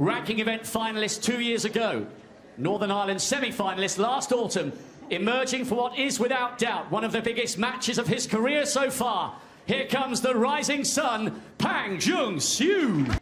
ranking event finalist 2 years ago, Northern Ireland semi-finalist last autumn, emerging for what is without doubt one of the biggest matches of his career so far. Here comes the rising sun, Junxu.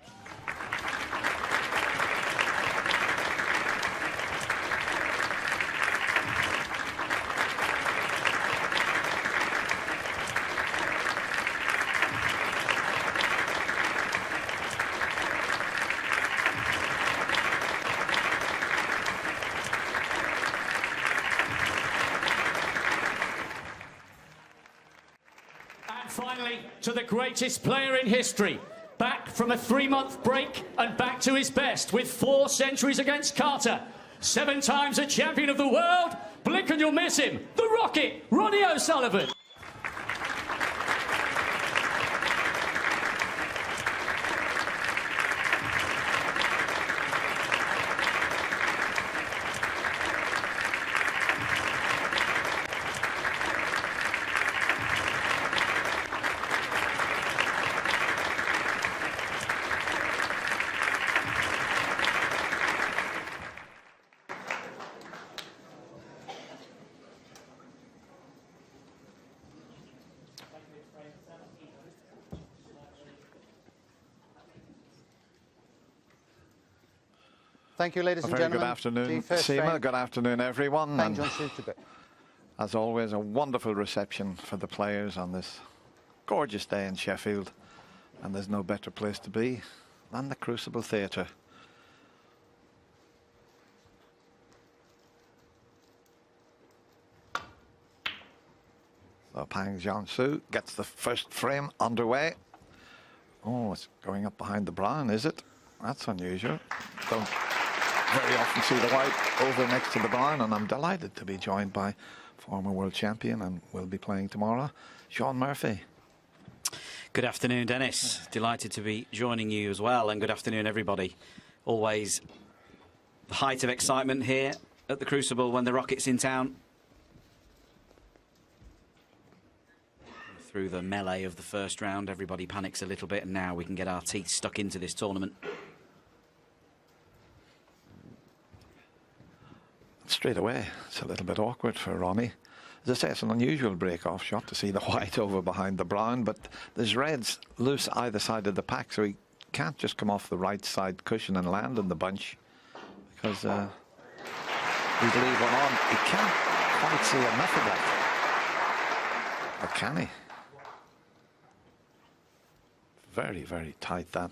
Finally, to the greatest player in history, back from a 3-month break and back to his best with 4 centuries against Carter. 7 times a champion of the world, blink and you'll miss him, the Rocket, Ronnie O'Sullivan. Thank you, ladies and gentlemen. Good afternoon, Seema. Good afternoon, everyone. And as always, a wonderful reception for the players on this gorgeous day in Sheffield. And there's no better place to be than the Crucible Theatre. So Pang Junxu gets the first frame underway. Oh, it's going up behind the brown, is it? That's unusual. Don't very often see the white over next to the brown, and I'm delighted to be joined by former world champion and will be playing tomorrow, Sean Murphy. Good afternoon, Dennis. Delighted to be joining you as well, and good afternoon, everybody. Always the height of excitement here at the Crucible when the Rocket's in town. Through the melee of the first round, everybody panics a little bit, and now we can get our teeth stuck into this tournament. Straight away, it's a little bit awkward for Ronnie. As I say, it's an unusual break-off shot to see the white over behind the brown, but there's reds loose either side of the pack, so he can't just come off the right side cushion and land in the bunch, because he'd leave one on. He can't quite see enough of that. Or can he? Very, very tight, that.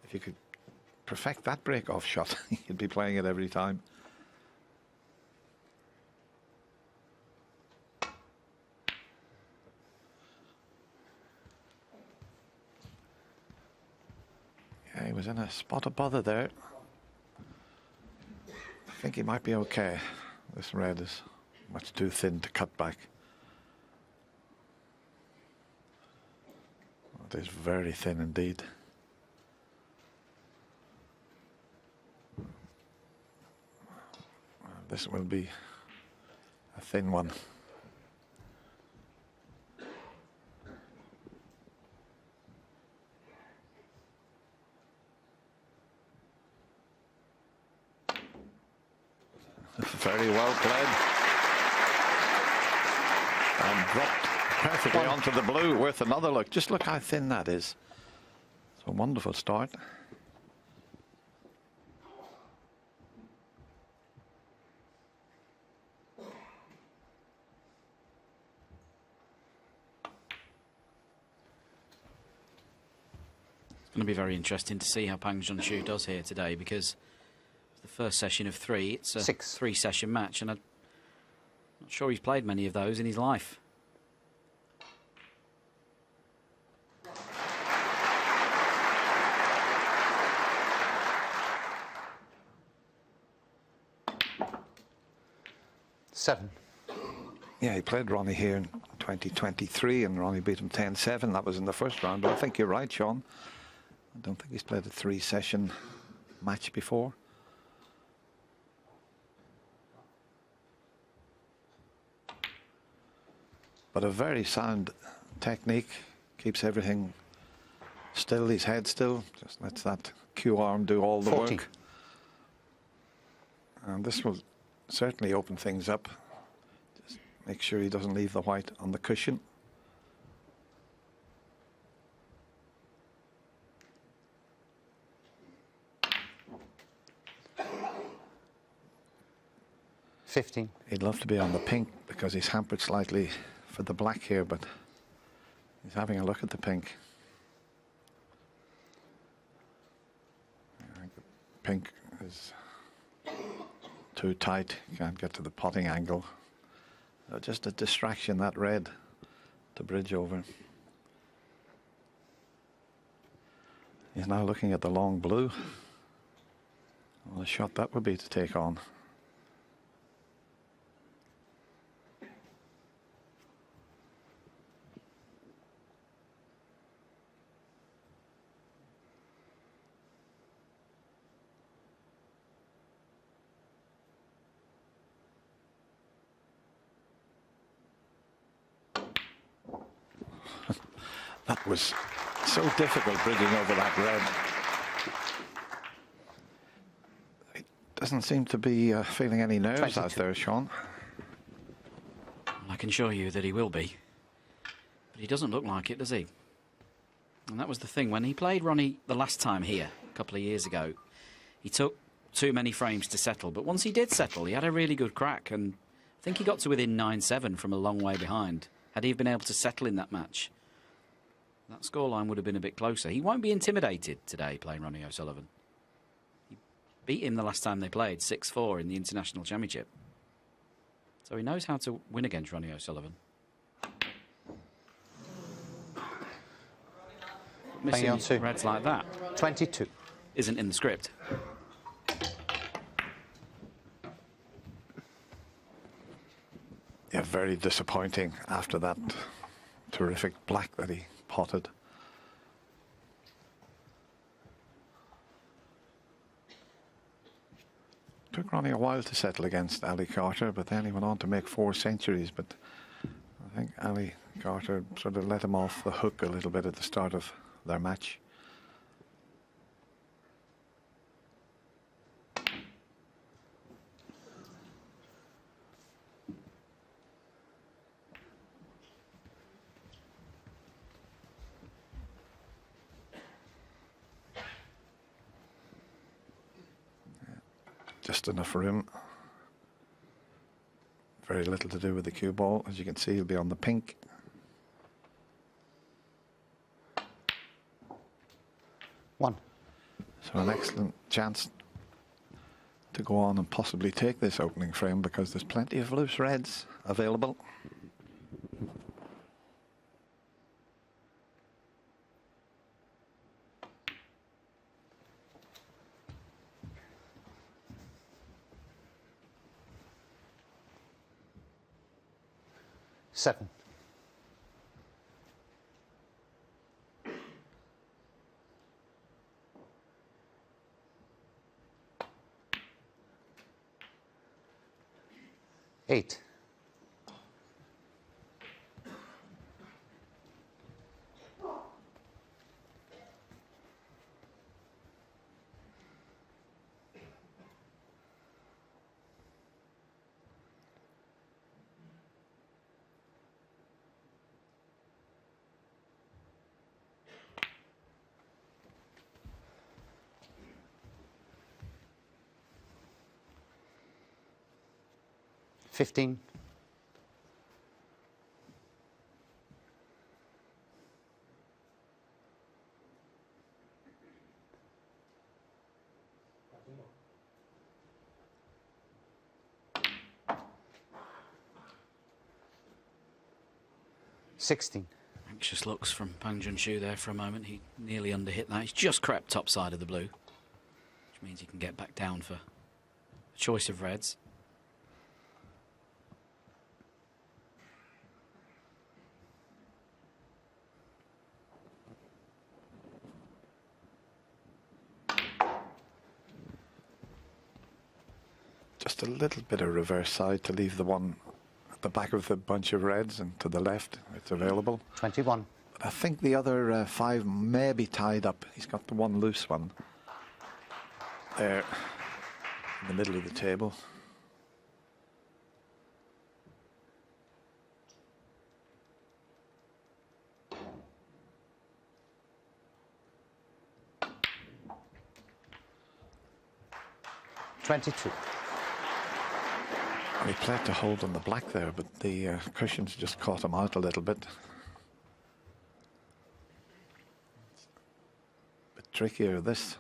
If you could perfect that break-off shot, you'd be playing it every time. Yeah, he was in a spot of bother there. I think he might be okay. This red is much too thin to cut back. It is very thin indeed. This will be a thin one. Very well played. And dropped perfectly onto the blue. Worth another look. Just look how thin that is. It's a wonderful start. It's going to be very interesting to see how Pang Junxu does here today, because it's the first session of 3. It's a 3-session match, and I'm not sure he's played many of those in his life. Yeah, he played Ronnie here in 2023, and Ronnie beat him 10-7. That was in the first round, but I think you're right, Sean. I don't think he's played a 3-session match before. But a very sound technique, keeps everything still, his head still, just lets that cue arm do all the 40. work. And this will certainly open things up. Just make sure he doesn't leave the white on the cushion. He'd love to be on the pink because he's hampered slightly for the black here, but he's having a look at the pink. I think the pink is too tight, can't get to the potting angle. Just a distraction, that red to bridge over. He's now looking at the long blue. Well, a shot that would be to take on. That was so difficult, bridging over that red. He doesn't seem to be feeling any nerves 22. out there, Sean. I can assure you that he will be. But he doesn't look like it, does he? And that was the thing. When he played Ronnie the last time here, a couple of years ago, he took too many frames to settle. But once he did settle, he had a really good crack. And I think he got to within 9-7 from a long way behind. Had he been able to settle in that match, that scoreline would have been a bit closer. He won't be intimidated today playing Ronnie O'Sullivan. He beat him the last time they played, 6-4 in the International Championship. So he knows how to win against Ronnie O'Sullivan. Missing reds like that 22. isn't in the script. Yeah, very disappointing after that terrific black that he potted. Took Ronnie a while to settle against Ali Carter, but then he went on to make 4 centuries. But I think Ali Carter sort of let him off the hook a little bit at the start of their match. Just enough room. Very little to do with the cue ball. As you can see, he'll be on the pink. One. So an excellent chance to go on and possibly take this opening frame because there's plenty of loose reds available. Seven. Eight. $15. $16. Anxious looks from Junxu there for a moment. He nearly underhit that. He's just crept top side of the blue, which means he can get back down for a choice of reds. Just a little bit of reverse side to leave the one at the back of the bunch of reds and to the left. It's available. 21. I think the other 5 may be tied up. He's got the one loose one there in the middle of the table. $22. He played to hold on the black there, but the cushions just caught him out a little bit. Bit trickier, this.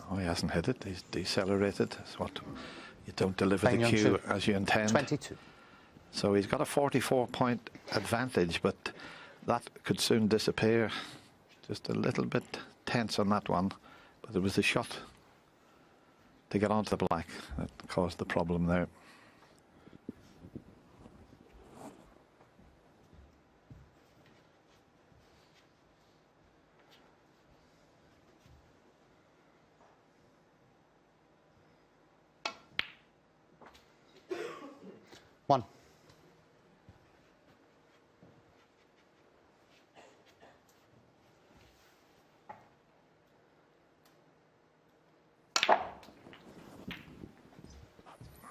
No, he hasn't hit it. He's decelerated. It's what you don't deliver the cue as you intend. 22. So he's got a 44-point advantage, but that could soon disappear. Just a little bit tense on that one, but it was the shot to get onto the black that caused the problem there. One.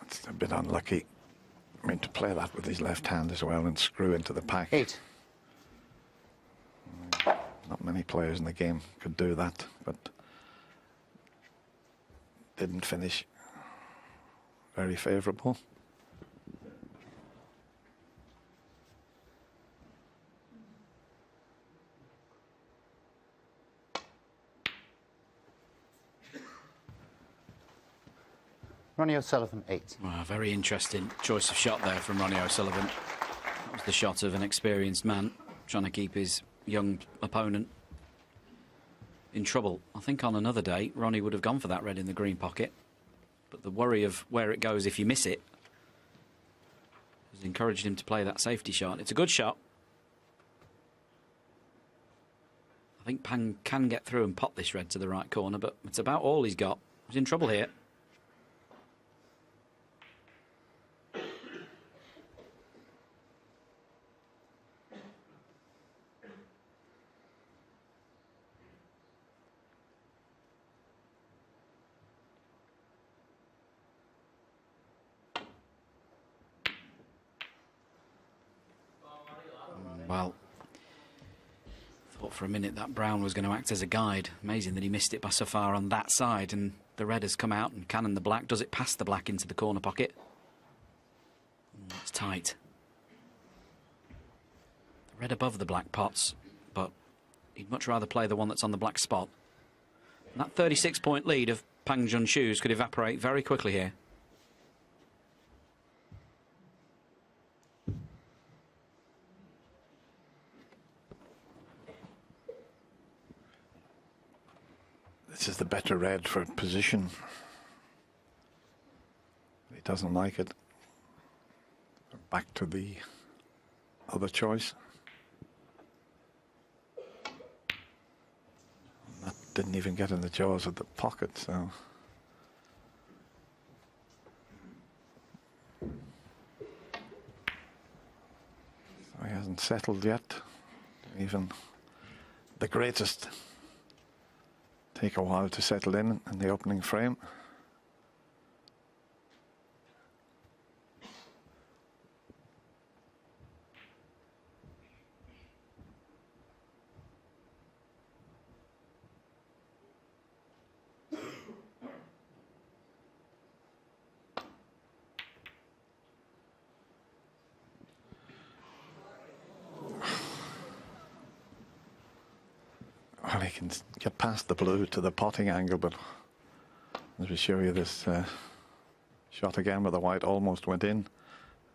That's a bit unlucky. I mean, to play that with his left hand as well and screw into the pack. 8. Not many players in the game could do that, but didn't finish very favourable. Ronnie O'Sullivan, 8. Well, very interesting choice of shot there from Ronnie O'Sullivan. That was the shot of an experienced man trying to keep his young opponent in trouble. I think on another day, Ronnie would have gone for that red in the green pocket. But the worry of where it goes if you miss it has encouraged him to play that safety shot. It's a good shot. I think Pang can get through and pop this red to the right corner, but it's about all he's got. He's in trouble here. Well, thought for a minute that brown was going to act as a guide. Amazing that he missed it by so far on that side, and the red has come out and cannoned the black. Does it pass the black into the corner pocket? It's tight. The red above the black pots, but he'd much rather play the one that's on the black spot. And that 36-point lead of Pang Junxu's could evaporate very quickly here. This is the better red for position. He doesn't like it. Back to the other choice. That didn't even get in the jaws of the pocket, so. So he hasn't settled yet. Even the greatest take a while to settle in the opening frame. Well, he can get past the blue to the potting angle, but as we show you this shot again where the white almost went in,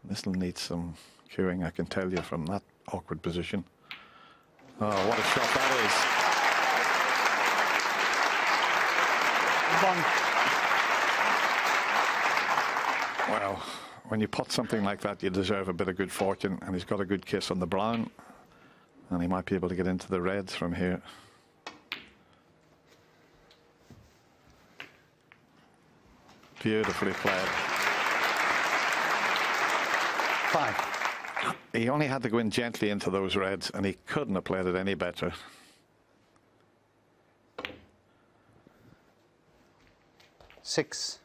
this will need some cueing, I can tell you, from that awkward position. Oh, what a shot that is. Well, when you pot something like that, you deserve a bit of good fortune, and he's got a good kiss on the brown, and he might be able to get into the reds from here. Beautifully played. 5. He only had to go in gently into those reds, and he couldn't have played it any better. 6.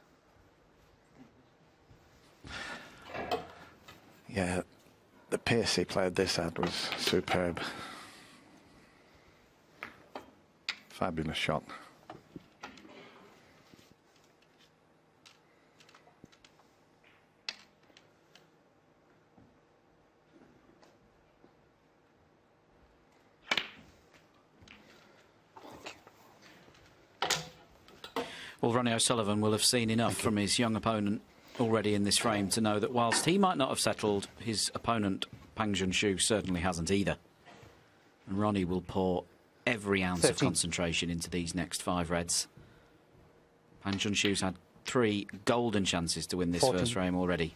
Yeah, the pace he played this at was superb. Fabulous shot. Well, Ronnie O'Sullivan will have seen enough from his young opponent already in this frame to know that whilst he might not have settled, his opponent, Junxu, certainly hasn't either. And Ronnie will pour every ounce 13. of concentration into these next 5 reds. Junxu's had 3 golden chances to win this 14. first frame already.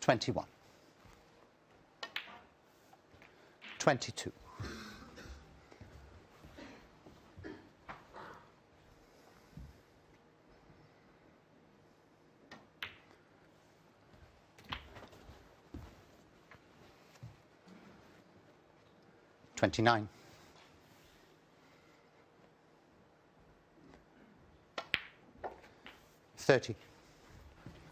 $21. 22. 29. 30.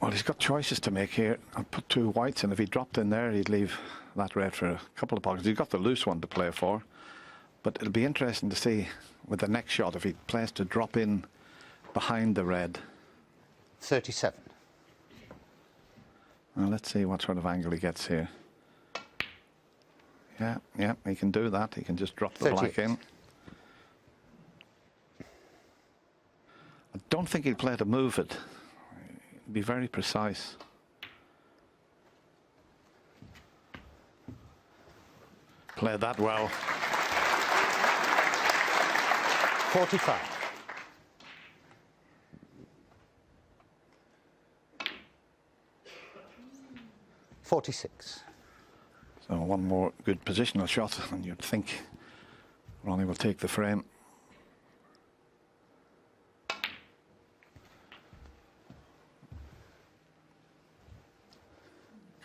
Well, he's got choices to make here. I'll put 2 whites, and if he dropped in there, he'd leave that red for a couple of pockets. He's got the loose one to play for, but it'll be interesting to see with the next shot if he plays to drop in behind the red. 37. Well, let's see what sort of angle he gets here. Yeah, he can do that. He can just drop the black 38. in. I don't think he'll play to move it. Be very precise. Played that well. 45. 46. So one more good positional shot, and you'd think Ronnie will take the frame.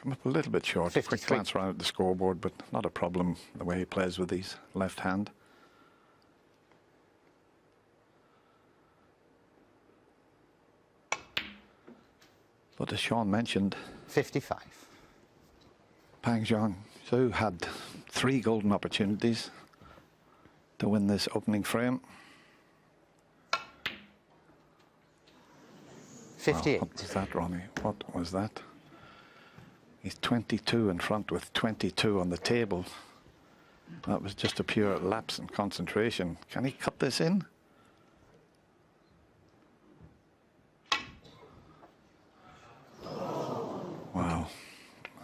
Come up a little bit short. 53. Quick glance around at the scoreboard, but not a problem the way he plays with his left hand. But as Sean mentioned, 55. Junxu had 3 golden opportunities to win this opening frame. 58. What was that, Ronnie? What was that? He's 22 in front with 22 on the table. That was just a pure lapse in concentration. Can he cut this in? Wow.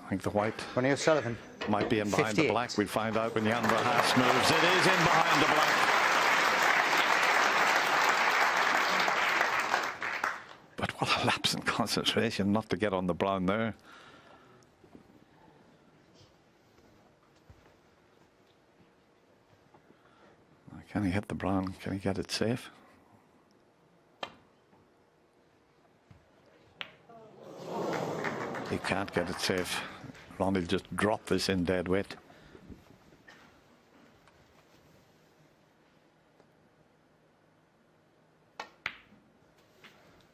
I think the white Ronnie O'Sullivan. might be in behind 58. the black. We'll find out when Jan Verhaas moves. It is in behind the black. But what a lapse in concentration not to get on the brown there. Can he hit the brown? Can he get it safe? He can't get it safe. Ronnie will just drop this in dead weight.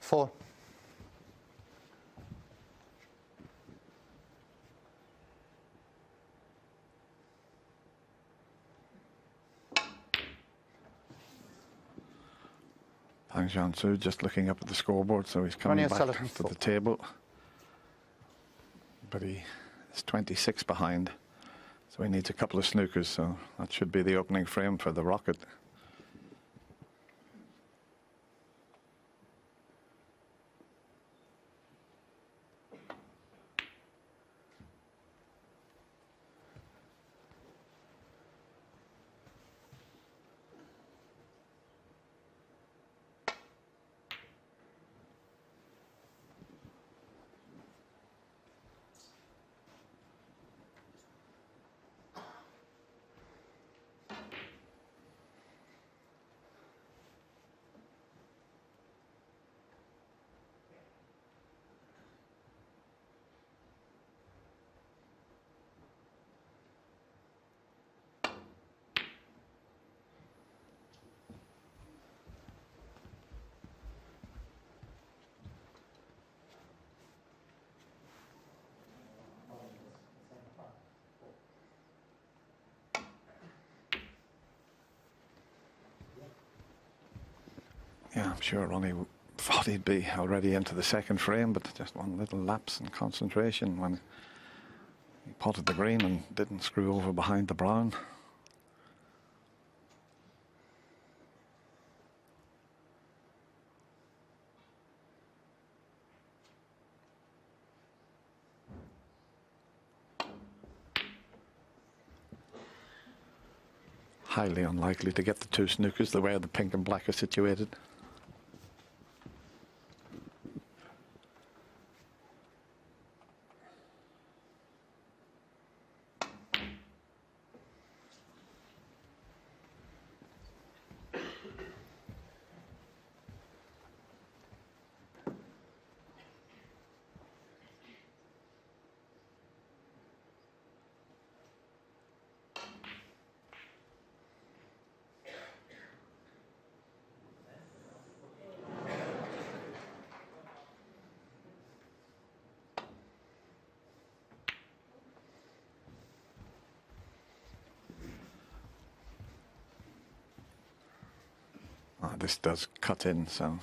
Four. Junxu just looking up at the scoreboard, so he's coming Ronnie back O'Sullivan, to 4. the table. But he is 26 behind, so he needs a couple of snookers, so that should be the opening frame for the Rocket. Yeah, I'm sure Ronnie thought he'd be already into the second frame, but just one little lapse in concentration when he potted the green and didn't screw over behind the brown. Highly unlikely to get the two snookers the way the pink and black are situated. This does cut in, so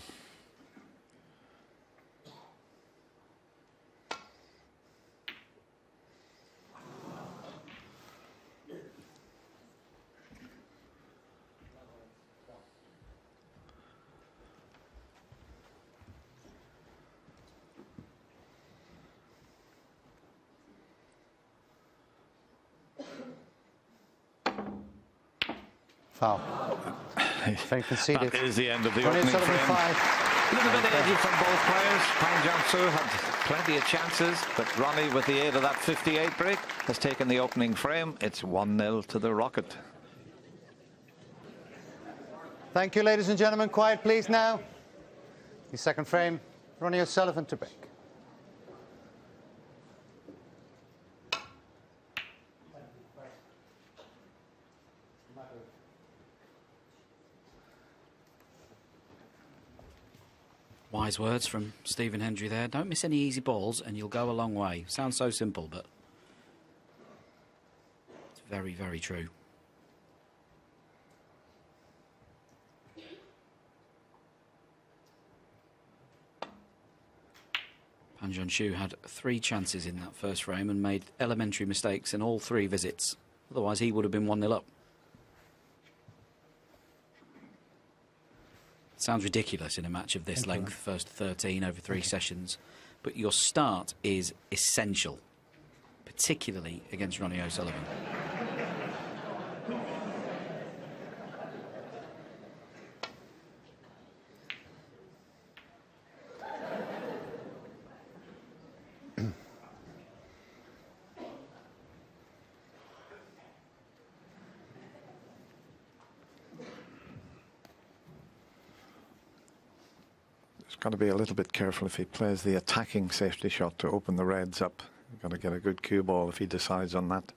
Foul. Frame conceded. that is the end of the Ronnie opening O'Sullivan, frame. 5. A little bit edgy from both players. Junxu had plenty of chances, but Ronnie, with the aid of that 58 break, has taken the opening frame. It's 1-0 to the Rocket. Thank you, ladies and gentlemen. Quiet, please, now. The second frame, Ronnie O'Sullivan to break. Wise words from Stephen Hendry there. Don't miss any easy balls and you'll go a long way. Sounds so simple, but it's very, very true. Junxu had 3 chances in that first frame and made elementary mistakes in all 3 visits. Otherwise, he would have been 1-0 up. Sounds ridiculous in a match of this length, first 13 over 3 sessions, but your start is essential, particularly against Ronnie O'Sullivan. Got to be a little bit careful if he plays the attacking safety shot to open the reds up. You've got to get a good cue ball if he decides on that.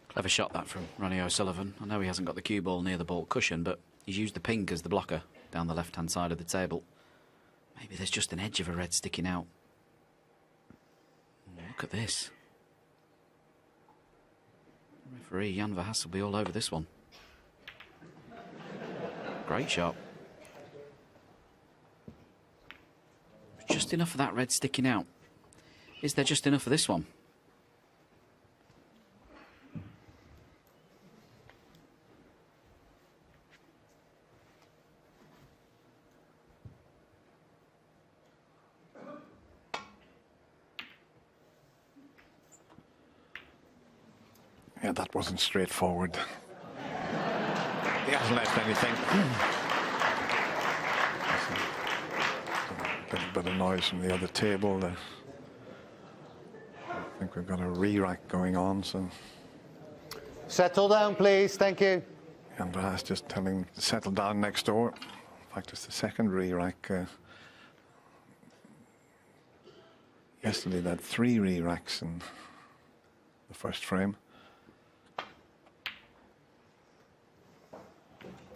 Clever shot that from Ronnie O'Sullivan. I know he hasn't got the cue ball near the ball cushion, but he's used the pink as the blocker down the left-hand side of the table. Maybe there's just an edge of a red sticking out. Look at this. Referee Jan Verhaas will be all over this one. Great shot. Just enough of that red sticking out. Is there just enough of this one? Yeah, that wasn't straightforward. He hasn't left anything. A little bit of noise from the other table. I think we've got a re-rack going on, so Settle down, please. Thank you. Andreas just telling him to settle down next door. In fact, it's the second re-rack. Yesterday they had 3 re-racks in the first frame.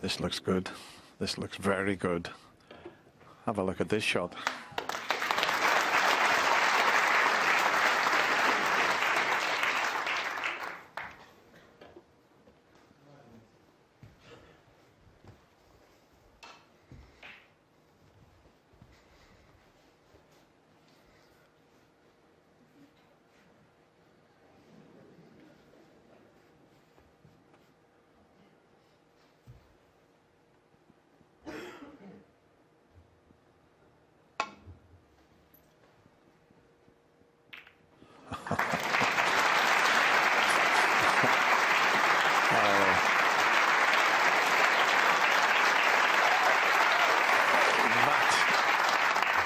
This looks good. This looks very good. Have a look at this shot.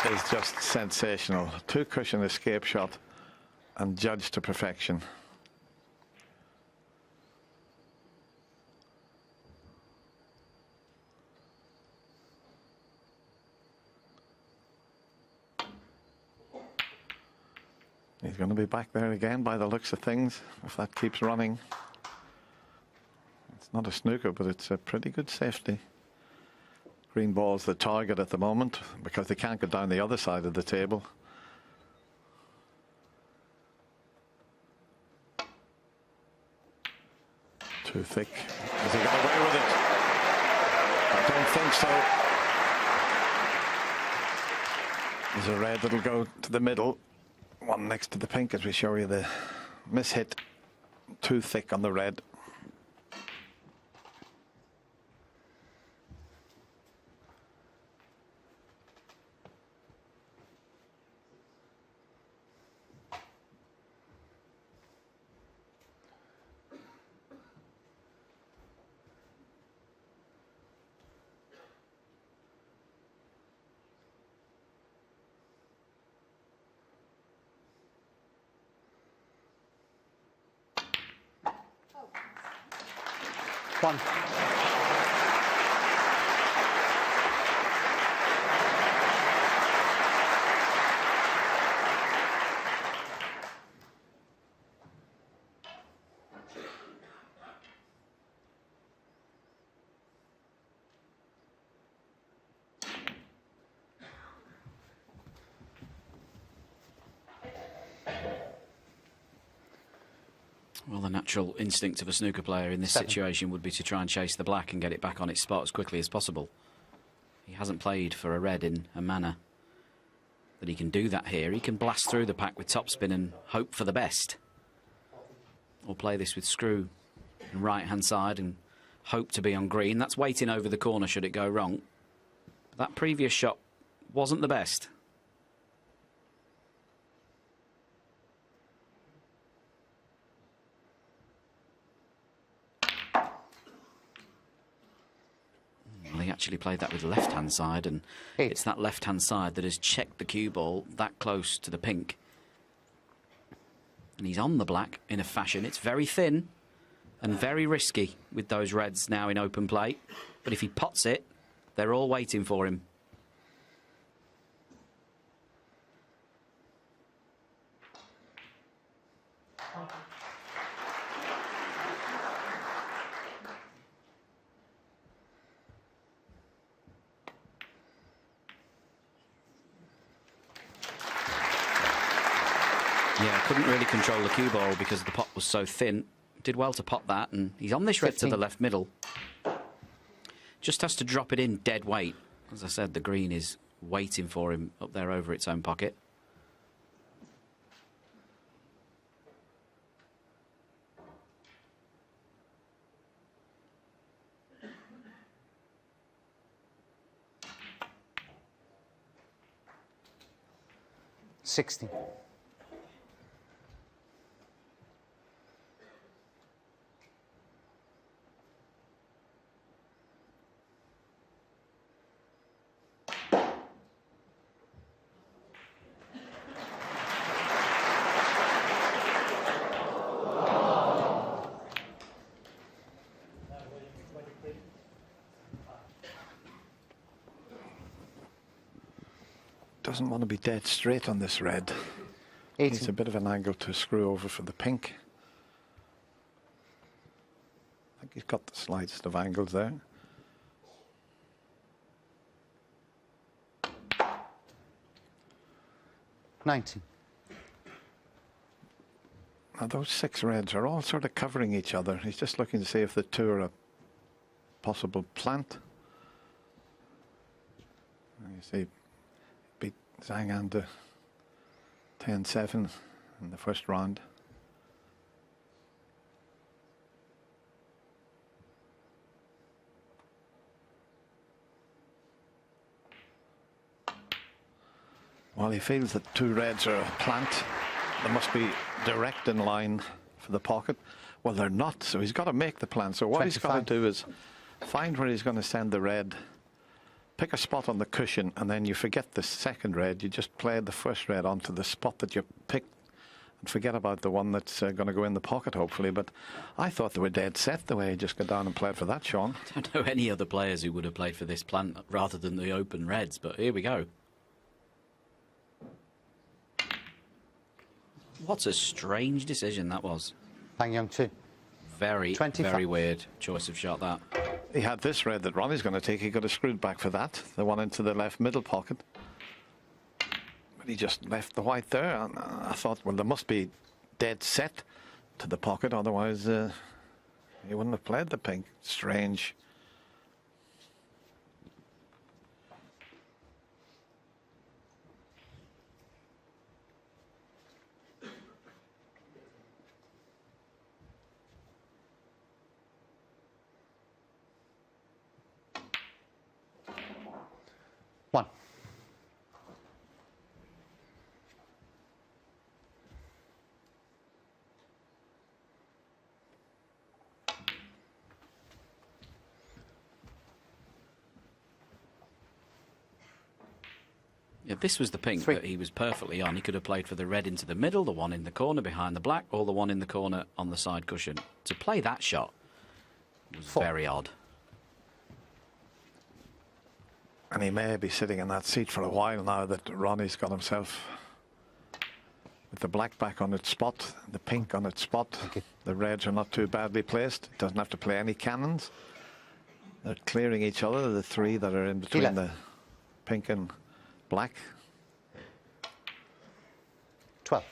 Is just sensational. 2-cushion escape shot and judged to perfection. He's going to be back there again by the looks of things if that keeps running. It's not a snooker, but it's a pretty good safety. Green ball's the target at the moment because they can't go down the other side of the table. Too thick. Has he got away with it? I don't think so. There's a red that'll go to the middle. One next to the pink as we show you the miss hit. Too thick on the red. One. Well, the natural instinct of a snooker player in this situation would be to try and chase the black and get it back on its spot as quickly as possible. He hasn't played for a red in a manner that he can do that here. He can blast through the pack with topspin and hope for the best. Or play this with screw and right-hand side and hope to be on green. That's waiting over the corner should it go wrong. But that previous shot wasn't the best. He actually played that with the left-hand side, and it's that left-hand side that has checked the cue ball that close to the pink. And he's on the black in a fashion. It's very thin and very risky with those reds now in open play. But if he pots it, they're all waiting for him. Yeah, couldn't really control the cue ball because the pot was so thin. Did well to pot that, and he's on this red 15. To the left middle. Just has to drop it in dead weight. As I said, the green is waiting for him up there over its own pocket. $60. doesn't want to be dead straight on this red. It's a bit of an angle to screw over for the pink. I think he's got the slightest of angles there. Now those 6 reds are all sort of covering each other. He's just looking to see if the 2 are a possible plant. And you see, beat Zhang An to 10-7 in the first round. Well, he feels that 2 reds are a plant. They must be direct in line for the pocket. Well, they're not, so he's got to make the plan. So what 25. He's got to do is find where he's going to send the red, pick a spot on the cushion, and then you forget the second red. You just play the first red onto the spot that you picked and forget about the one that's going to go in the pocket, hopefully. But I thought they were dead set the way he just got down and played for that, Sean. I don't know any other players who would have played for this plant rather than the open reds, but here we go. What a strange decision that was. Pang Junxu. Very, 25. Very weird choice of shot, that. He had this red that Ronnie's going to take. He could have screwed back for that, the one into the left middle pocket. But he just left the white there. And I thought, well, there must be dead set to the pocket, otherwise he wouldn't have played the pink. Strange. One. Yeah, this was the pink that he was perfectly on. He could have played for the red into the middle, the one in the corner behind the black, or the one in the corner on the side cushion. To play that shot was very odd. And he may be sitting in that seat for a while now that Ronnie's got himself with the black back on its spot, the pink on its spot. The reds are not too badly placed. Doesn't have to play any cannons. They're clearing each other, the 3 that are in between the pink and black. 12.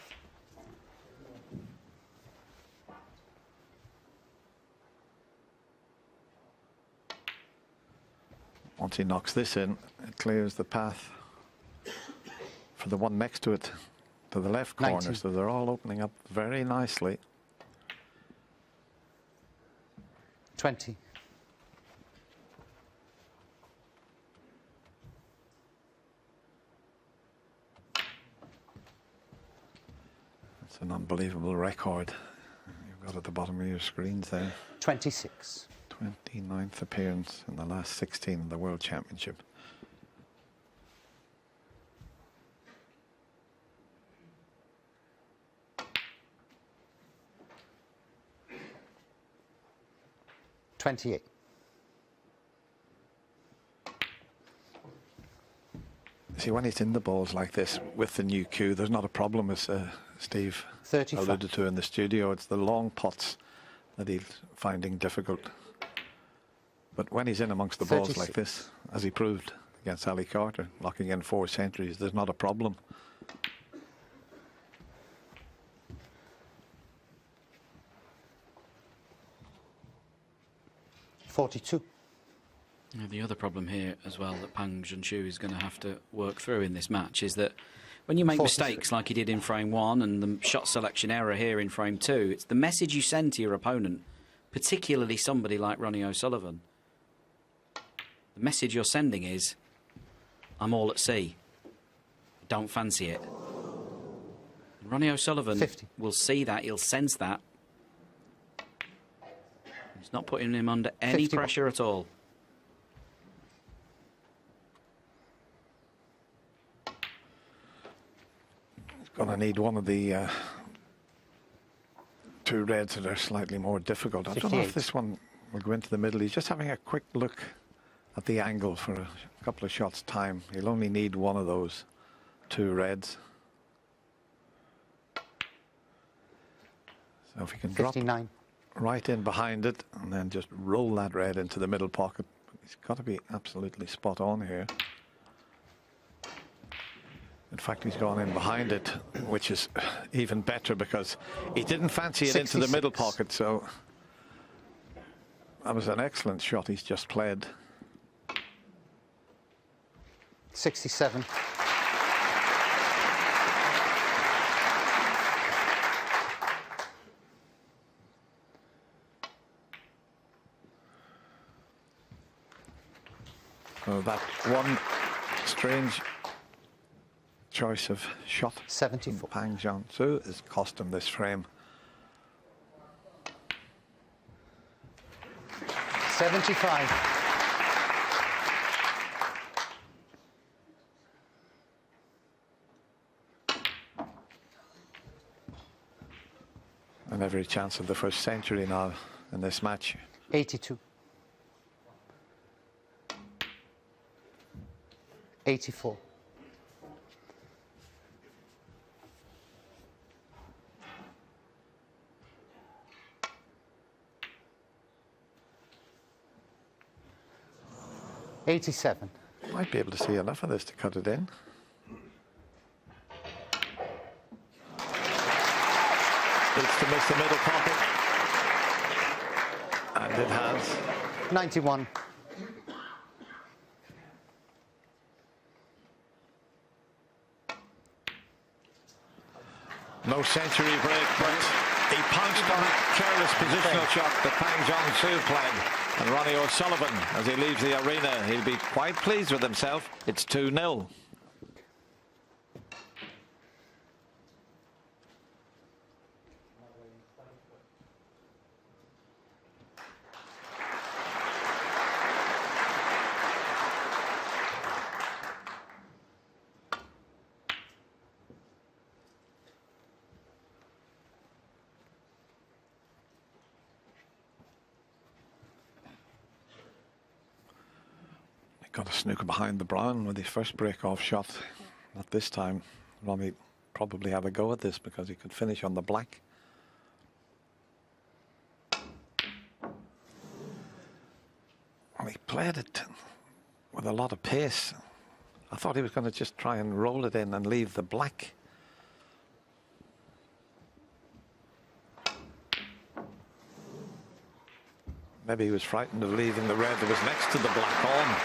Once he knocks this in, it clears the path for the one next to it, to the left corner. 19. So they're all opening up very nicely. 20. It's an unbelievable record you've got at the bottom of your screens there. 26. 29th appearance in the last 16 of the World Championship. $28. See, when he's in the balls like this with the new cue, there's not a problem, as Steve 35. alluded to in the studio. It's the long pots that he's finding difficult. But when he's in amongst the 36. balls like this, as he proved against Ali Carter, locking in 4 centuries, there's not a problem. $42. Now, the other problem here as well that Pang Junxu is going to have to work through in this match is that when you make 46. mistakes like he did in frame 1 and the shot selection error here in frame 2, it's the message you send to your opponent, particularly somebody like Ronnie O'Sullivan. The message you're sending is, I'm all at sea. Don't fancy it. And Ronnie O'Sullivan 50. will see that, he'll sense that. It's not putting him under any 51. pressure at all. He's going to need one of the 2 reds that are slightly more difficult. I don't know if 58. this one will go into the middle. He's just having a quick look at the angle for a couple of shots' time. He'll only need one of those. 2 reds. So if he can drop 59. right in behind it and then just roll that red into the middle pocket. He's got to be absolutely spot on here. In fact, he's gone in behind it, which is even better because he didn't fancy it 66. into the middle pocket. So that was an excellent shot he's just played. 67. So that one strange choice of shot 74. Pang Junxu has cost him this frame. 75. And every chance of the first century now in this match. 82. 84. 87. Might be able to see enough of this to cut it in. It's to miss the middle pocket. And it has. 91. No century break, but he pounced on a careless positional shot that Pang Junxu played. And RonnieO'Sullivan, as he leaves the arena, he'll be quite pleased with himself. It's 2-0. Got a snooker behind the brown with his first break-off shot. Not this time. Ronnie probably have a go at this because he could finish on the black. Well, he played it with a lot of pace. I thought he was going to just try and roll it in and leave the black. Maybe he was frightened of leaving the red that was next to the black on.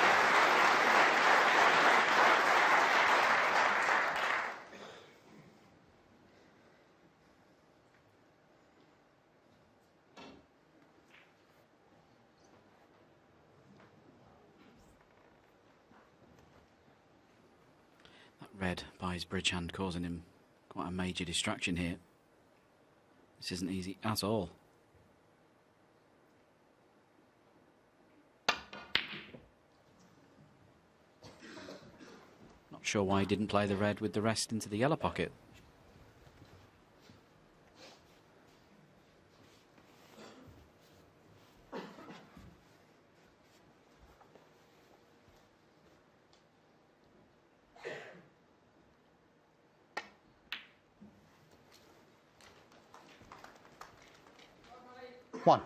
Red by his bridge hand causing him quite a major distraction here. This isn't easy at all. Not sure why he didn't play the red with the rest into the yellow pocket. One.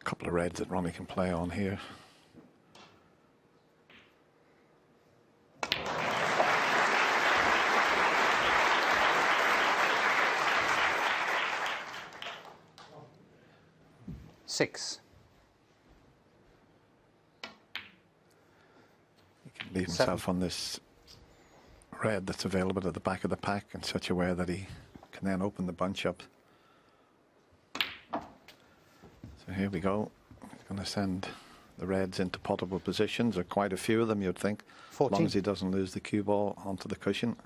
Couple of reds that Ronnie can play on here. Six. Leave himself on this red that's available at the back of the pack in such a way that he can then open the bunch up. So here we go. He's going to send the reds into potable positions. There are quite a few of them, you'd think, 14. as long as he doesn't lose the cue ball onto the cushion.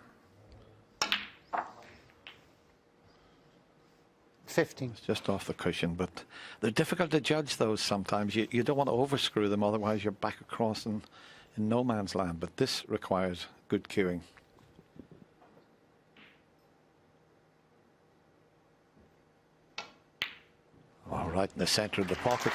15. It's just off the cushion, but they're difficult to judge those sometimes. You don't want to overscrew them, otherwise you're back across in no man's land, but this requires good cueing. right in the centre of the pocket.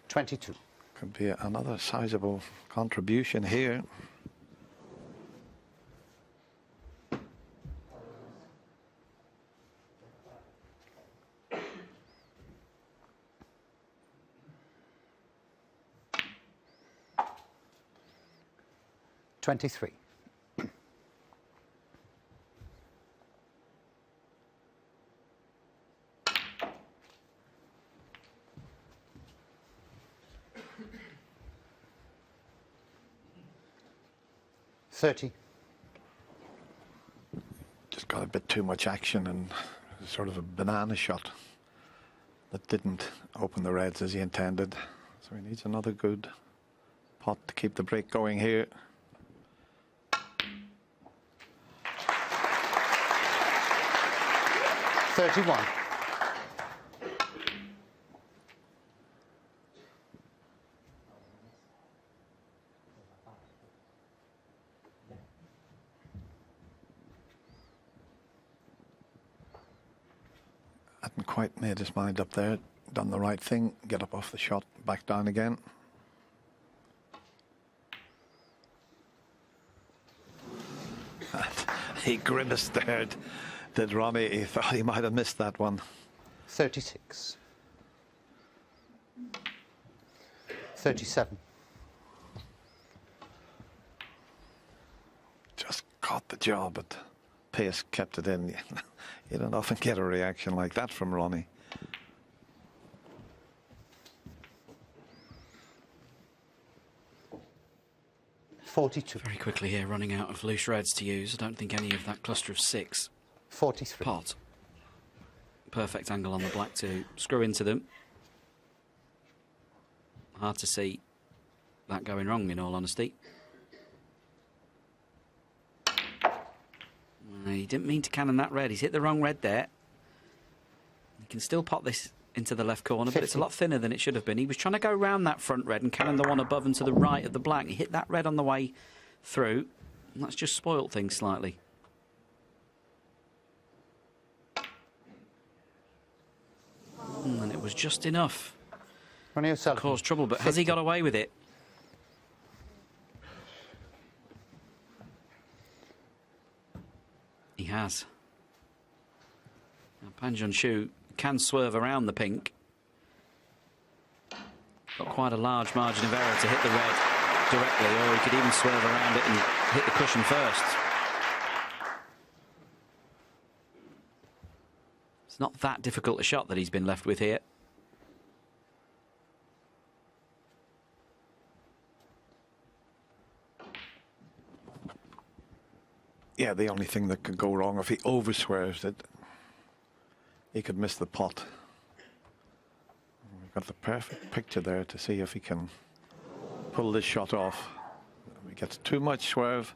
.22. Could be another sizable contribution here. .23. .30. Just got a bit too much action and sort of a banana shot that didn't open the reds as he intended. So he needs another good pot to keep the break going here. .31. Hadn't quite made his mind up there. Done the right thing. Get up off the shot. Back down again. He grimaced there, did Ronnie. He thought he might have missed that one. 36. 37. Just caught the job, but pace kept it in. You don't often get a reaction like that from Ronnie. .42. Very quickly here, running out of loose reds to use. I don't think any of that cluster of 6. 43. Pot. Perfect angle on the black to screw into them. Hard to see that going wrong, in all honesty. He didn't mean to cannon that red. He's hit the wrong red there. He can still pot this into the left corner, 50. but it's a lot thinner than it should have been. He was trying to go round that front red and cannon the one above and to the right of the black. He hit that red on the way through, and that's just spoilt things slightly. And it was just enough to RonnieO'Sullivan. cause trouble, but has he got away with it? He has. Now, Junxu can swerve around the pink. Got quite a large margin of error to hit the red directly, or he could even swerve around it and hit the cushion first. It's not that difficult a shot that he's been left with here. Yeah, the only thing that could go wrong if he overswerves it, he could miss the pot. We've got the perfect picture there to see if he can pull this shot off. If he gets too much swerve,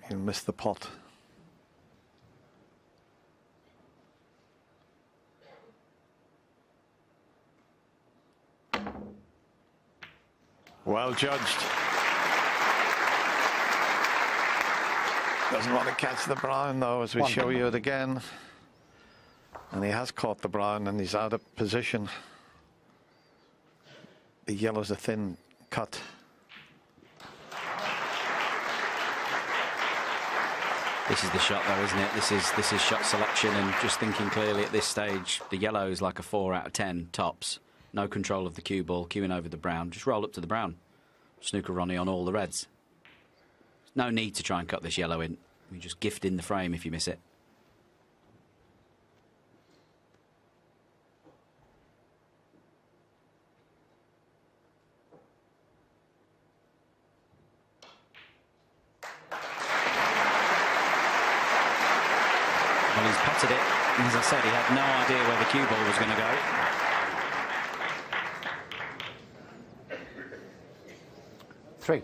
he'll miss the pot. Well judged. Doesn't want to catch the brown though, as we show you it again. And he has caught the brown and he's out of position. The yellow's a thin cut. This is the shot though, isn't it? This is shot selection and just thinking clearly at this stage. The yellow is like a 4 out of 10 tops. No control of the cue ball, cueing over the brown. Just roll up to the brown. Snooker Ronnie on all the reds. No need to try and cut this yellow in. You just gift in the frame if you miss it. Well, he's potted it. And as I said, he had no idea where the cue ball was going to go. Three.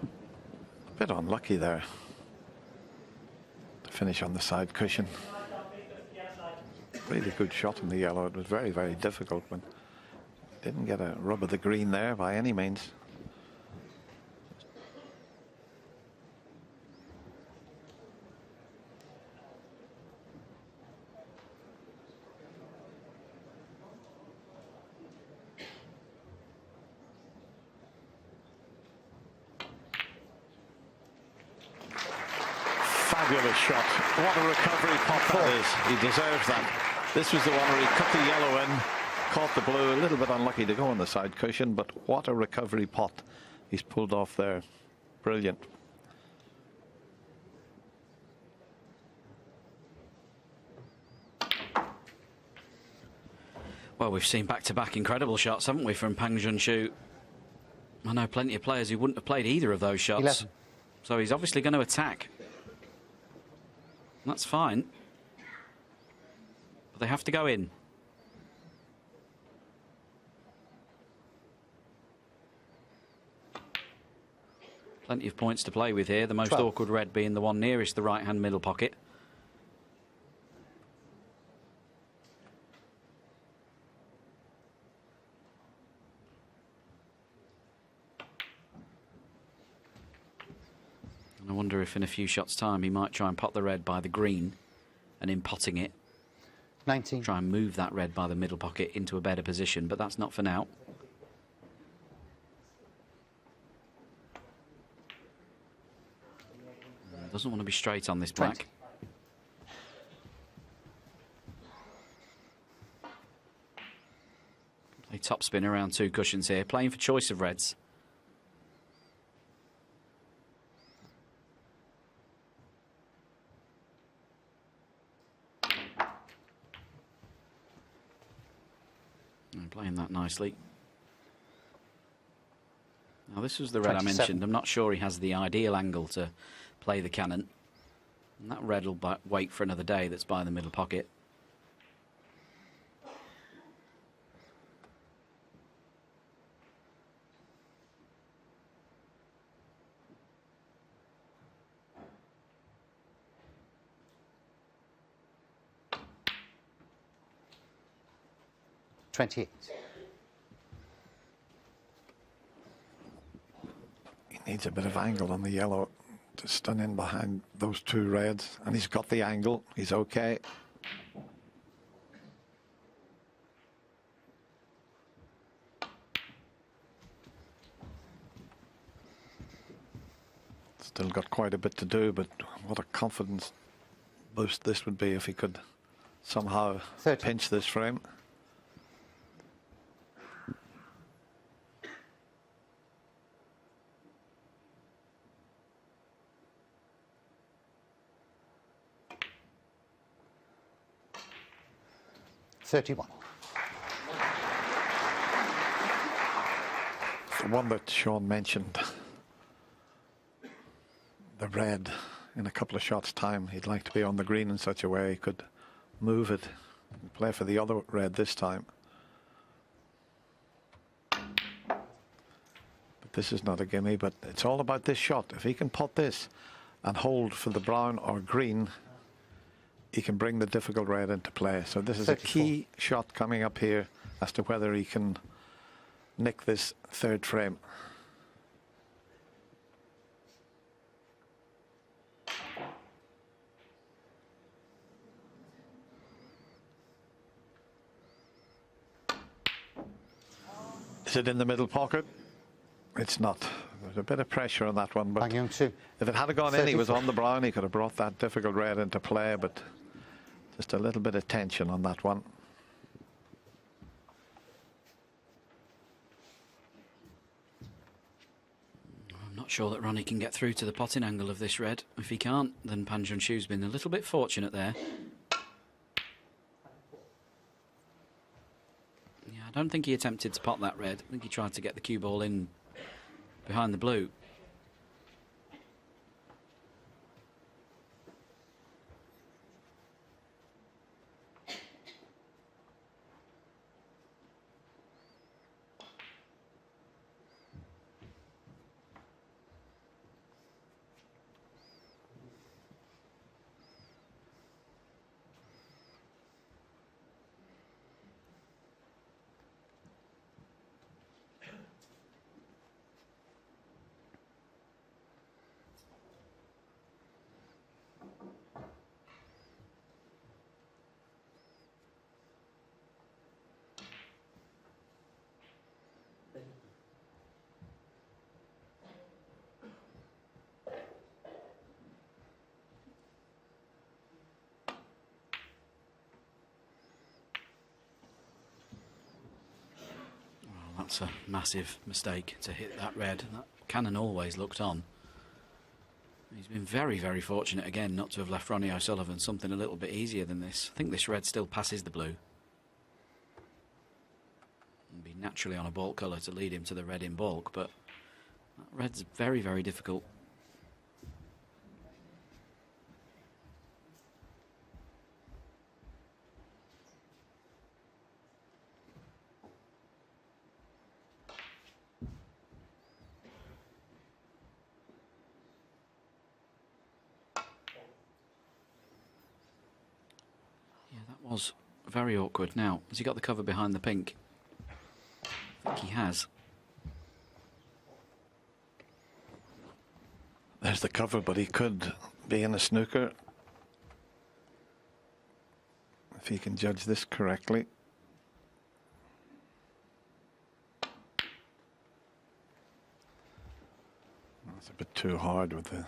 A bit unlucky there to finish on the side cushion. Really good shot in the yellow. It was very, very difficult when didn't get a rub of the green there by any means. fabulous shot. What a recovery pot that is. He deserves that. This was the one where he cut the yellow in, caught the blue, a little bit unlucky to go on the side cushion, but what a recovery pot he's pulled off there. Brilliant. Well, we've seen back-to-back incredible shots, haven't we, from Pang Junxu? I know plenty of players who wouldn't have played either of those shots. 11. So he's obviously going to attack. That's fine. But they have to go in. Plenty of points to play with here. The most 12. awkward red being the one nearest the right-hand middle pocket. I wonder if in a few shots' time he might try and pot the red by the green, and in potting it, 19. try and move that red by the middle pocket into a better position, but that's not for now. Doesn't want to be straight on this black. 20. A top spin around 2 cushions here, playing for choice of reds. And playing that nicely. Now this was the red 27. I mentioned. I'm not sure he has the ideal angle to play the cannon. And that red will wait for another day that's by the middle pocket. $28. He needs a bit of angle on the yellow to stun in behind those 2 reds, and he's got the angle. He's okay. Still got quite a bit to do, but what a confidence boost this would be if he could somehow 30. pinch this frame. $31. The one that Sean mentioned, the red, in a couple of shots' time, he'd like to be on the green in such a way he could move it and play for the other red this time. But this is not a gimme, but it's all about this shot. If he can pot this and hold for the brown or green, he can bring the difficult red into play. So this is 34. a key shot coming up here as to whether he can nick this 3rd frame. Is it in the middle pocket? It's not. There's a bit of pressure on that one, but Pang Junxu. if it had gone in, he was 34. on the brown, he could have brought that difficult red into play, but just a little bit of tension on that one. I'm not sure that Ronnie can get through to the potting angle of this red. If he can't, then Pang Junxu's been a little bit fortunate there. Yeah, I don't think he attempted to pot that red. I think he tried to get the cue ball in behind the blue. that's a massive mistake to hit that red. That cannon always looked on. He's been very, very fortunate again not to have left Ronnie O'Sullivan something a little bit easier than this. I think this red still passes the blue. It'd be naturally on a baulk colour to lead him to the red in baulk, but that red's very, very difficult. Was very awkward. Now, has he got the cover behind the pink? I think he has. There's the cover, but he could be in a snooker if he can judge this correctly. That's a bit too hard with the...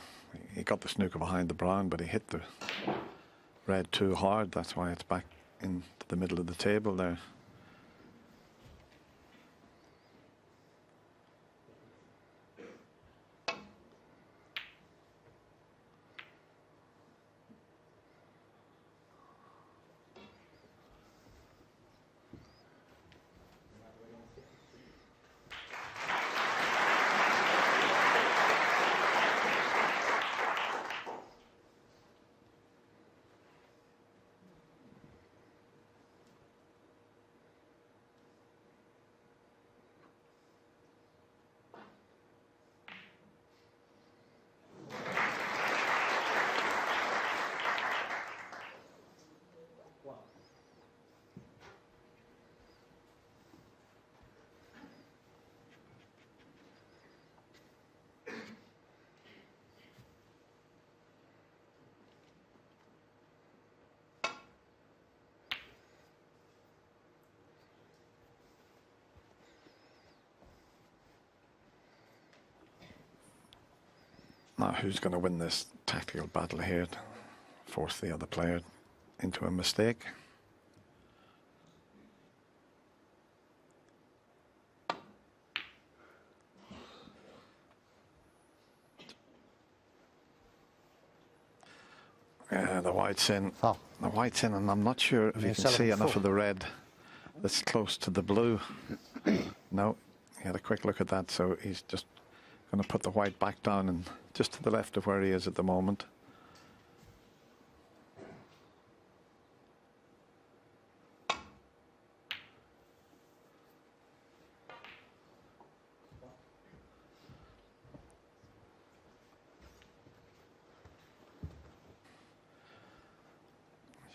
He got the snooker behind the brown, but he hit the red too hard. That's why it's back into the middle of the table there. Now, who's going to win this tactical battle here to force the other player into a mistake? The white's in. Oh. The white's in, and I'm not sure if you can see enough of the red that's close to the blue. No, he had a quick look at that, so he's just going to put the white back down and just to the left of where he is at the moment.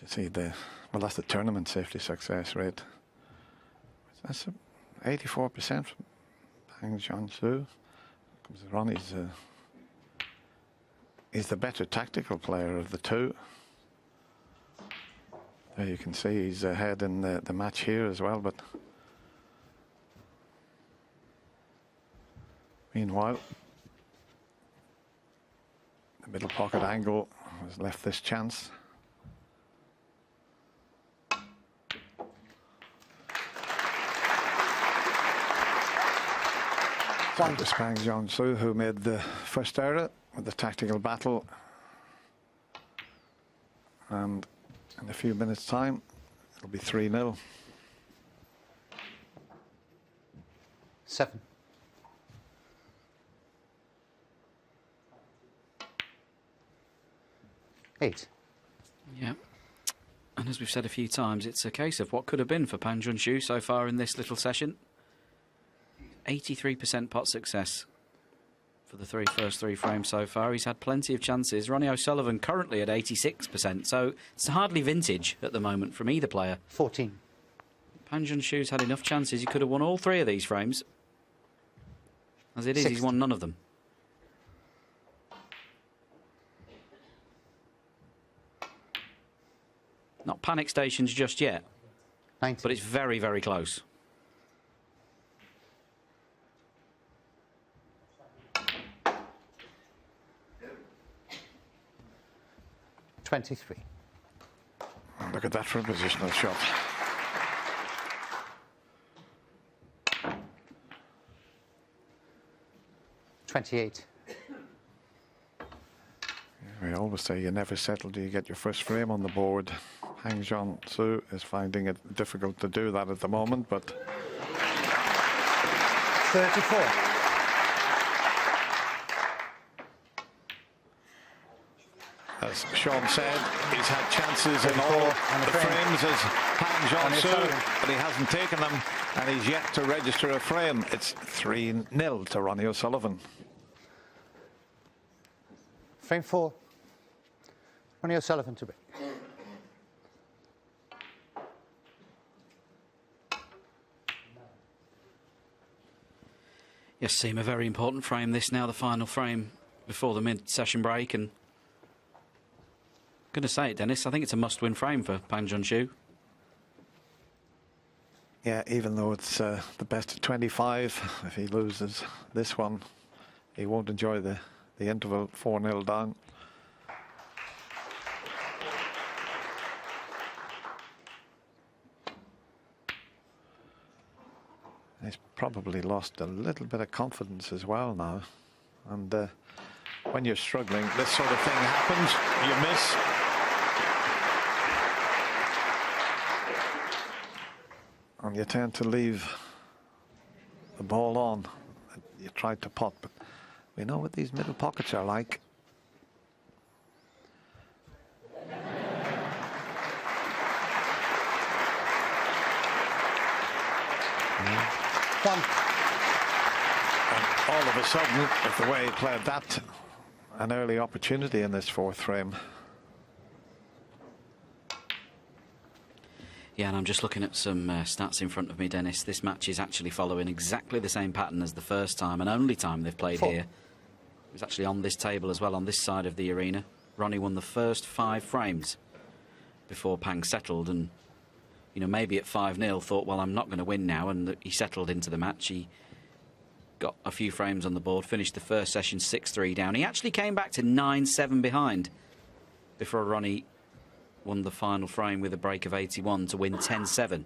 You see well, that's the tournament safety success rate. That's 84% from Junxu. Ronnie's he's the better tactical player of the two. There you can see he's ahead in the match here as well, but meanwhile the middle pocket angle has left this chance. To Spang Junxu, who made the first error with the tactical battle, and in a few minutes' time it'll be 3-0. 7. Eight. Yeah. And as we've said a few times, it's a case of what could have been for Pan Junxu so far in this little session. 83% pot success for the first three frames so far. He's had plenty of chances. Ronnie O'Sullivan currently at 86%, so it's hardly vintage at the moment from either player. 14. Pan Junxu's had enough chances. He could have won all three of these frames. As it is, 60. he's won none of them. Not panic stations just yet, 90. but it's very, very close. 23. Look at that for a positional shot. 28. We always say you never settle till you get your first frame on the board. Junxu is finding it difficult to do that at the moment, but 34. as Sean said, he's had chances in all the frames as Junxu, but he hasn't taken them, and he's yet to register a frame. It's 3-0 to Ronnie O'Sullivan. Frame 4. Ronnie O'Sullivan to break. Yes, seem a very important frame this now, the final frame before the mid-session break, and going to say it, Dennis, I think it's a must-win frame for Junxu. Yeah, even though it's the best of 25, if he loses this one, he won't enjoy the interval. 4-0 down. He's probably lost a little bit of confidence as well now. And when you're struggling, this sort of thing happens. You miss. And you tend to leave the ball on. You try to pot, but we know what these middle pockets are like. One. And all of a sudden, with the way he played that, an early opportunity in this fourth frame. Yeah, and I'm just looking at some stats in front of me, Dennis. This match is actually following exactly the same pattern as the first time and only time they've played here. It was actually on this table as well, on this side of the arena. Ronnie won the first 5 frames before Pang settled, and you know, maybe at 5-0 thought, well, I'm not going to win now, and he settled into the match. He got a few frames on the board, finished the first session 6-3 down. He actually came back to 9-7 behind before Ronnie won the final frame with a break of 81 to win 10-7.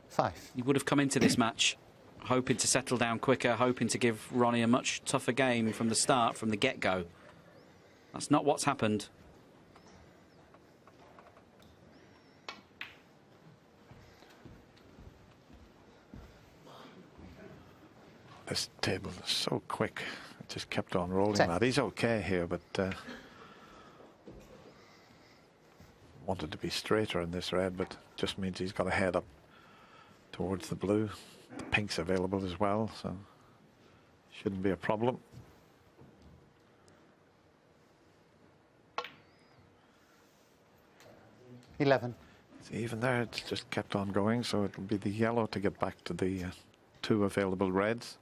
5. He would have come into this match hoping to settle down quicker, hoping to give Ronnie a much tougher game from the start, from the get-go. That's not what's happened. This table is so quick. It just kept on rolling 10. that. He's okay here, but wanted to be straighter in this red, but just means he's got to head up towards the blue. The pink's available as well, so shouldn't be a problem. $11. See, even there, it's just kept on going, so it'll be the yellow to get back to the 2 available reds.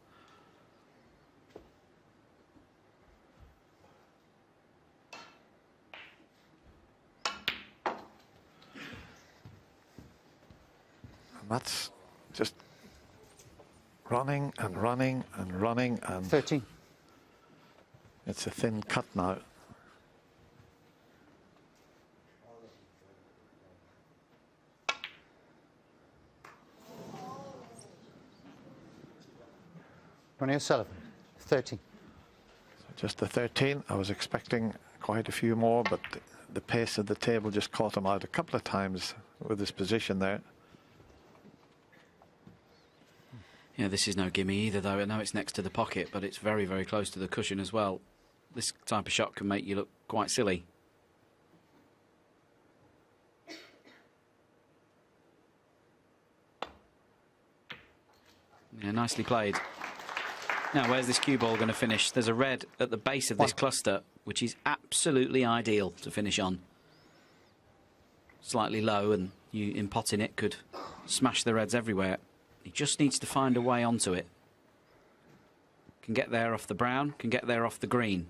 And that's just running and running and running, and 13. it's a thin cut now. Ronnie O'Sullivan, 13. Just the 13. I was expecting quite a few more, but the pace of the table just caught him out a couple of times with his position there. Yeah, this is no gimme either, though. I know it's next to the pocket, but it's very, very close to the cushion as well. This type of shot can make you look quite silly. Yeah, nicely played. Now, where's this cue ball going to finish? There's a red at the base of this cluster, which is absolutely ideal to finish on. Slightly low, and you, in potting it, could smash the reds everywhere. He just needs to find a way onto it. Can get there off the brown, can get there off the green.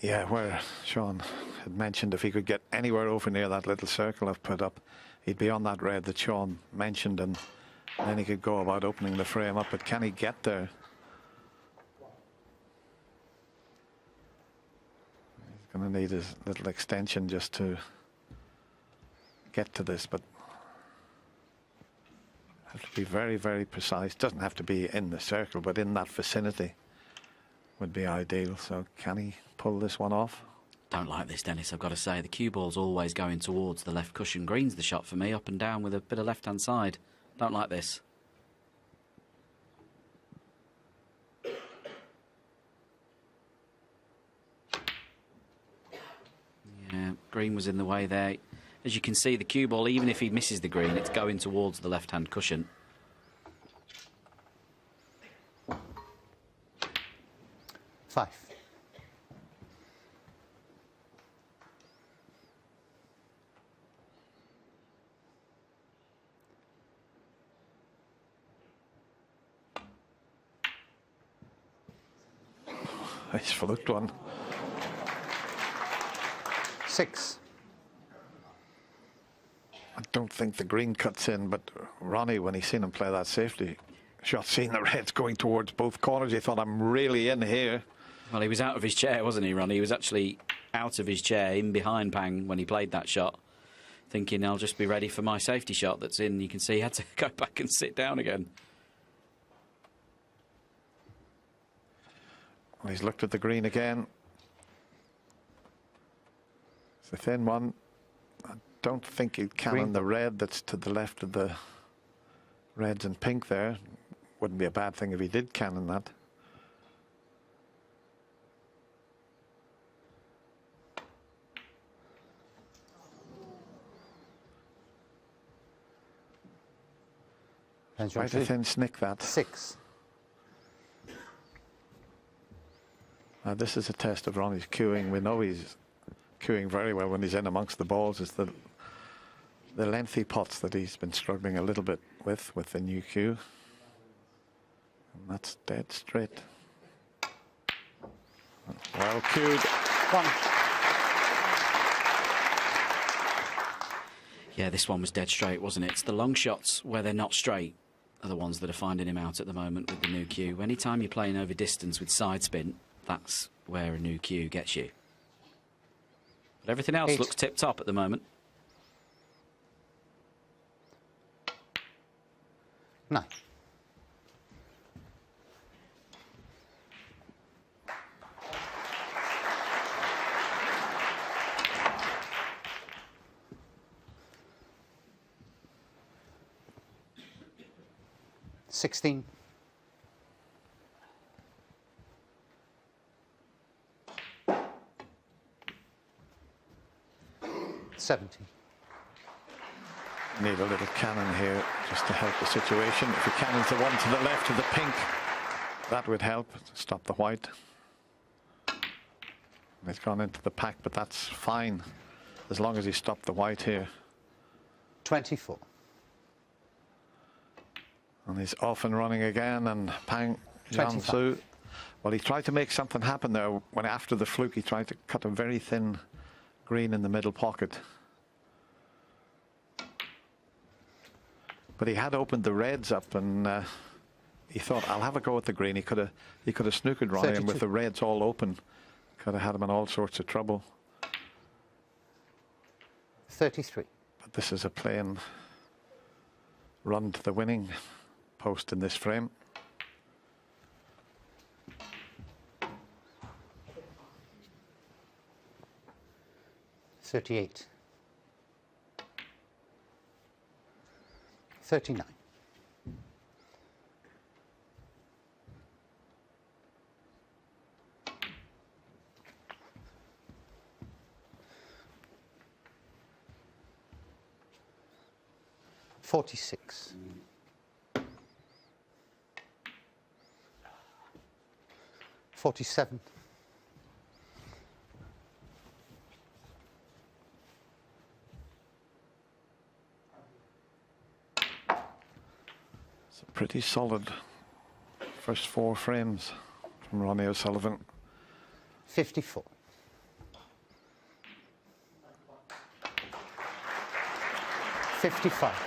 Yeah, where Sean had mentioned if he could get anywhere over near that little circle I've put up, he'd be on that red that Sean mentioned, and then he could go about opening the frame up. But can he get there? He's going to need his little extension just to get to this, but Have to be very, very precise. Doesn't have to be in the circle, but in that vicinity would be ideal. So can he pull this one off? Don't like this, Dennis, I've got to say. The cue ball's always going towards the left cushion. Green's the shot for me, up and down with a bit of left-hand side. Don't like this. Yeah, Green was in the way there. As you can see, the cue ball, even if he misses the green, it's going towards the left-hand cushion. Five. He's flunked one. 6. I don't think the green cuts in, but Ronnie, when he seen him play that safety shot, seeing the reds going towards both corners, he thought, I'm really in here. Well, he was out of his chair, wasn't he, Ronnie? He was actually out of his chair, in behind Pang, when he played that shot, thinking, I'll just be ready for my safety shot that's in. You can see he had to go back and sit down again. Well, he's looked at the green again. It's a thin one. I don't think he'd cannon the red that's to the left of the reds and pink there. Wouldn't be a bad thing if he did cannon that. Quite a thin snick, that. 6. This is a test of Ronnie's cueing. We know he's cueing very well when he's in amongst the balls. It's the lengthy pots that he's been struggling a little bit with the new cue. And that's dead straight. Well cued. 1. Yeah, this one was dead straight, wasn't it? It's the long shots where they're not straight are the ones that are finding him out at the moment with the new cue. Anytime you're playing over distance with side spin, that's where a new cue gets you. But everything else 8. looks tip-top at the moment. 9. $16. 70. Need a little cannon here just to help the situation. If he cannons the one to the left of the pink, that would help stop the white. It's gone into the pack, but that's fine as long as he stopped the white here. 24. And he's off and running again, and Pang 25. Junxu. Well, he tried to make something happen there when after the fluke he tried to cut a very thin green in the middle pocket. But he had opened the reds up, and he thought, I'll have a go at the green. He could have snookered Ronnie, and with the reds all open, could have had him in all sorts of trouble. 33. But this is a plain run to the winning post in this frame. $38. 39. $46. 47. 'It's a pretty solid first 4 frames from Ronnie O'Sullivan. 54. 55.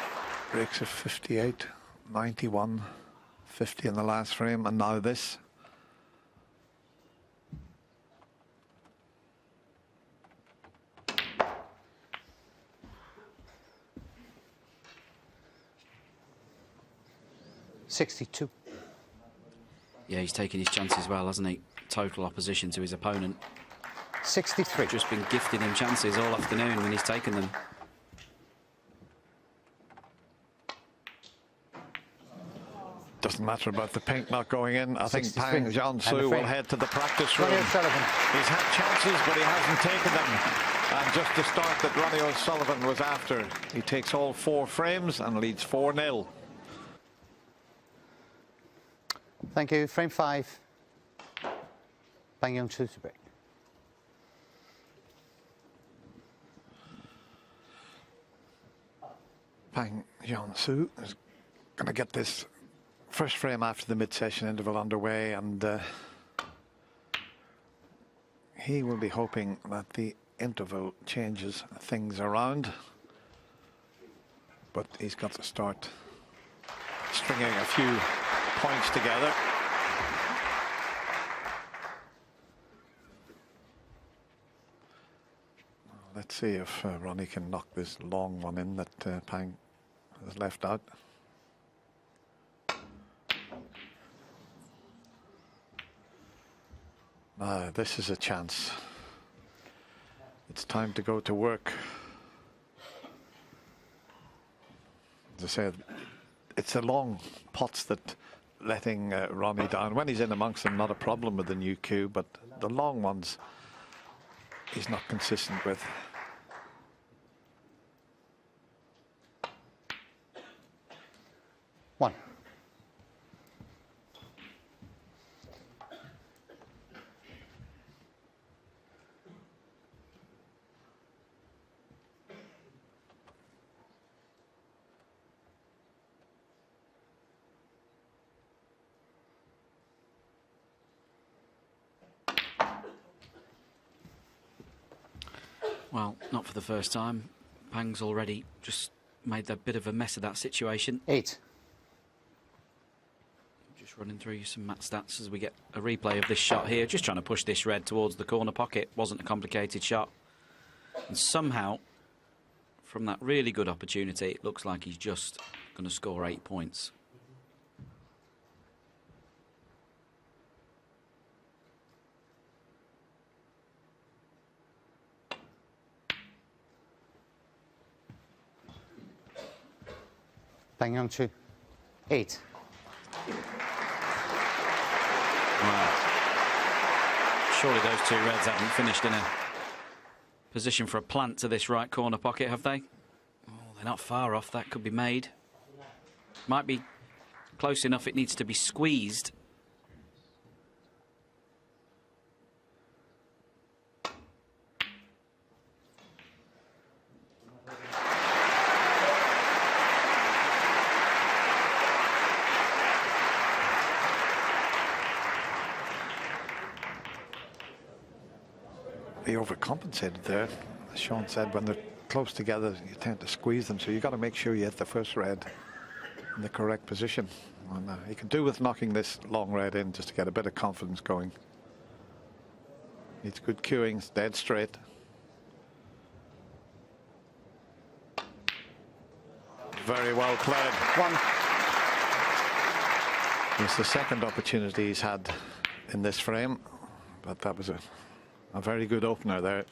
Breaks of 58, 91, 50 in the last frame, and now this. 62. Yeah, he's taken his chances well, hasn't he? Total opposition to his opponent. 63. Just been gifting him chances all afternoon when he's taken them. Doesn't matter about the pink not going in. I think 63. Pang Junxu will head to the practice room. RonnieO'Sullivan. He's had chances, but he hasn't taken them. And just the start that RonnieO'Sullivan was after. He takes all 4 frames and leads 4-0. Thank you. Frame 5. Bang Junxu to break. Pang Junxu is going to get this first frame after the mid-session interval underway, and he will be hoping that the interval changes things around. But he's got to start stringing a few points together. Let's see if Ronnie can knock this long one in that Pang has left out. This is a chance. It's time to go to work. As I said, it's the long pots that letting Ronnie down. When he's in amongst them, not a problem with the new cue, but the long ones he's not consistent with. One. Well, not for the first time. Pang's already just made a bit of a mess of that situation. 8. Just running through you some mat stats as we get a replay of this shot here. Just trying to push this red towards the corner pocket. Wasn't a complicated shot. And somehow, from that really good opportunity, it looks like he's just going to score 8 points. Bang Junxu. 8. Wow. Surely those 2 reds haven't finished in a position for a plant to this right corner pocket, have they? Oh, they're not far off. That could be made. Might be close enough. It needs to be squeezed. He overcompensated there. As Sean said, when they're close together, you tend to squeeze them. So you've got to make sure you hit the first red in the correct position. And he can do with knocking this long red in just to get a bit of confidence going. Needs good cueing, it's dead straight. Very well played. 1. It's the second opportunity he's had in this frame, but that was a very good opener there.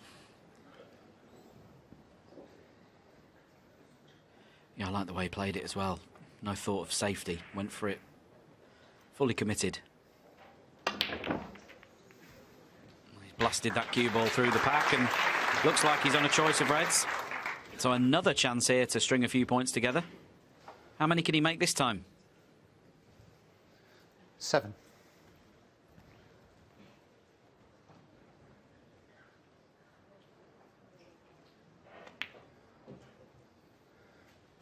Yeah, I like the way he played it as well. No thought of safety. Went for it. Fully committed. He's blasted that cue ball through the pack and looks like he's on a choice of reds. So another chance here to string a few points together. How many can he make this time? 7.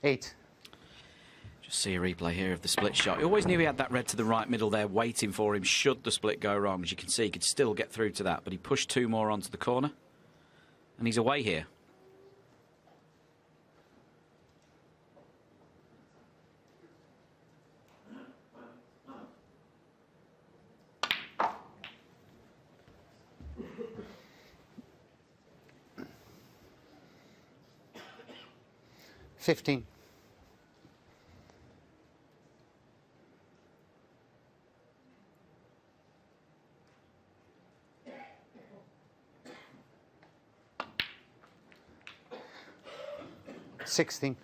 8. Just see a replay here of the split shot. He always knew he had that red to the right middle there waiting for him should the split go wrong. As you can see, he could still get through to that, but he pushed 2 more onto the corner. And he's away here. $15. 16.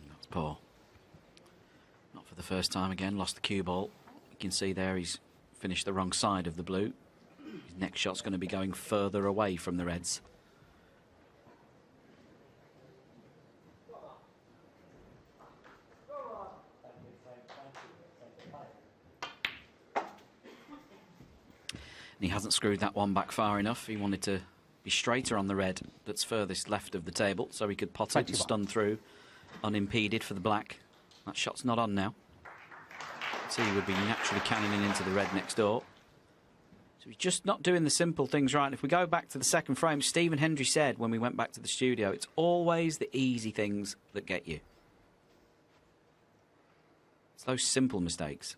That's poor. Not for the first time again, lost the cue ball. You can see there he's finished the wrong side of the blue. His next shot's going to be going further away from the reds. And he hasn't screwed that one back far enough. He wanted to be straighter on the red that's furthest left of the table, so he could pot it and stun through unimpeded for the black. That shot's not on now. So he would be naturally cannoning into the red next door. So he's just not doing the simple things right. And if we go back to the second frame, Stephen Hendry said when we went back to the studio, it's always the easy things that get you. It's those simple mistakes.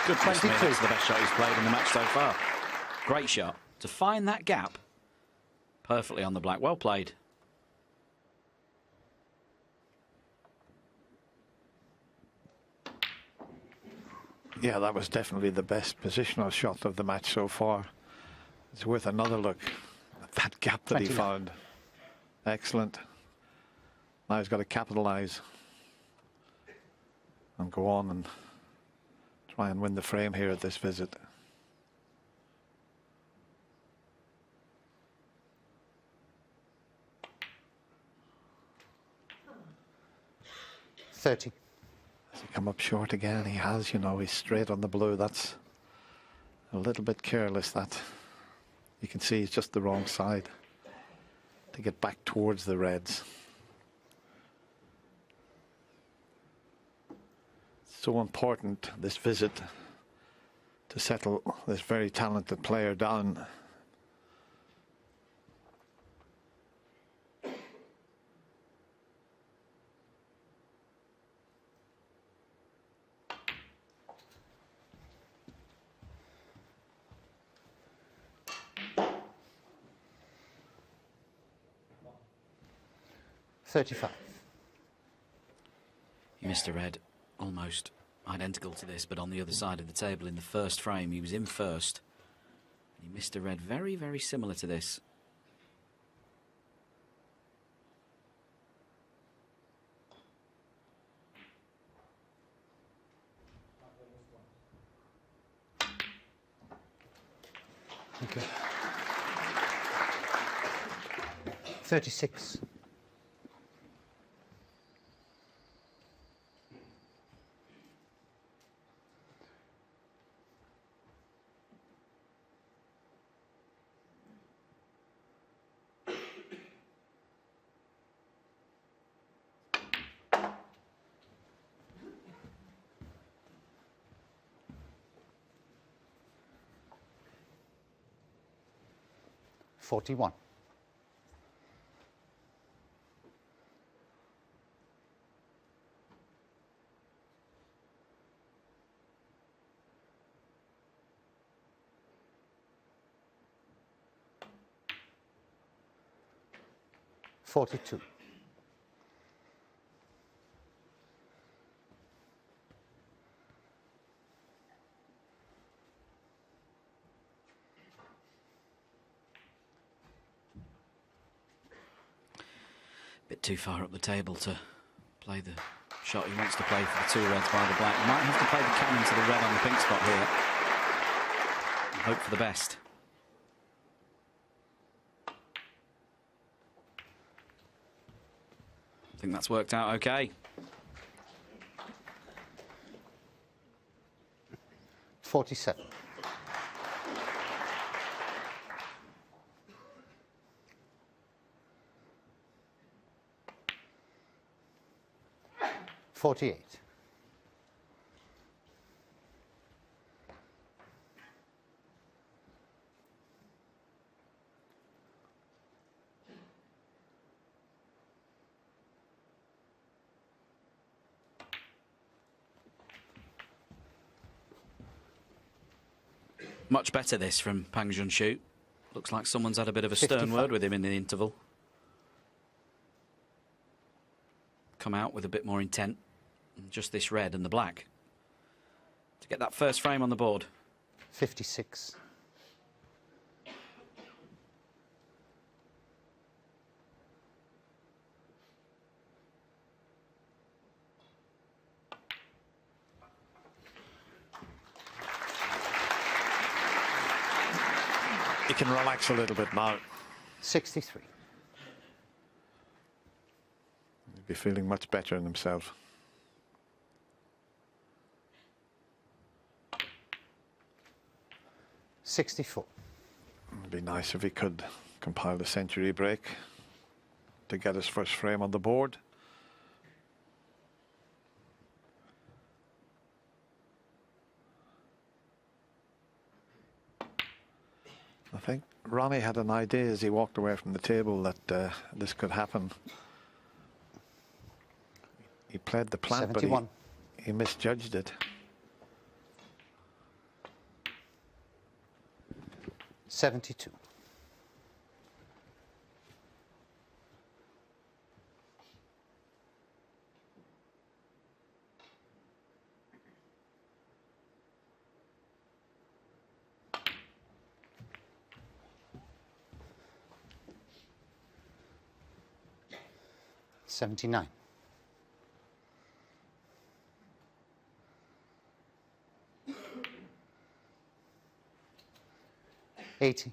Goodness me, that's the best shot he's played in the match so far. Great shot. To find that gap perfectly on the black. Well played. Yeah, that was definitely the best positional shot of the match so far. It's worth another look at that gap that he found. Excellent. Now he's got to capitalise and go on and try and win the frame here at this visit. $30. Has he come up short again? He has, you know, he's straight on the blue. That's a little bit careless, that. You can see he's just the wrong side to get back towards the reds. So important, this visit, to settle this very talented player down. $35. He missed a red almost identical to this, but on the other side of the table in the first frame. He was in first. He missed a red very, very similar to this. Okay. 36. $41. $42. Bit too far up the table to play the shot he wants to play for the two reds by the black. Might have to play the cannon to the red on the pink spot here. And hope for the best. I think that's worked out okay. 47. $48. Much better this from Pang Junxu. Looks like someone's had a bit of a stern 55. word with him in the interval. Come out with a bit more intent. Just this red and the black. To get that first frame on the board. 56. He can relax a little bit now. 63. He'll be feeling much better in himself. $64. It'd be nice if he could compile the century break to get his first frame on the board. I think Ronnie had an idea as he walked away from the table that this could happen. He played the plant, 71. but he misjudged it. 72. $79. 80.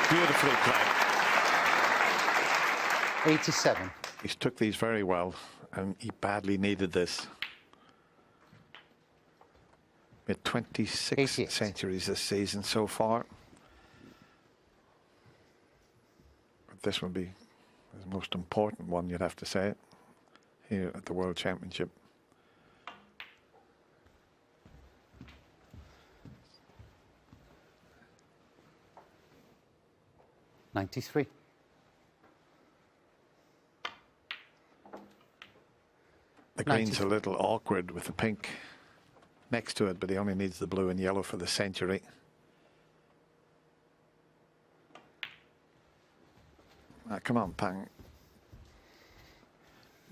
Beautifully played. 87. He's took these very well, and he badly needed this. Made 26 88. centuries this season so far. But this will be his most important one, you'd have to say, here at the World Championship. $93. The green's a little awkward with the pink next to it, but he only needs the blue and yellow for the century. Come on, Pang.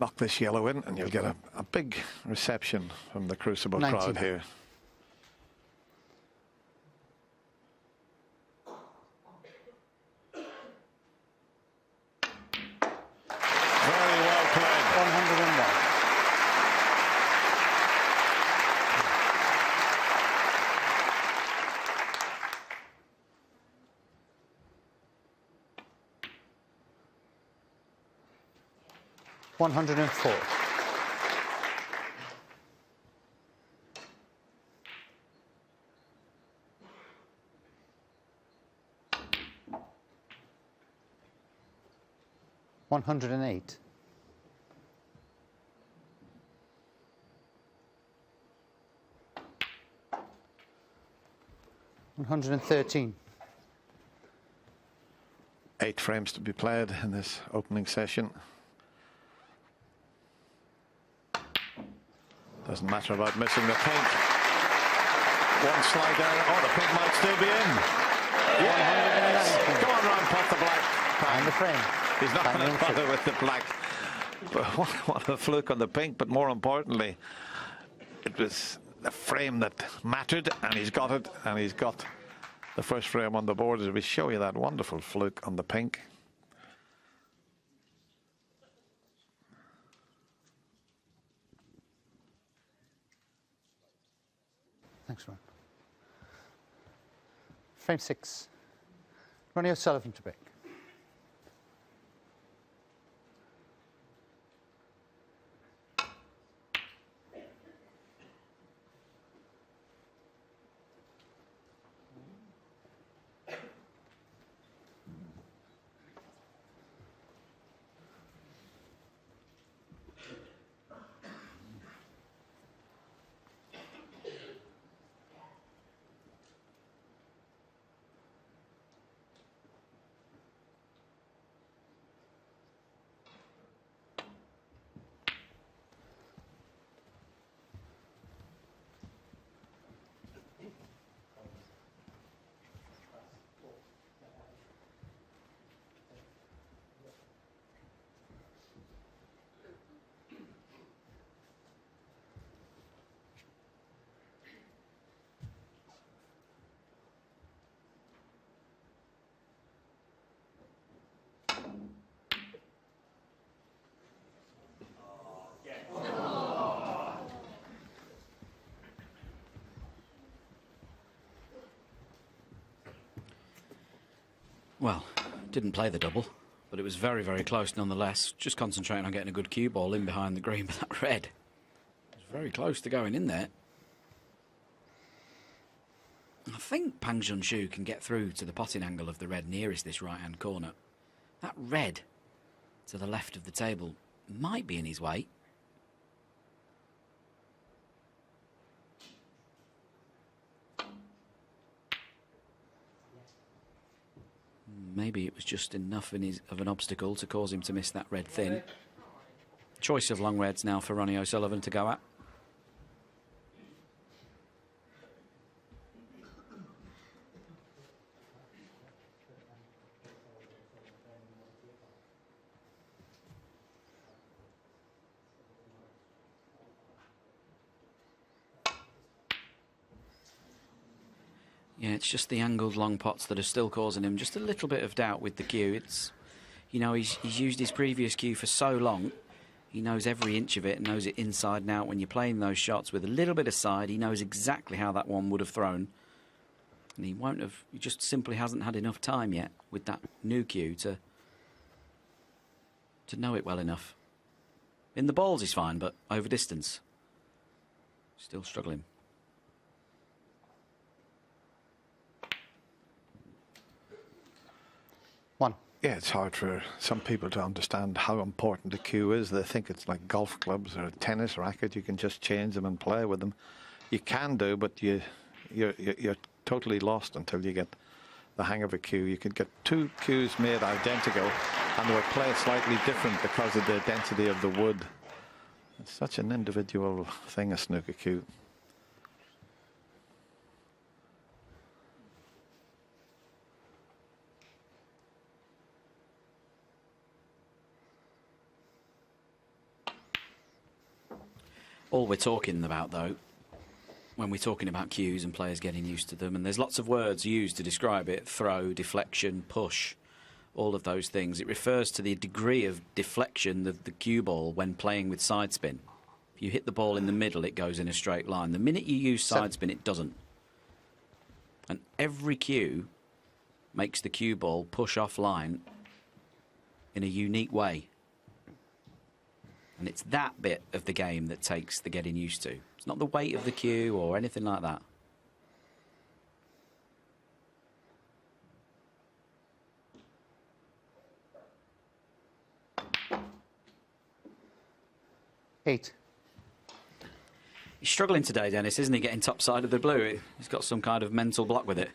Knock this yellow in and you'll get a big reception from the Crucible crowd 99. here. Very well played. 101. $104. $108. $113. 8 frames to be played in this opening session. Doesn't matter about missing the pink. One slight error. Oh, the pink might still be in. Yes! Come on, Ron, pop the black. And the frame. He's not Bang going to into bother it. with the black. But what a fluke on the pink. But more importantly, it was the frame that mattered, and he's got it, and he's got the first frame on the board. As we show you that wonderful fluke on the pink. Thanks, Ron. Frame 6. Ronnie O'Sullivan to break. Didn't play the double, but it was very, very close nonetheless. Just concentrating on getting a good cue ball in behind the green, but that red was very close to going in there. I think Pang Junxu can get through to the potting angle of the red nearest this right-hand corner. That red to the left of the table might be in his way. Maybe it was just enough of an obstacle to cause him to miss that red thin. Choice of long reds now for Ronnie O'Sullivan to go at. Yeah, it's just the angled long pots that are still causing him just a little bit of doubt with the cue. It's, you know, he's used his previous cue for so long. He knows every inch of it and knows it inside and out. When you're playing those shots with a little bit of side, he knows exactly how that one would have thrown. And he just simply hasn't had enough time yet with that new cue to know it well enough. In the balls he's fine, but over distance, still struggling. One. Yeah, it's hard for some people to understand how important the cue is. They think it's like golf clubs or a tennis racket. You can just change them and play with them. You can do, but you're totally lost until you get the hang of a cue. You could get two cues made identical and they would play slightly different because of the density of the wood. It's such an individual thing, a snooker cue. All we're talking about, though, when we're talking about cues and players getting used to them, and there's lots of words used to describe it, throw, deflection, push, all of those things. It refers to the degree of deflection of the cue ball when playing with side spin. If you hit the ball in the middle, it goes in a straight line. The minute you use side spin, it doesn't. And every cue makes the cue ball push offline in a unique way. And it's that bit of the game that takes the getting used to. It's not the weight of the cue or anything like that. Eight. He's struggling today, Dennis, isn't he, getting top side of the blue? He's got some kind of mental block with it.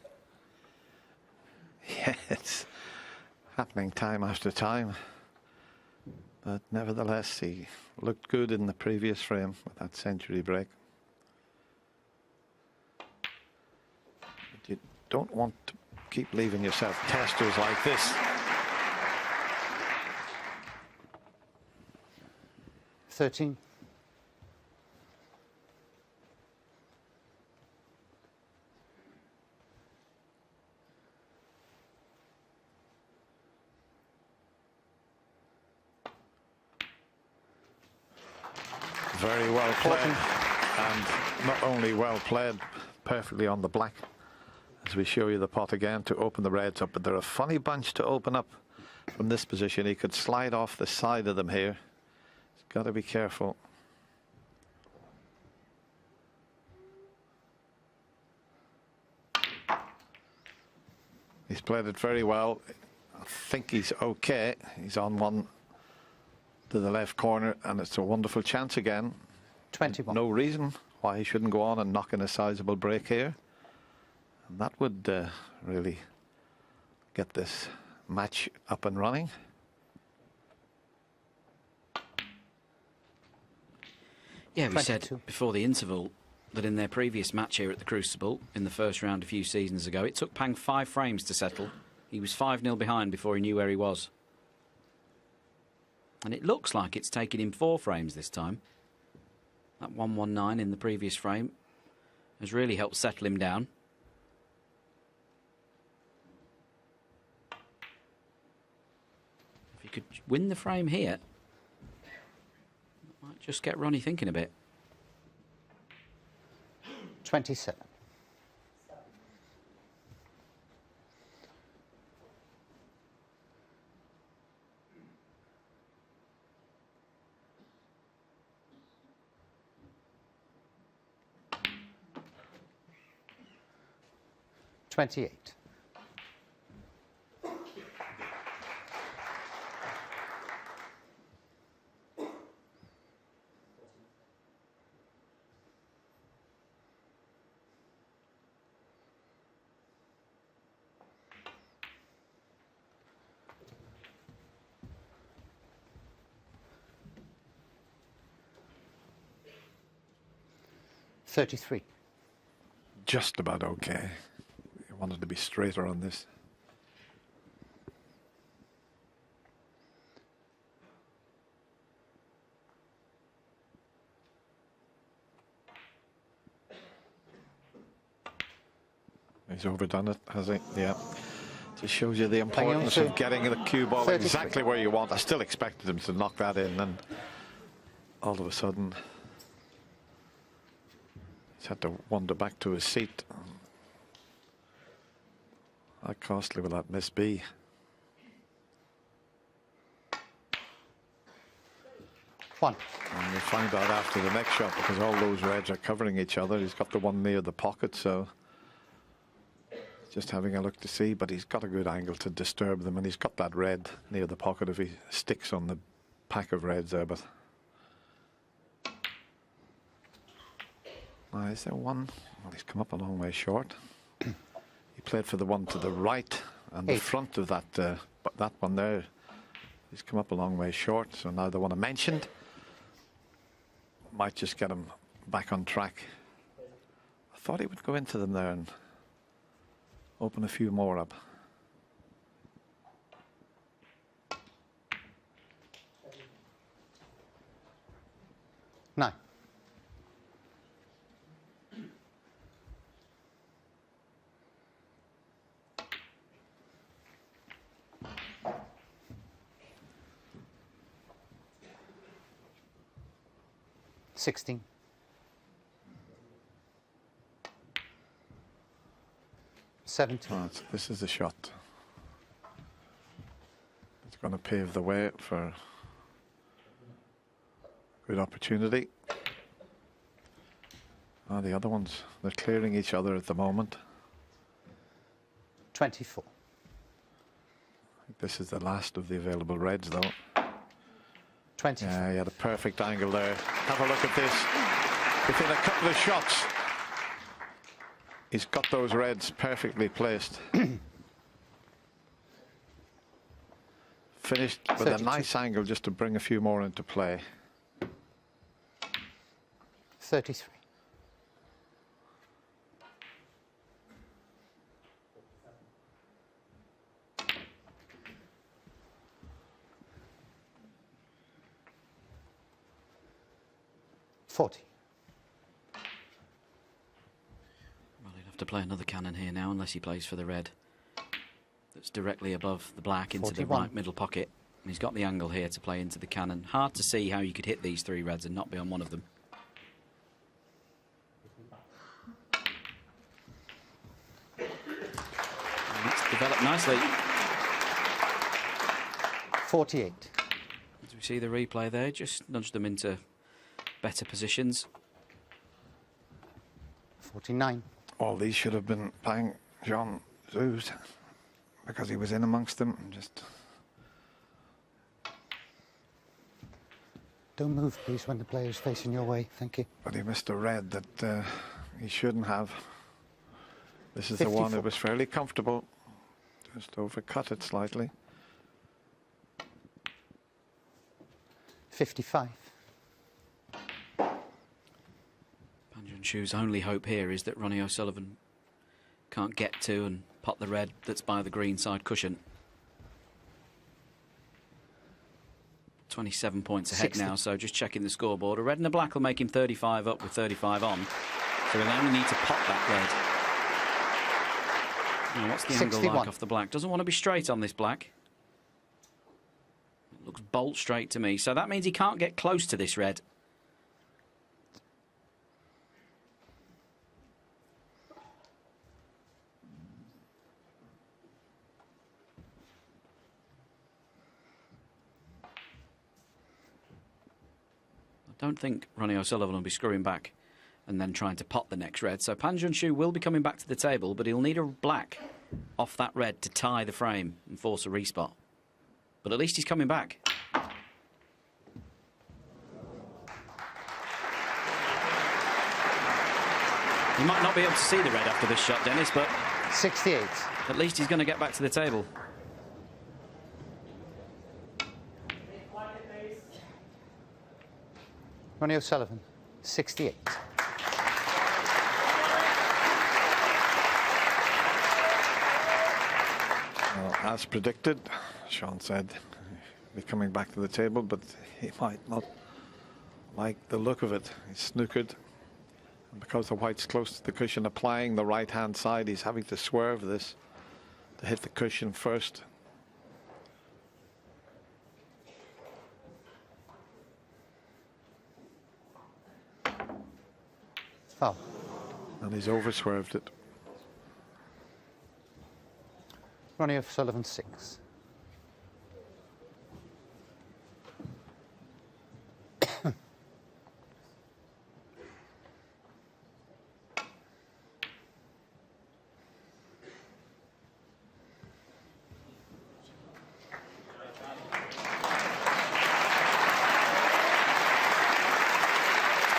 Yeah, it's happening time after time. But nevertheless, he looked good in the previous frame with that century break. But you don't want to keep leaving yourself testers like this. $13. Very well played, and not only well played, perfectly on the black, as we show you the pot again to open the reds up, but they're a funny bunch to open up from this position. He could slide off the side of them here. He's got to be careful. He's played it very well. I think he's okay. He's on one to the left corner, and it's a wonderful chance again. 21. No reason why he shouldn't go on and knock in a sizable break here. And that would really get this match up and running. Yeah, we 22. said before the interval that in their previous match here at the Crucible, in the first round a few seasons ago, it took Pang 5 frames to settle. He was 5-0 behind before he knew where he was. And it looks like it's taken him 4 frames this time. That 119 in the previous frame has really helped settle him down. If he could win the frame here, that might just get Ronnie thinking a bit. 27. 28. $33. Just about okay. He wanted to be straighter on this. He's overdone it, has he? Yeah. Just shows you the importance of getting the cue ball 33. exactly where you want. I still expected him to knock that in, and all of a sudden he's had to wander back to his seat. How costly will that miss be? One. And we'll find out after the next shot, because all those reds are covering each other. He's got the one near the pocket, so just having a look to see, but he's got a good angle to disturb them, and he's got that red near the pocket if he sticks on the pack of reds there. But is there one? Well, he's come up a long way short. He played for the one to the right and the front of that, but that one there, he's come up a long way short. So now the one I mentioned might just get him back on track. I thought he would go into them there and open a few more up. Nine. $16. 17. Right, this is the shot. It's going to pave the way for good opportunity. The other ones, they're clearing each other at the moment. 24. This is the last of the available reds, though. 24. Yeah, he had a perfect angle there. Have a look at this. Within a couple of shots, he's got those reds perfectly placed. Finished with 32. a nice angle just to bring a few more into play. 33. $40. Well, he'd have to play another cannon here now, unless he plays for the red that's directly above the black into 41. the right middle pocket. And he's got the angle here to play into the cannon. Hard to see how you could hit these three reds and not be on one of them. And it's developed nicely. 48. As we see the replay there, just nudged them into better positions. 49. All these should have been playing Junxu's because he was in amongst them. Just Don't move, please, when the player's facing your way. Thank you. but he missed a red that he shouldn't have. This is the 54. one that was fairly comfortable. Just overcut it slightly. 55. Junxu's only hope here is that Ronnie O'Sullivan can't get to and pot the red that's by the green side cushion. 27 points ahead 60. now, so just checking the scoreboard. A red and a black will make him 35 up with 35 on. So he'll only need to pot that red. Now, what's the angle 61. like off the black? Doesn't want to be straight on this black. It looks bolt straight to me, so that means he can't get close to this red. I don't think Ronnie O'Sullivan will be screwing back and then trying to pot the next red. So Pan Junxu will be coming back to the table, but he'll need a black off that red to tie the frame and force a respot. But at least he's coming back. He might not be able to see the red after this shot, Dennis, but 68. at least he's going to get back to the table. Ronnie O'Sullivan, 68. Well, as predicted, Sean said he'll be coming back to the table, but he might not like the look of it. He's snookered. And because the white's close to the cushion, applying the right-hand side, he's having to swerve this to hit the cushion first. Foul. And he's over-swerved it. Ronnie O'Sullivan, 6.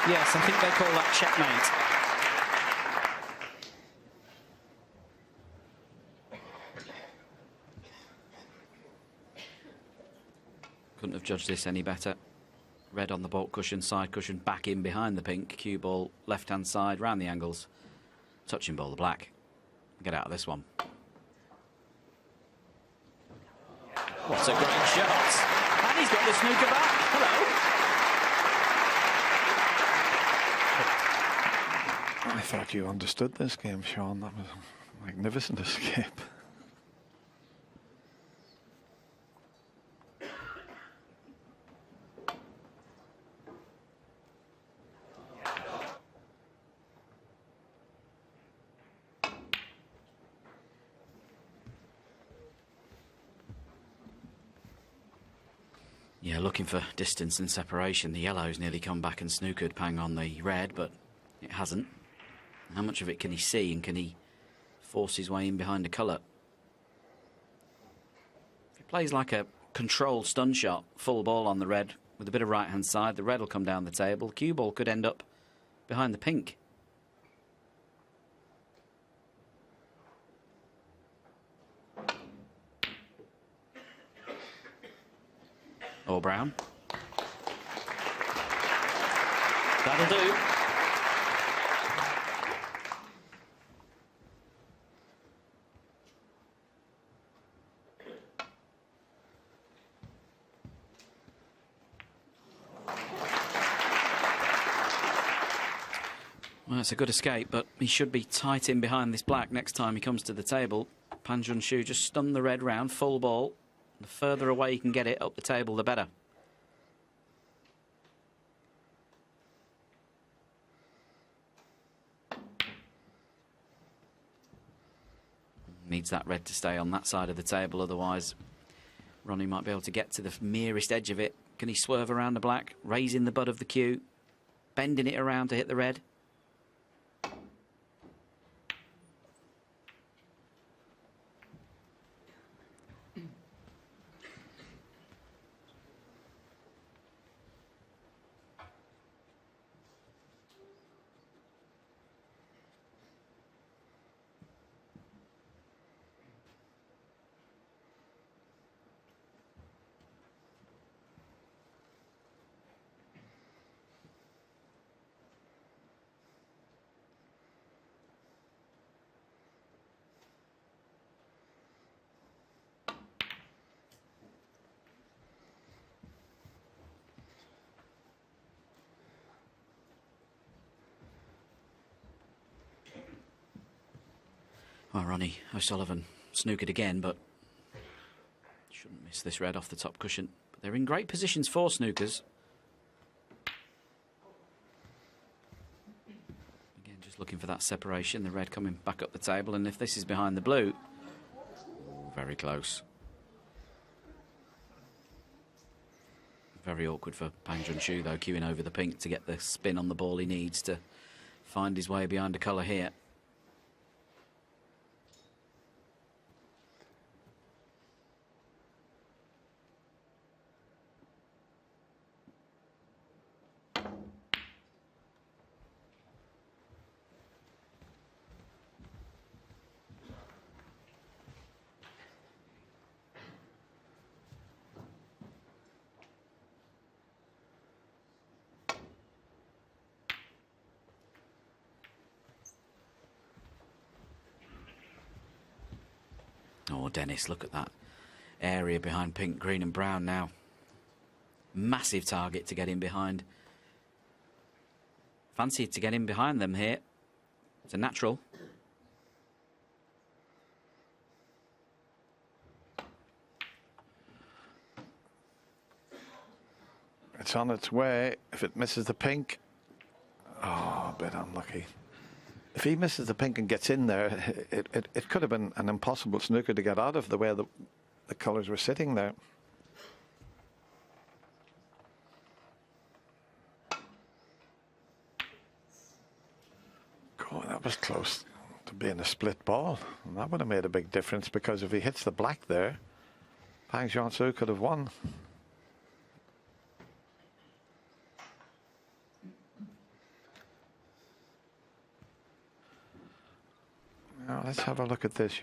Yes, I think they call that checkmate. Couldn't have judged this any better. Red on the baulk cushion, side cushion, back in behind the pink. Cue ball, left-hand side, round the angles. Touching ball, the black. Get out of this one. What a great shot. And he's got the snooker back. Hello. I thought you understood this game, Sean. That was a magnificent escape. Yeah, looking for distance and separation. The yellow's nearly come back and snookered Pang on the red, but it hasn't. How much of it can he see, and can he force his way in behind a colour? If he plays like a controlled stun shot, full ball on the red with a bit of right-hand side, the red will come down the table. Cue ball could end up behind the pink. Or brown. That'll do. Well, it's a good escape, but he should be tight in behind this black next time he comes to the table. Pan Junxu just stunned the red round, full ball. The further away he can get it up the table, the better. Needs that red to stay on that side of the table, otherwise Ronnie might be able to get to the merest edge of it. Can he swerve around the black, raising the butt of the cue, bending it around to hit the red? Well, Ronnie O'Sullivan snookered again, but shouldn't miss this red off the top cushion. But they're in great positions for snookers. Again, just looking for that separation. The red coming back up the table, and if this is behind the blue, very close. Very awkward for Pang Junxu, though, queuing over the pink to get the spin on the ball he needs to find his way behind a colour here. Oh, Dennis, look at that area behind pink, green and brown now. Massive target to get in behind. Fancy to get in behind them here. It's a natural. It's on its way. If it misses the pink, oh, a bit unlucky. If he misses the pink and gets in there, it could have been an impossible snooker to get out of the way the colours were sitting there. Oh, that was close to being a split ball. And that would have made a big difference, because if he hits the black there, Junxu could have won. Now, let's have a look at this.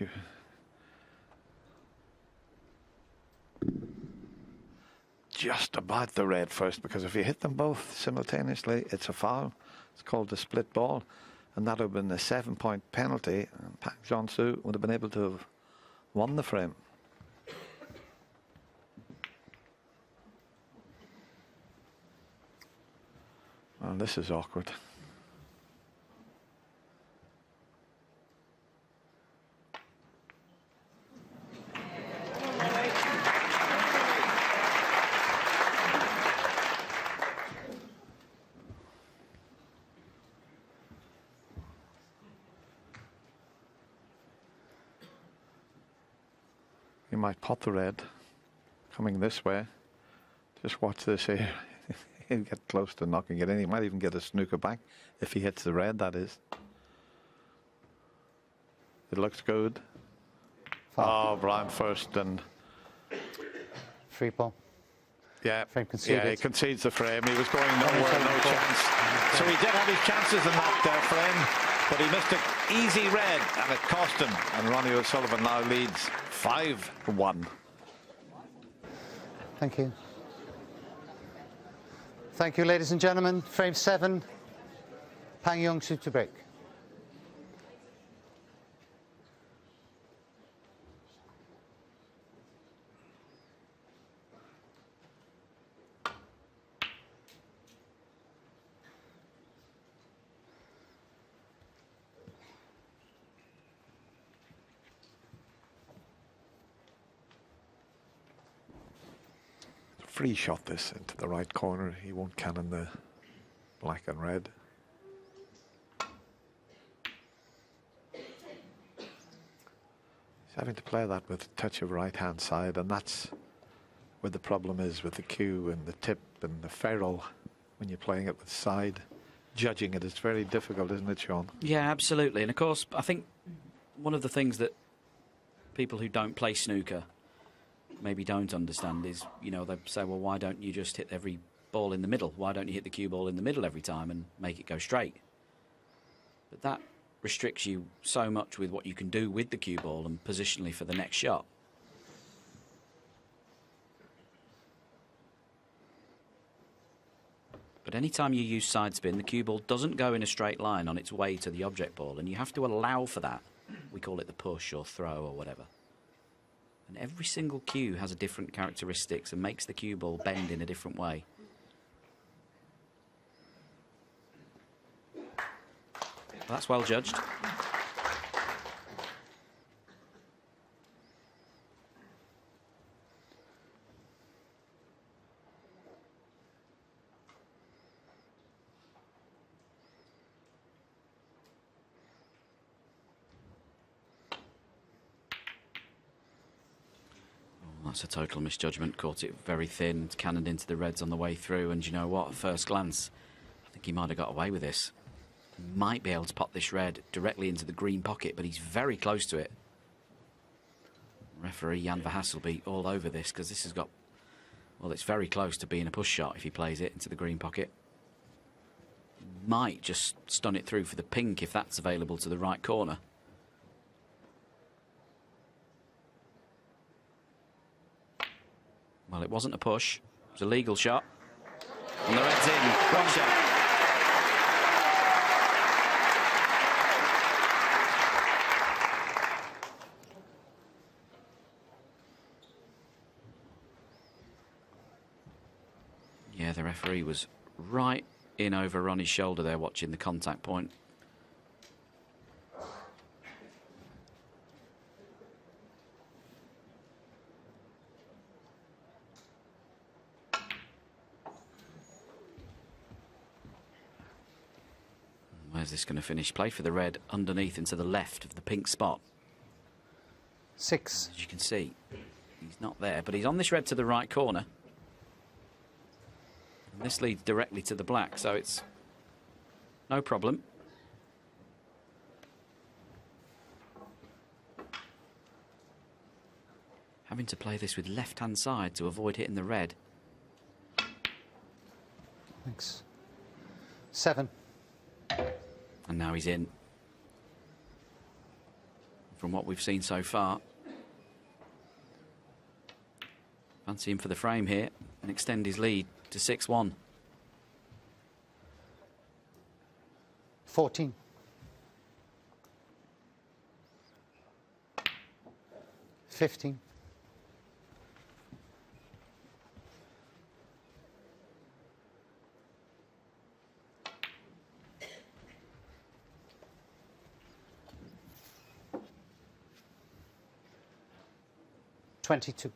Just about the red first, because if you hit them both simultaneously, it's a foul. It's called a split ball, and that would have been a 7-point penalty, and Junxu would have been able to have won the frame. Well, this is awkward. He might pot the red coming this way. Just watch this here. He'll get close to knocking it in. He might even get a snooker back if he hits the red, that is. It looks good. Oh, Brian first and... Free ball. Yeah, Frame conceded. Yeah, he concedes the frame. He was going nowhere, no chance. So he did have his chances in that frame, but he missed an easy red, and it cost him. And Ronnie O'Sullivan now leads 5-1. Thank you. Thank you, ladies and gentlemen. Frame 7, Junxu to break. Free shot this into the right corner. He won't cannon the black and red. He's having to play that with a touch of right hand side, and that's where the problem is with the cue and the tip and the ferrule when you're playing it with side. Judging it is very difficult, isn't it, Sean? Yeah, absolutely. And of course, I think one of the things that people who don't play snooker maybe don't understand is, you know, they say, well, why don't you just hit every ball in the middle? Why don't you hit the cue ball in the middle every time and make it go straight? But that restricts you so much with what you can do with the cue ball and positionally for the next shot. But anytime you use side spin, the cue ball doesn't go in a straight line on its way to the object ball, and you have to allow for that. We call it the push or throw or whatever. And every single cue has a different characteristics and makes the cue ball bend in a different way. Well, that's well judged. That's a total misjudgment. Caught it very thin, cannoned into the reds on the way through, and you know what? At first glance, I think he might have got away with this. Might be able to pop this red directly into the green pocket, but he's very close to it. Referee Jan Verhaas will be all over this because this has got, well, it's very close to being a push shot if he plays it into the green pocket. Might just stun it through for the pink if that's available to the right corner. Well, it wasn't a push. It was a legal shot. And the red's in. One shot. Yeah, the referee was right in over Ronnie's shoulder there, watching the contact point. Where's this going to finish? Play for the red underneath and to the left of the pink spot. 6. As you can see, he's not there, but he's on this red to the right corner. And this leads directly to the black, so it's no problem. Having to play this with left-hand side to avoid hitting the red. Thanks. 7. And now he's in. From what we've seen so far, fancy him for the frame here and extend his lead to 6-1. 14. 15. 22.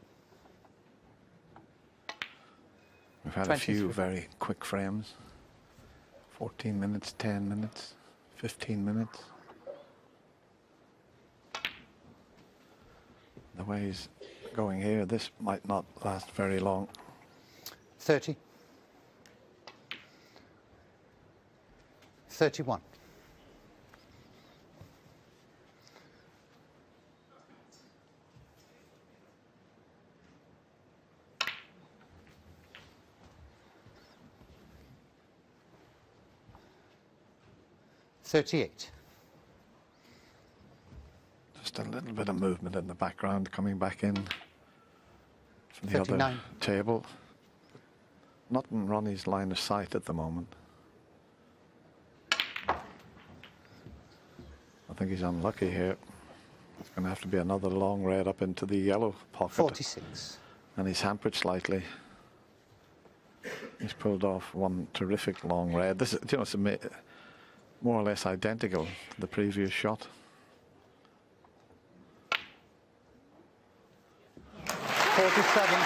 We've had a few very quick frames. 14 minutes, 10 minutes, 15 minutes. The way he's going here, this might not last very long. 30. 31. 38. Just a little bit of movement in the background coming back in from the 39. other table. Not in Ronnie's line of sight at the moment. I think he's unlucky here. It's going to have to be another long red up into the yellow pocket. 46. And he's hampered slightly. He's pulled off one terrific long red. This is, you know, it's more or less identical to the previous shot. 47.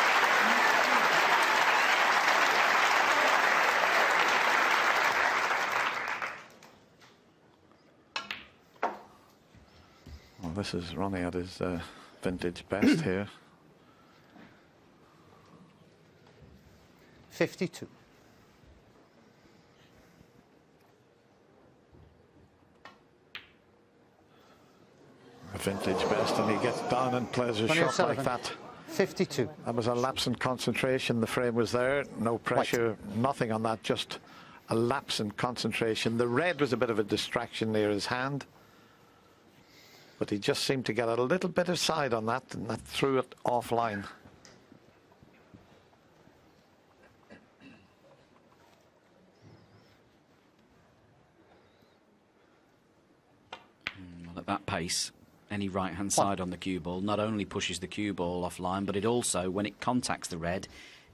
Well, this is Ronnie at his vintage best here. 52. A vintage best, and he gets down and plays a shot like that. 52. That was a lapse in concentration. The frame was there, no pressure, nothing on that, just a lapse in concentration. The red was a bit of a distraction near his hand, but he just seemed to get a little bit of side on that, and that threw it offline. Well, at that pace, any right-hand side on the cue ball not only pushes the cue ball offline, but it also, when it contacts the red,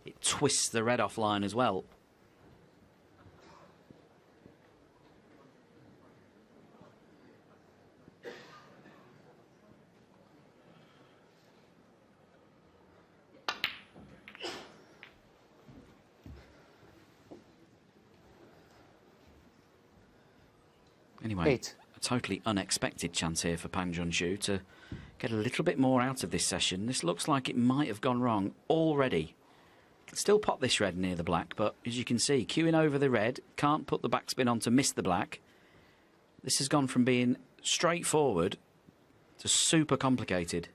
it twists the red offline as well. Anyway, 8. A totally unexpected chance here for Pan Junxu to get a little bit more out of this session. This looks like it might have gone wrong already. Can still pop this red near the black, but as you can see, queuing over the red, can't put the backspin on to miss the black. This has gone from being straightforward to super complicated.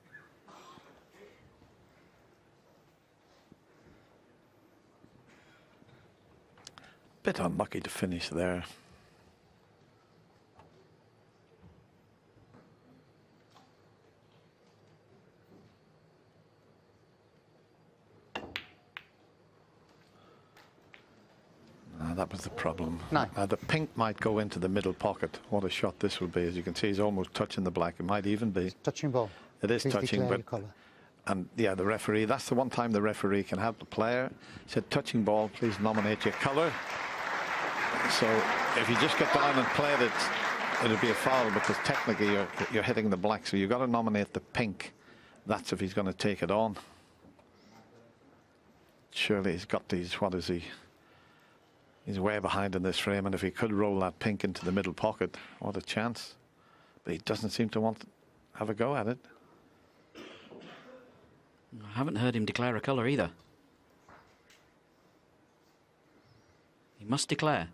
Bit unlucky to finish there. That was the problem. No. The pink might go into the middle pocket. What a shot this would be. As you can see, he's almost touching the black. It might even be. Touching ball. It is Please touching, declare but your colour. and yeah, the referee. That's the one time the referee can help the player. He said, "Touching ball, please nominate your colour." So if you just get down and play it, it'll be a foul because technically you're hitting the black. So you've got to nominate the pink. That's if he's going to take it on. Surely he's got these. What is he? He's way behind in this frame, and if he could roll that pink into the middle pocket, what a chance. But he doesn't seem to want to have a go at it. I haven't heard him declare a colour either. He must declare.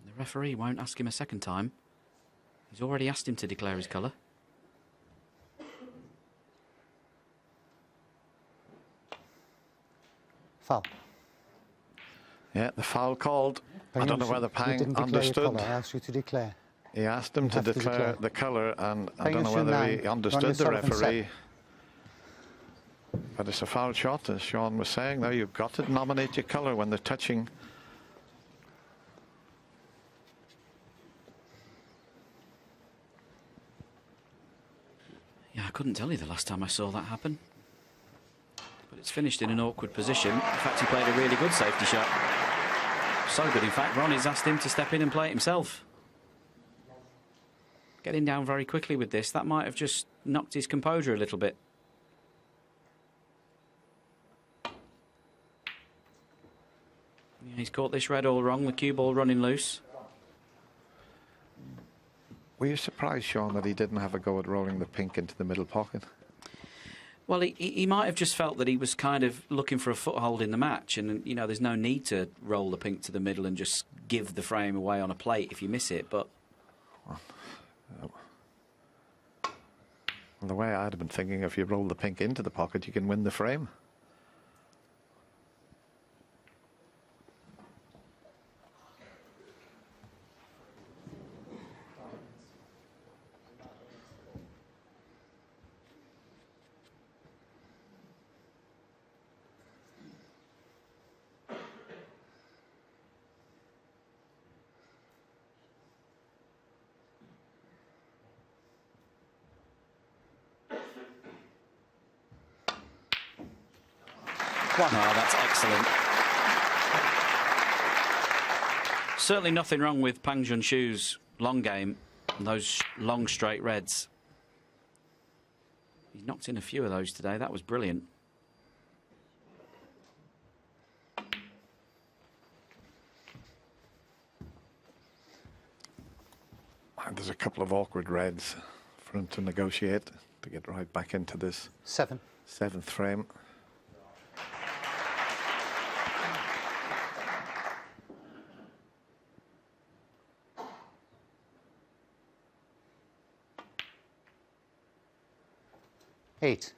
The referee won't ask him a second time. He's already asked him to declare his colour. Foul. Yeah, the foul called. I don't know whether Pang understood. I asked you to declare. He asked him to declare the colour, and I don't know whether he understood the referee. But it's a foul shot, as Sean was saying. Now you've got to nominate your colour when they're touching. Yeah, I couldn't tell you the last time I saw that happen. But it's finished in an awkward position. In fact, he played a really good safety shot. So good, in fact, Ronnie's asked him to step in and play it himself. Getting down very quickly with this, that might have just knocked his composure a little bit. Yeah, he's caught this red all wrong, the cue ball running loose. Were you surprised, Sean, that he didn't have a go at rolling the pink into the middle pocket? Well, he might have just felt that he was kind of looking for a foothold in the match, and, you know, there's no need to roll the pink to the middle and just give the frame away on a plate if you miss it, but... Well, the way I'd have been thinking, if you roll the pink into the pocket, you can win the frame. Oh, that's excellent. Certainly nothing wrong with Pang Junxu's long game and those long straight reds. He's knocked in a few of those today. That was brilliant. And there's a couple of awkward reds for him to negotiate to get right back into this seventh frame. Eight.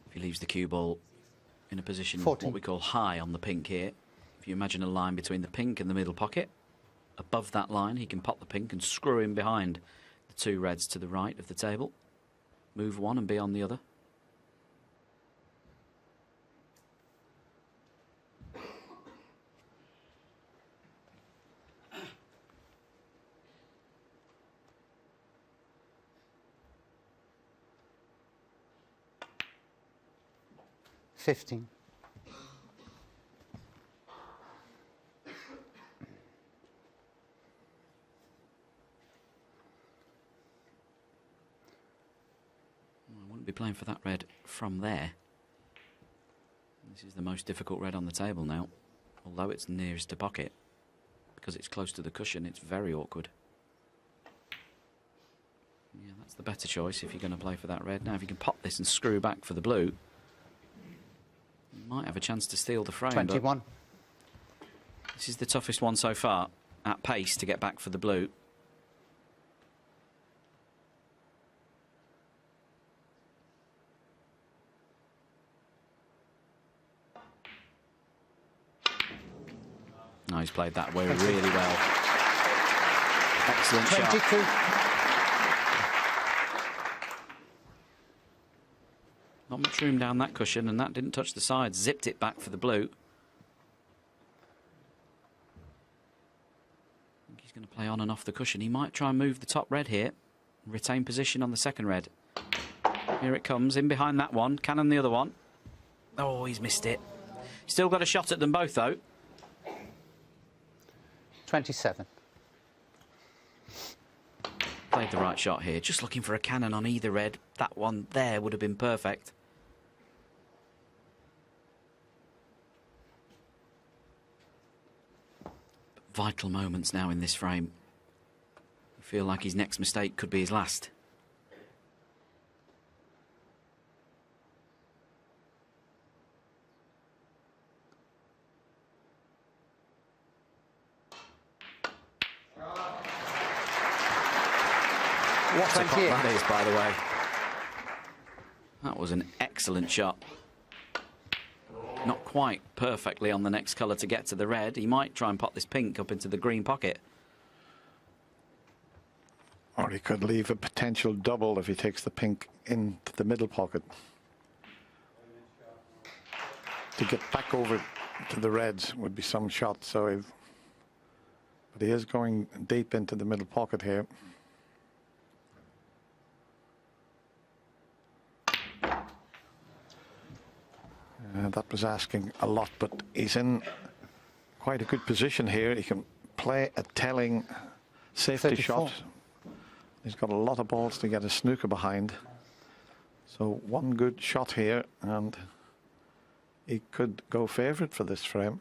If he leaves the cue ball in a position 14. what we call high on the pink here, if you imagine a line between the pink and the middle pocket, above that line he can pop the pink and screw in behind the two reds to the right of the table, move one and be on the other. $15. be playing for that red from there. This is the most difficult red on the table now, although it's nearest to pocket. Because it's close to the cushion, it's very awkward. Yeah, that's the better choice if you're going to play for that red. Now, if you can pop this and screw back for the blue, you might have a chance to steal the frame. 21. This is the toughest one so far, at pace, to get back for the blue. No, he's played that way really well. Excellent 22. shot. Not much room down that cushion, and that didn't touch the sides. Zipped it back for the blue. I think he's going to play on and off the cushion. He might try and move the top red here. Retain position on the second red. Here it comes, in behind that one. Cannon the other one. Oh, he's missed it. Still got a shot at them both, though. 27. Played the right shot here. Just looking for a cannon on either red. That one there would have been perfect. Vital moments now in this frame. I feel like his next mistake could be his last. What a pot that is, by the way. That was an excellent shot. Not quite perfectly on the next colour to get to the red. He might try and pop this pink up into the green pocket. Or he could leave a potential double if he takes the pink into the middle pocket. To get back over to the reds would be some shot. But he is going deep into the middle pocket here. That was asking a lot, but he's in quite a good position here. He can play a telling safety 34. shot. He's got a lot of balls to get a snooker behind. So one good shot here, and he could go favourite for this frame.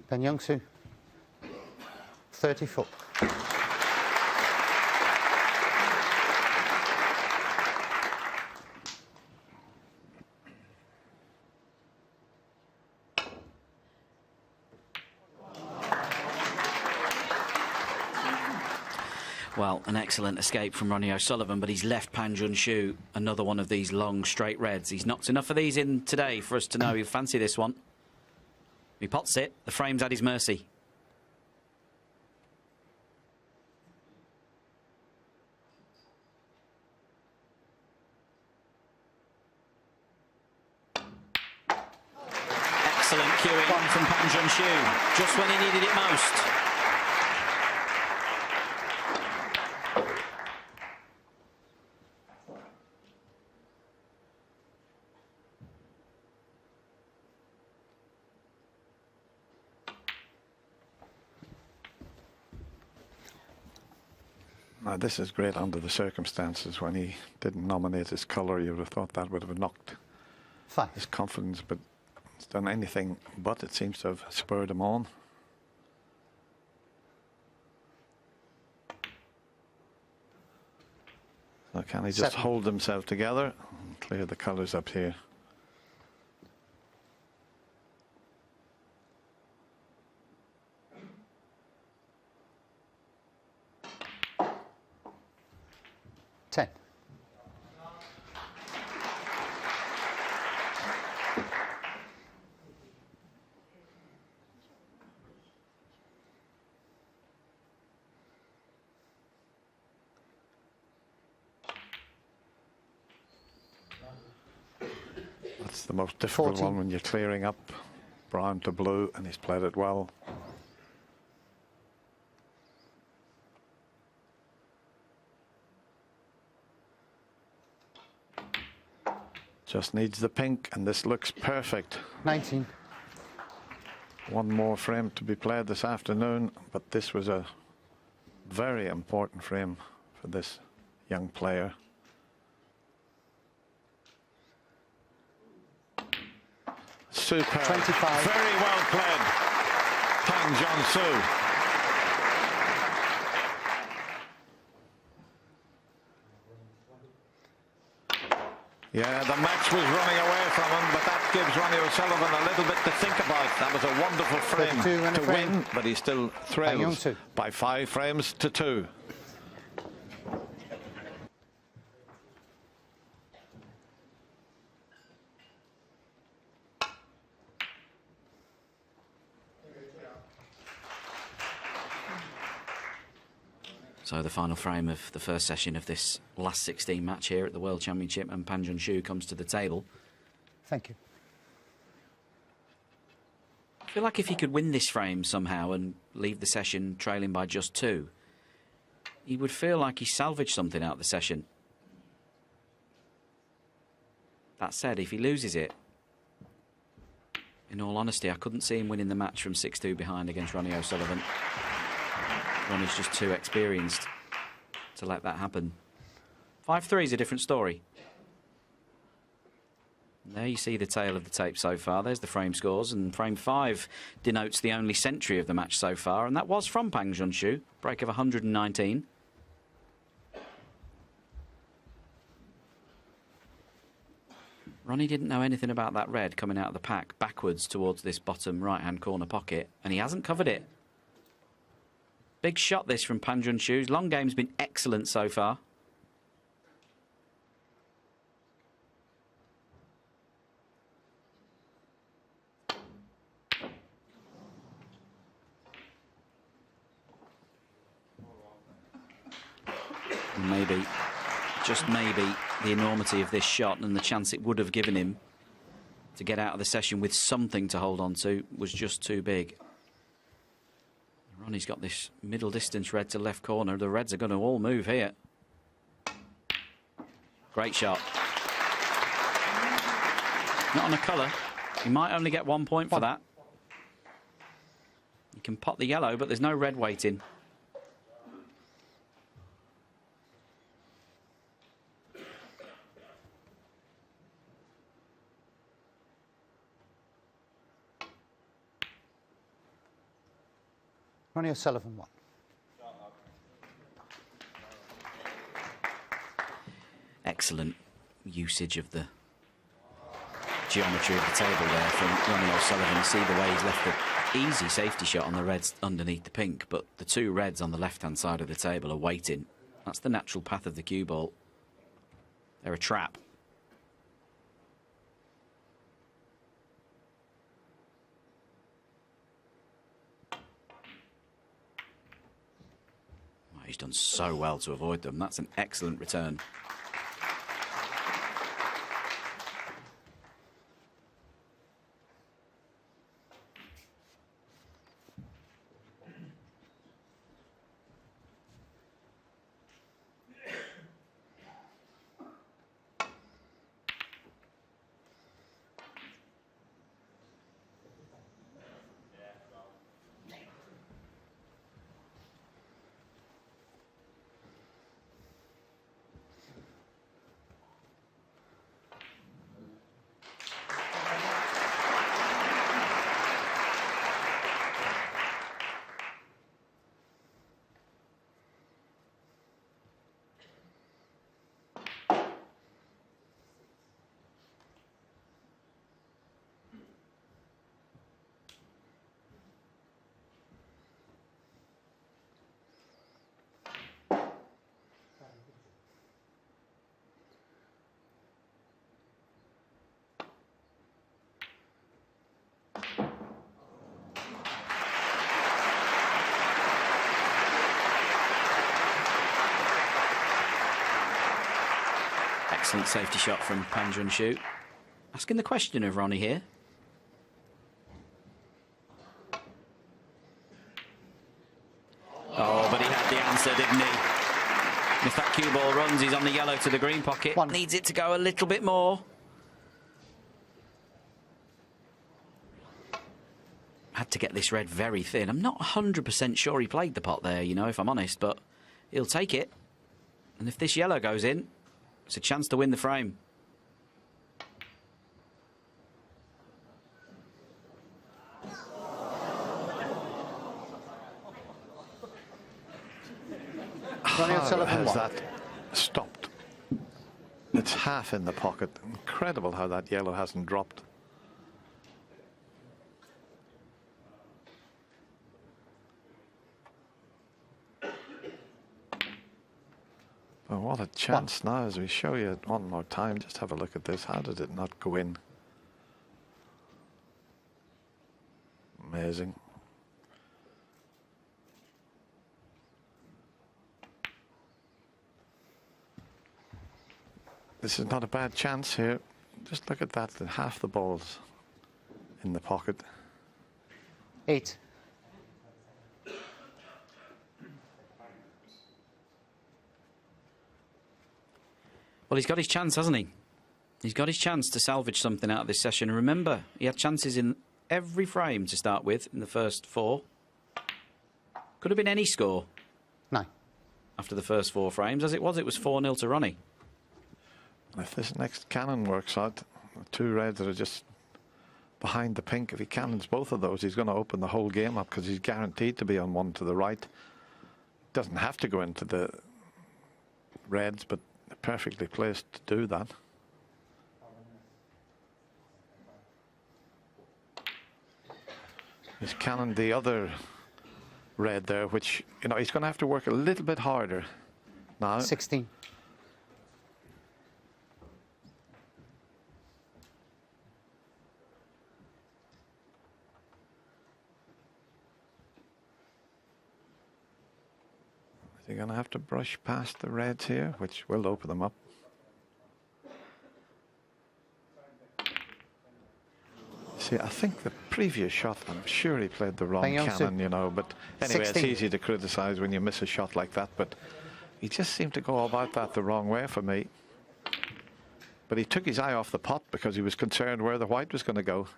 Ben Junxu, 34. Well, an excellent escape from Ronnie O'Sullivan, but he's left Pan Junxu another one of these long straight reds. He's knocked enough of these in today for us to know he'll fancy this one. He pots it. The frame's at his mercy. Excellent cueing from Pan Junxu, just when he needed it most. Now, this is great under the circumstances. When he didn't nominate his colour, you would have thought that would have knocked 5. his confidence, but it's done anything but. It seems to have spurred him on. So can he just 7. hold himself together and clear the colours up here? That's the most difficult 14. one when you're clearing up brown to blue, and he's played it well. Just needs the pink, and this looks perfect. 19. One more frame to be played this afternoon, but this was a Very important frame for this young player. Superb. 25. Very well played. Tang Junxu. Yeah, the match was running away from him, but that gives Ronnie O'Sullivan a little bit to think about. That was a wonderful frame to win, but he still trails by 5 frames to 2. So the final frame of the first session of this last 16 match here at the World Championship, and Junxu comes to the table. Thank you. I feel like if he could win this frame somehow and leave the session trailing by just 2, he would feel like he salvaged something out of the session. That said, if he loses it, in all honesty, I couldn't see him winning the match from 6-2 behind against Ronnie O'Sullivan. Ronnie's just too experienced to let that happen. 5-3 is a different story. And there you see the tail of the tape so far. There's the frame scores, and frame 5 denotes the only century of the match so far, and that was from Junxu, break of 119. Ronnie didn't know anything about that red coming out of the pack backwards towards this bottom right-hand corner pocket, and he hasn't covered it. Big shot this from Junxu. Long game's been excellent so far. Maybe, just maybe, the enormity of this shot and the chance it would have given him to get out of the session with something to hold on to was just too big. Ronnie's got this middle distance red to left corner. The reds are going to all move here. Great shot. Not on a colour. He might only get 1 point for that. You can pot the yellow, but there's no red waiting. Ronnie O'Sullivan won. Excellent usage of the geometry of the table there from Ronnie O'Sullivan. You see the way he's left the easy safety shot on the reds underneath the pink, but the 2 reds on the left-hand side of the table are waiting. That's the natural path of the cue ball. They're a trap. He's done so well to avoid them. That's an excellent return. Excellent safety shot from Junxu. Asking the question of Ronnie here. Oh, but he had the answer, didn't he? If that cue ball runs, he's on the yellow to the green pocket. Needs it to go a little bit more. Had to get this red very thin. I'm not 100% sure he played the pot there, you know, if I'm honest, but he'll take it. And if this yellow goes in, it's a chance to win the frame. Ronnie O'Sullivan Has won. that stopped? It's half in the pocket. Incredible how that yellow hasn't dropped. But what a chance now as we show you it one more time. Just have a look at this. How did it not go in? Amazing. This is not a bad chance here. Just look at that, half the balls in the pocket. 8. Well, he's got his chance, hasn't he? He's got his chance to salvage something out of this session. Remember, he had chances in every frame to start with in the first 4. Could have been any score 9. after the first 4 frames. As it was 4-0 to Ronnie. If this next cannon works out, the 2 reds that are just behind the pink, if he cannons both of those, he's going to open the whole game up because he's guaranteed to be on one to the right. Doesn't have to go into the reds, but perfectly placed to do that. He's cannoned the other red there, which, you know, he's going to have to work a little bit harder now. 16. They're going to have to brush past the reds here, which will open them up. See, I think the previous shot, I'm sure he played the wrong cannon, you know, but anyway, 16. It's easy to criticise when you miss a shot like that, but he just seemed to go about that the wrong way for me. But he took his eye off the pot because he was concerned where the white was going to go.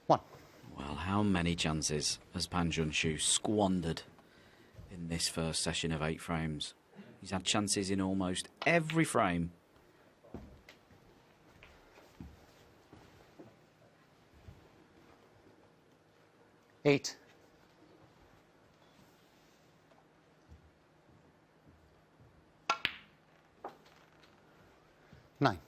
1. Well, how many chances has Pan Junxu squandered in this first session of 8 frames? He's had chances in almost every frame. Eight. 9.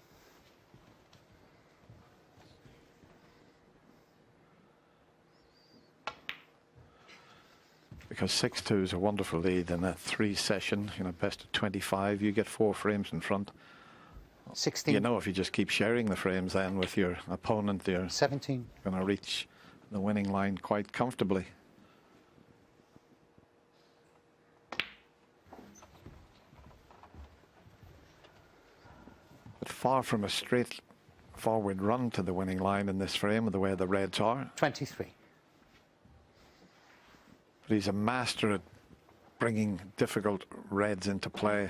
Because 6-2 is a wonderful lead in a 3 session, you know, best of 25, you get 4 frames in front. 16. You know, if you just keep sharing the frames then with your opponent, you're 17. going to reach the winning line quite comfortably. But far from a straight forward run to the winning line in this frame, the way the reds are. 23. But he's a master at bringing difficult reds into play.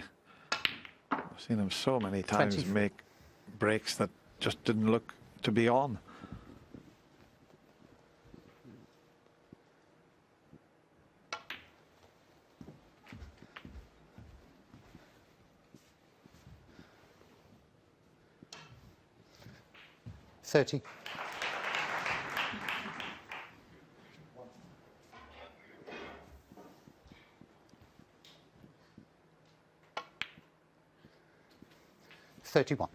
I've seen him so many times 24. make breaks that just didn't look to be on. $30. $31.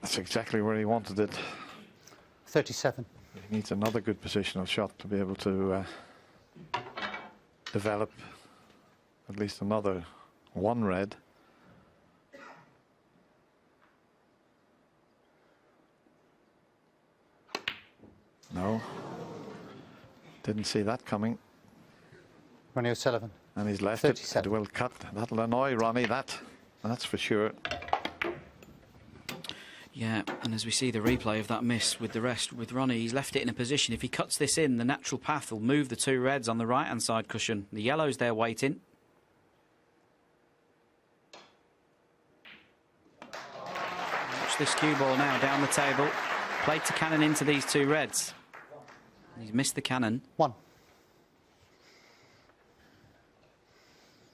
That's exactly where he wanted it. 37. He needs another good positional shot to be able to develop at least another 1 red. No, didn't see that coming. Ronnie O'Sullivan. And he's left it. 37. It will cut. That'll annoy Ronnie, that's for sure. Yeah, and as we see the replay of that miss with the rest, with Ronnie, he's left it in a position. If he cuts this in, the natural path will move the two reds on the right-hand side cushion. The yellow's there waiting. Watch this cue ball now down the table. Played to cannon into these two reds. He's missed the cannon. 1.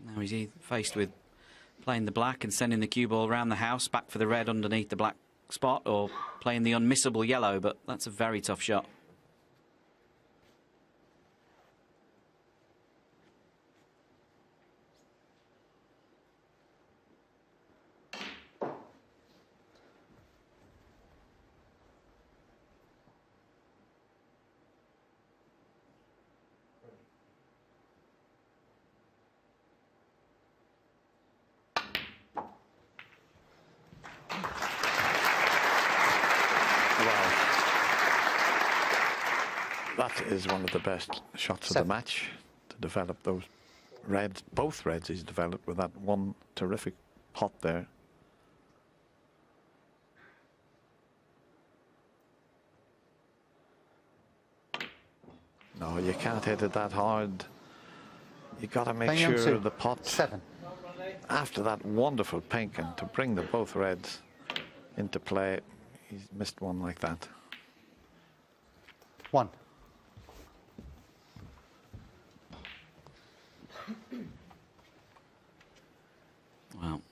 Now he's faced with playing the black and sending the cue ball around the house, back for the red underneath the black spot, or playing the unmissable yellow, but that's a very tough shot. That is one of the best shots of the match, to develop those reds. Both reds he's developed with that one terrific pot there. No, you can't hit it that hard. You got to make sure the pot 7. after that wonderful pink, and to bring the both reds into play, he's missed one like that. 1. Well,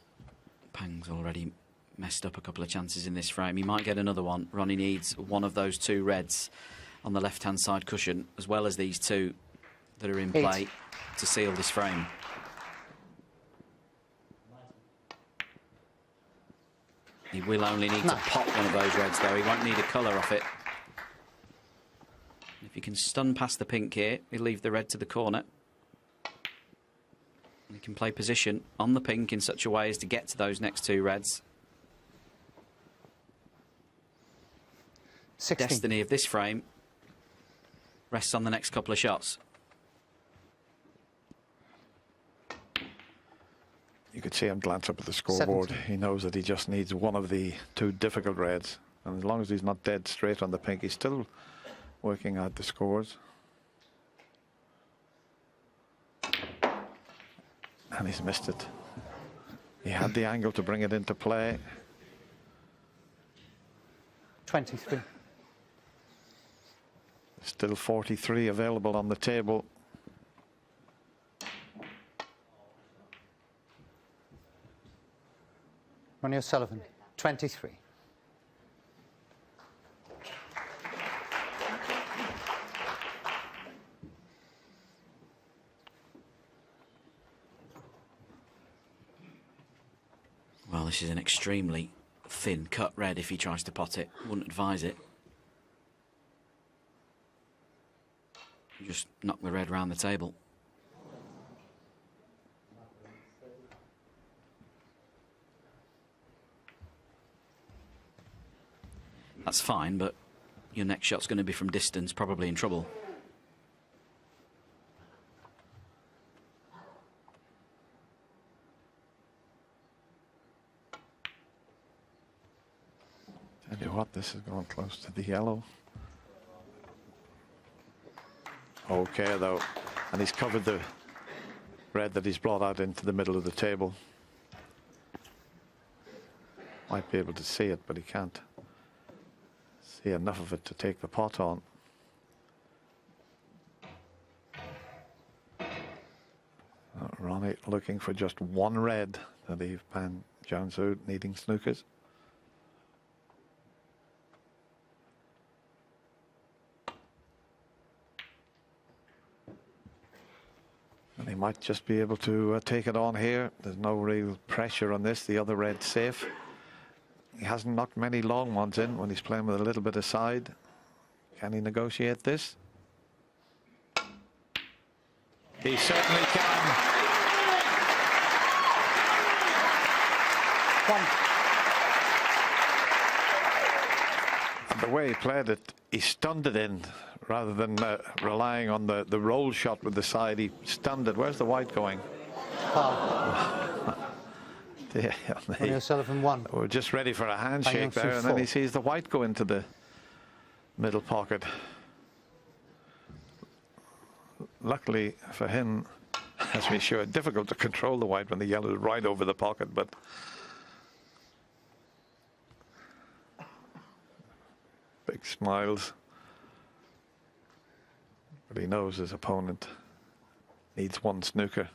Pang's already messed up a couple of chances in this frame. He might get another one. Ronnie needs one of those two reds on the left-hand side cushion, as well as these two that are in play to seal this frame. He will only need to pop one of those reds, though. He won't need a colour off it. If he can stun past the pink here, he'll leave the red to the corner. He can play position on the pink in such a way as to get to those next two reds. 16. Destiny of this frame rests on the next couple of shots. You could see him glance up at the scoreboard. 17. He knows that he just needs one of the two difficult reds. And as long as he's not dead straight on the pink, he's still working out the scores. And he's missed it. He had the angle to bring it into play. 23. Still 43 available on the table. Ronnie O'Sullivan, 23. Well, this is an extremely thin cut red if he tries to pot it. Wouldn't advise it. Just knock the red round the table. That's fine, but your next shot's going to be from distance, probably in trouble. Tell you what, this is going close to the yellow. Okay, though, and he's covered the red that he's brought out into the middle of the table. Might be able to see it, but he can't see enough of it to take the pot on. Ronnie looking for just one red to leave Pan Junxu needing snookers. And he might just be able to take it on here. There's no real pressure on this. The other red's safe. He hasn't knocked many long ones in when he's playing with a little bit of side. Can he negotiate this? He certainly can. 1. The way he played it, he stunned it in rather than relying on the roll shot with the side. He stunned it. Where's the white going? Yeah, Ronnie O'Sullivan 1. we're just ready for a handshake Junxu there, and then 4. he sees the white go into the middle pocket. Luckily for him, as we showed, difficult to control the white when the yellow is right over the pocket, but big smiles. But he knows his opponent needs one snooker.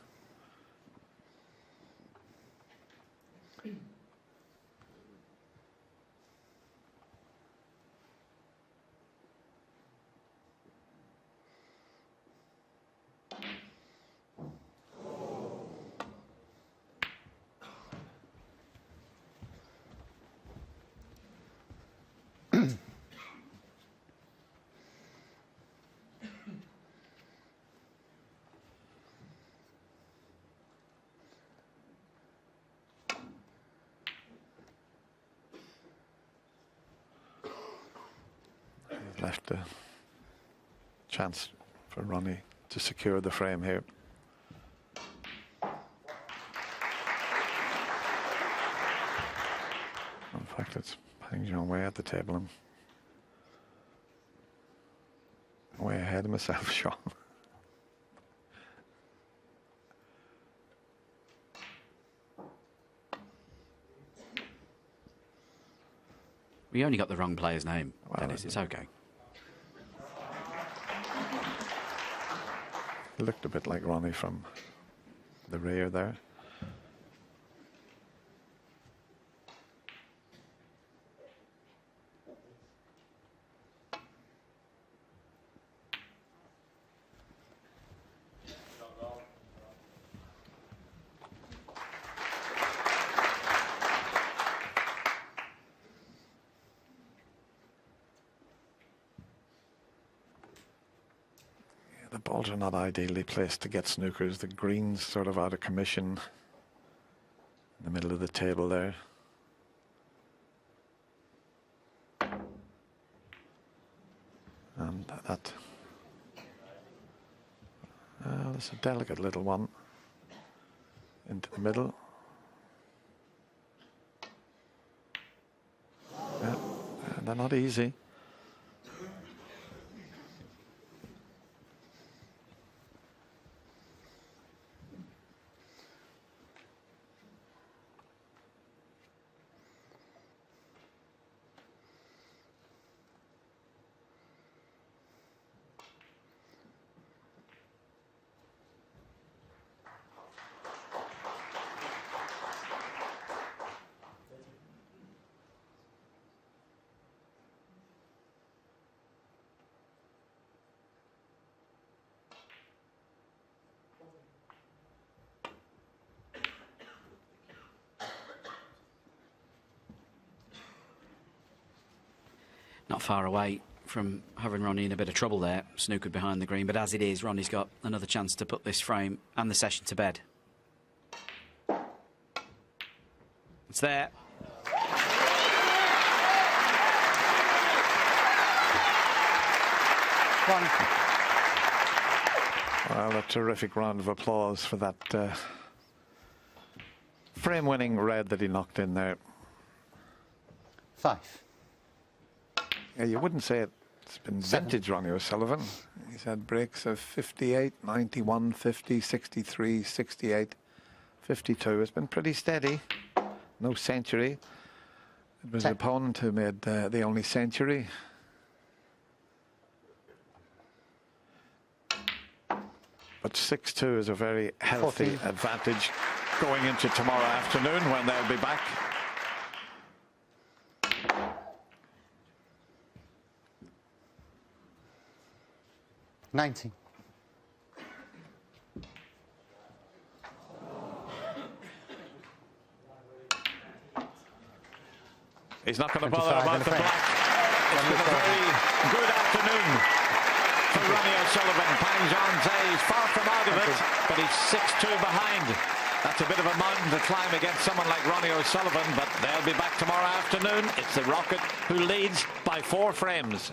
Left a chance for Ronnie to secure the frame here. In fact, it's hanging way at the table. I'm way ahead of myself, Sean. We only got the wrong player's name, Dennis. It's okay. It looked a bit like Ronnie from the rear there. The balls are not ideally placed to get snookers. The green's sort of out of commission in the middle of the table there. And that there's a delicate little one into the middle. Yeah, they're not easy. Not far away from having Ronnie in a bit of trouble there, snookered behind the green. But as it is, Ronnie's got another chance to put this frame and the session to bed. It's there. One. Well, a terrific round of applause for that frame-winning red that he knocked in there. 5. Yeah, you wouldn't say it's been vintage Ronnie O'Sullivan. He's had breaks of 58, 91, 50, 63, 68, 52. It's been pretty steady. No century. It was 10. an opponent who made the only century. But 6-2 is a very healthy 14. advantage going into tomorrow afternoon when they'll be back. $19. He's not going to bother 25 about in the the frame. black. It's been a very good afternoon for Ronnie O'Sullivan. Pang Zhang is far from out of it, but he's 6-2 behind. That's a bit of a mountain to climb against someone like Ronnie O'Sullivan, but they'll be back tomorrow afternoon. It's the Rocket who leads by 4 frames.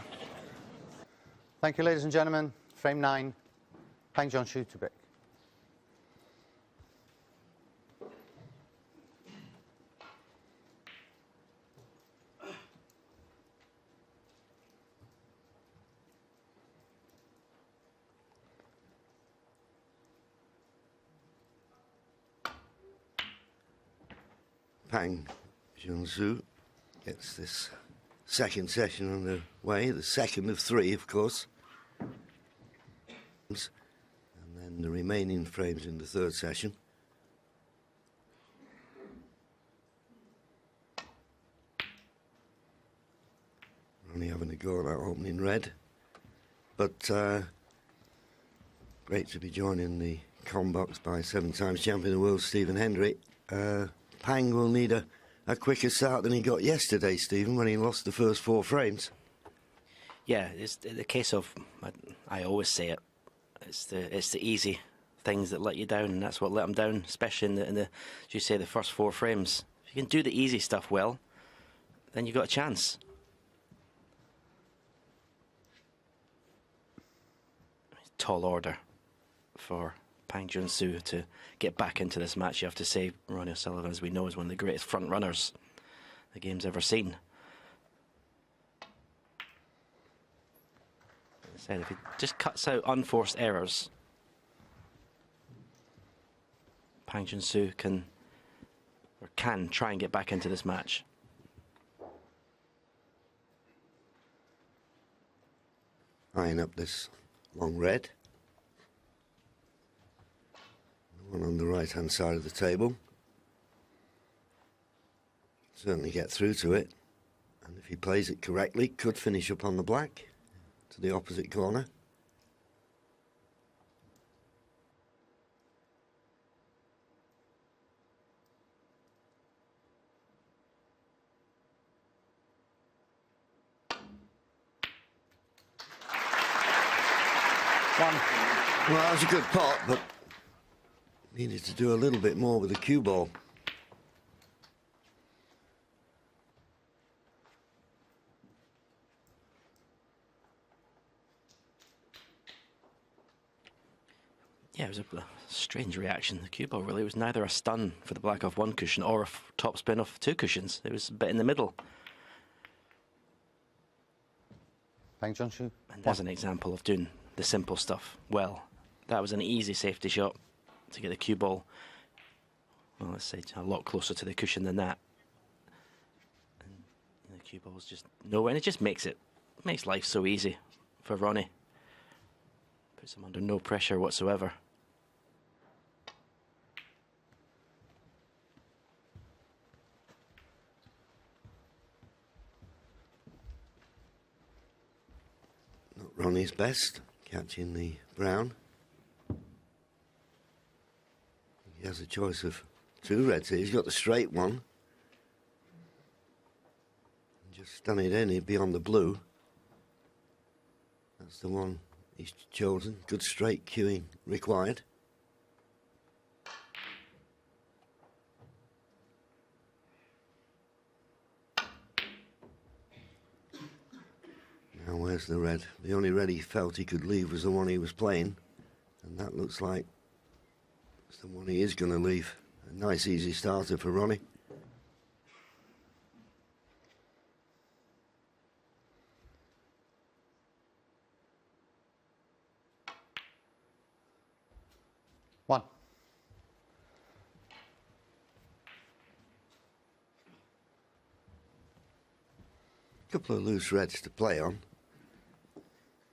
Thank you, ladies and gentlemen. Frame 9. Pang Junxu to break. Pang Junxu gets this second session underway, the second of 3, of course. And then the remaining frames in the third session. Ronnie having a go at that opening red. But great to be joining the combox by 7 times champion of the world, Stephen Hendry. Pang will need a quicker start than he got yesterday, Stephen, when he lost the first 4 frames. Yeah, it's the case of, I always say it, it's the easy things that let you down, and that's what let him down, especially in the as you say, the first 4 frames. If you can do the easy stuff well, then you've got a chance. Tall order for Pang Junxu to get back into this match. You have to say Ronnie O'Sullivan, as we know, is one of the greatest front runners the game's ever seen. As I said, if he just cuts out unforced errors, Pang Junxu can try and get back into this match. Eyeing up this long red. The one on the right hand side of the table. Certainly get through to it, and if he plays it correctly, could finish up on the black to the opposite corner. Well, that was a good pot, but needed to do a little bit more with the cue ball. Yeah, it was a strange reaction. The cue ball really was neither a stun for the black off 1 cushion or a top spin off 2 cushions. It was a bit in the middle. Pang Junxu. And that's an example of doing the simple stuff well. That was an easy safety shot to get the cue ball, well, let's say a lot closer to the cushion than that. And the cue ball's just nowhere, and it just makes life so easy for Ronnie. Puts him under no pressure whatsoever. Not Ronnie's best, catching the brown. He has a choice of 2 reds here. He's got the straight one. Just stun it in, he'd be on the blue. That's the one he's chosen. Good straight cueing required. Now where's the red? The only red he felt he could leave was the one he was playing, and that looks like it's the one he is going to leave. A nice easy starter for Ronnie. One. Couple of loose reds to play on.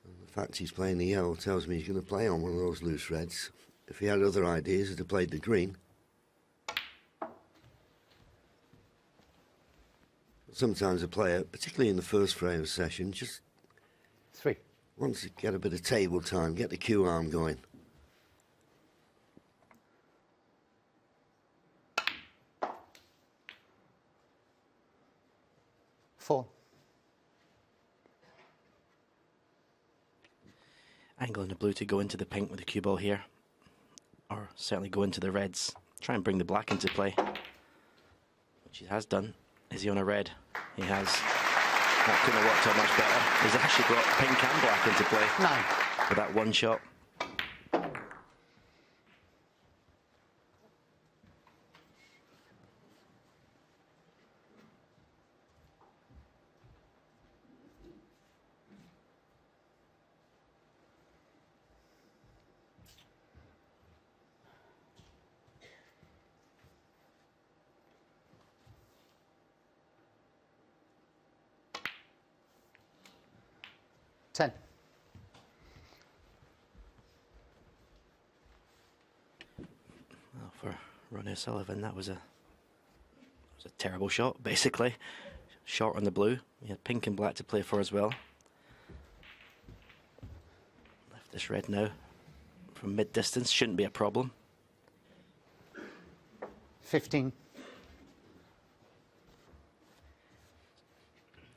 And the fact he's playing the yellow tells me he's going to play on one of those loose reds. If he had other ideas, he'd have played the green. Sometimes a player, particularly in the first frame of session, just 3. wants to get a bit of table time, get the cue arm going. Four. Angling the blue to go into the pink with the cue ball here, or certainly go into the reds. Try and bring the black into play, which he has done. Is he on a red? He has. That couldn't have worked out much better. He's actually brought pink and black into play 9. for that one shot. 10. Well, for RonnieO'Sullivan, that was a terrible shot, basically. Short on the blue. He had pink and black to play for as well. Left this red now from mid-distance. Shouldn't be a problem. 15.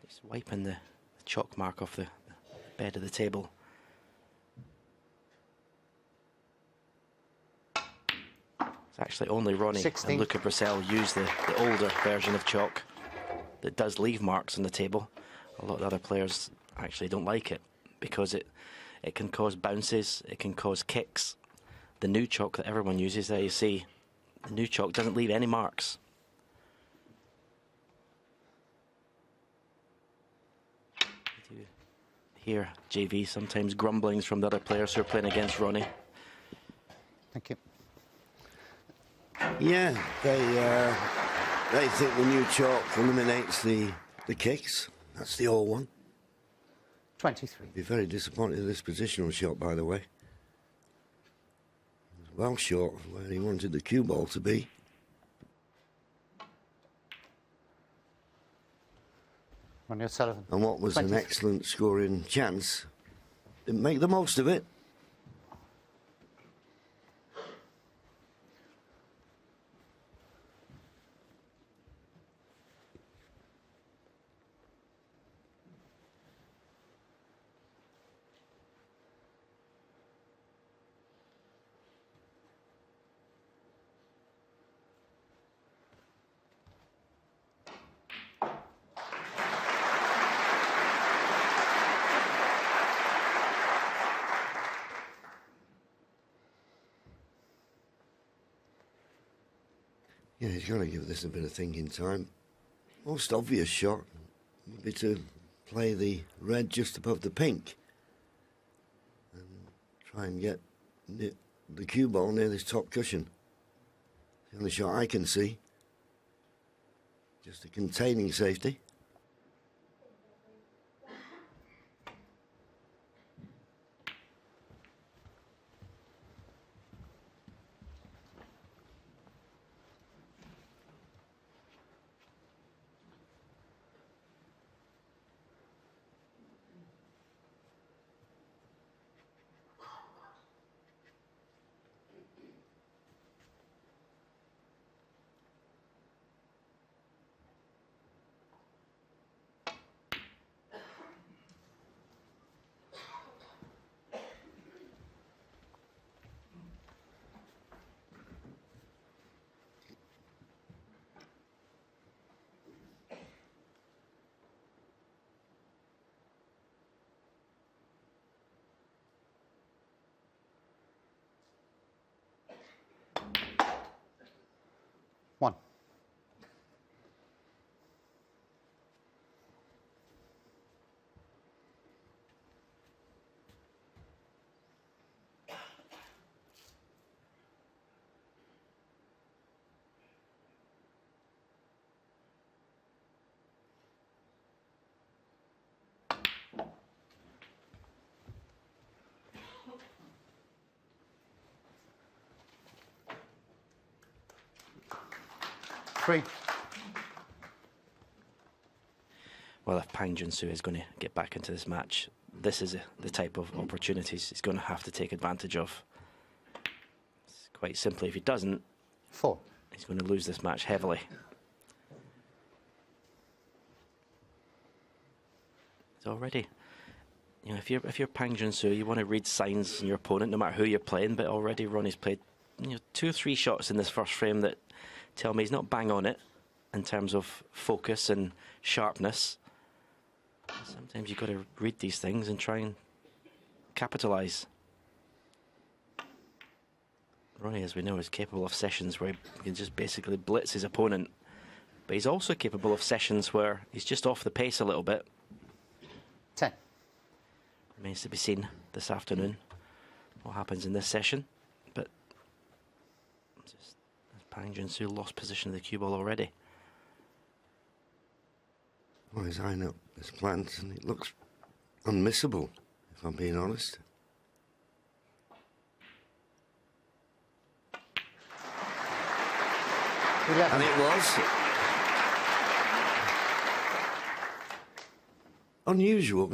Just wiping the chalk mark off the bed of the table. It's actually only Ronnie 16. and Luca Brissell use the older version of chalk that does leave marks on the table. A lot of other players actually don't like it because it can cause bounces, it can cause kicks. The new chalk that everyone uses, there you see, the new chalk doesn't leave any marks. You do hear, JV, sometimes grumblings from the other players who are playing against Ronnie. Thank you. Yeah, they think the new chalk eliminates the kicks. That's the old one. 23. Be very disappointed in this positional shot, by the way. Well short of where he wanted the cue ball to be. RonnieO'Sullivan. And what was 23. an excellent scoring chance, didn't make the most of it. Yeah, he's got to give this a bit of thinking time. Most obvious shot would be to play the red just above the pink and try and get the cue ball near this top cushion. The only shot I can see. Just a containing safety. One. Three. Well, if Junxu is going to get back into this match, this is the type of opportunities he's going to have to take advantage of. It's quite simply, if he doesn't, 4. he's going to lose this match heavily. It's already, you know, if you're Junxu, you want to read signs in your opponent, no matter who you're playing. But already Ronnie's played, 2 or 3 shots in this first frame that tell me he's not bang on it in terms of focus and sharpness. Sometimes you've got to read these things and try and capitalise. Ronnie, as we know, is capable of sessions where he can just basically blitz his opponent. But he's also capable of sessions where he's just off the pace a little bit. 10. Remains to be seen this afternoon what happens in this session. But just Junxu lost position of the cue ball already. Well, he's eyeing up this plant and it looks unmissable. if I'm being honest. And it was. Unusual.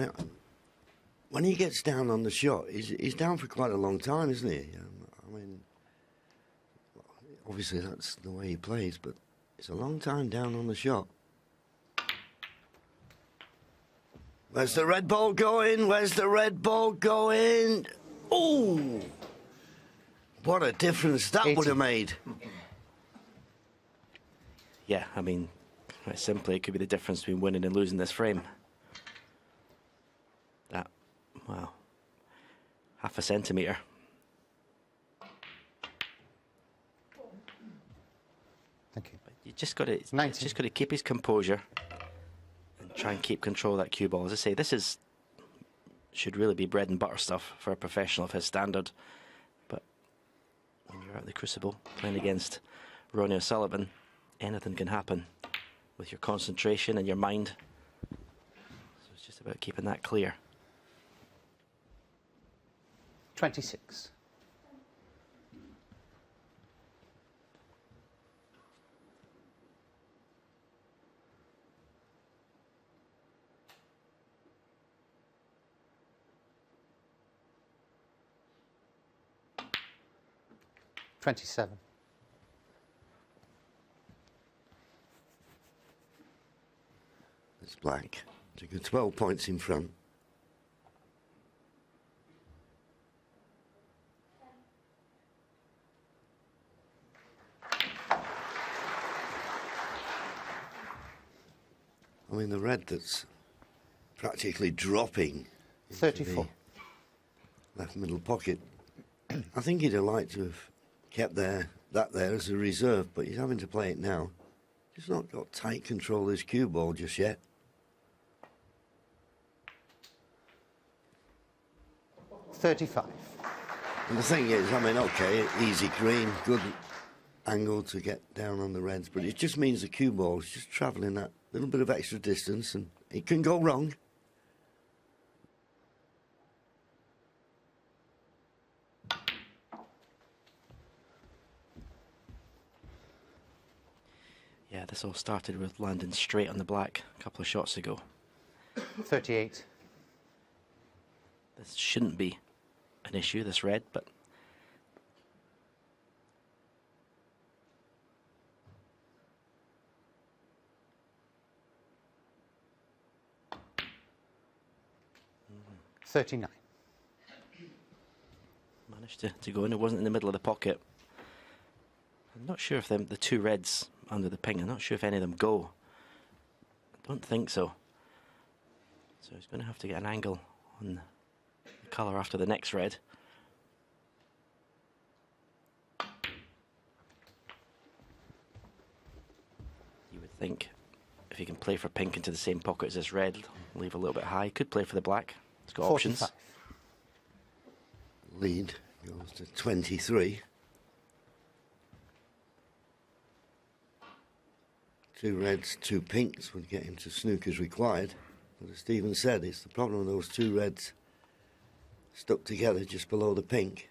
When he gets down on the shot, he's down for quite a long time, isn't he? I mean, obviously that's the way he plays, but it's a long time down on the shot. Where's the red ball going? Where's the red ball going? Oh! What a difference that 80. would have made. Yeah, I mean, quite simply, it could be the difference between winning and losing this frame. That, wow, half a centimetre. Thank you. You just got to, 90. just got to keep his composure and try and keep control of that cue ball. As I say, this should really be bread and butter stuff for a professional of his standard. But when you're out in the crucible playing against Ronnie O'Sullivan, anything can happen with your concentration and your mind. So it's just about keeping that clear. 26. $27. It's black. Took a 12 points in front. I mean, the red that's practically dropping into 34. the left middle pocket. I think he'd have liked to have kept that there as a reserve, but he's having to play it now. He's not got tight control of his cue ball just yet. 35. And the thing is, I mean, okay, easy green, good angle to get down on the reds, but it just means the cue ball is just travelling that little bit of extra distance, and it can go wrong. Yeah, this all started with landing straight on the black a couple of shots ago. 38. This shouldn't be an issue, this red, but $39. managed to go in. It wasn't in the middle of the pocket. I'm not sure if the two reds under the ping, I'm not sure if any of them go. I don't think so. So he's going to have to get an angle on the colour after the next red. You would think if he can play for pink into the same pocket as this red, leave a little bit high. Could play for the black. He's got 45. options. Lead goes to 23. Two reds, two pinks would get him to Snooker's required. But as Stephen said, it's the problem with those two reds stuck together just below the pink.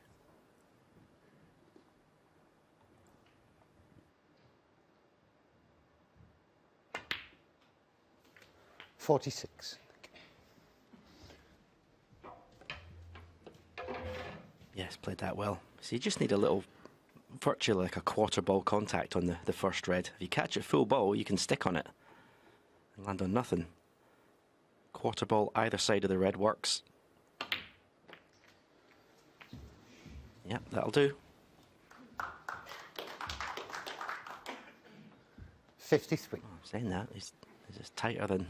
$46. Yes, played that well. So you just need a little, virtually like a quarter ball contact on the first red. If you catch it full ball, you can stick on it and land on nothing. Quarter ball either side of the red works. Yep, that'll do. 53. I'm saying that, he's just tighter than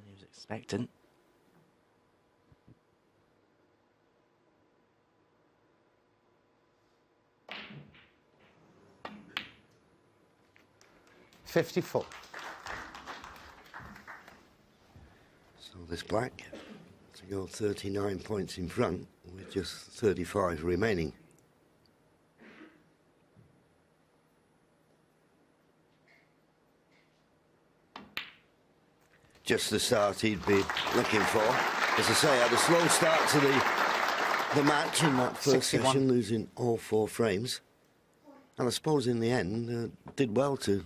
he was expecting. $54. So this black to go 39 points in front with just 35 remaining. just the start he'd be looking for. As I say, had a slow start to the match in that first 61. session, losing all 4 frames. And I suppose in the end, did well to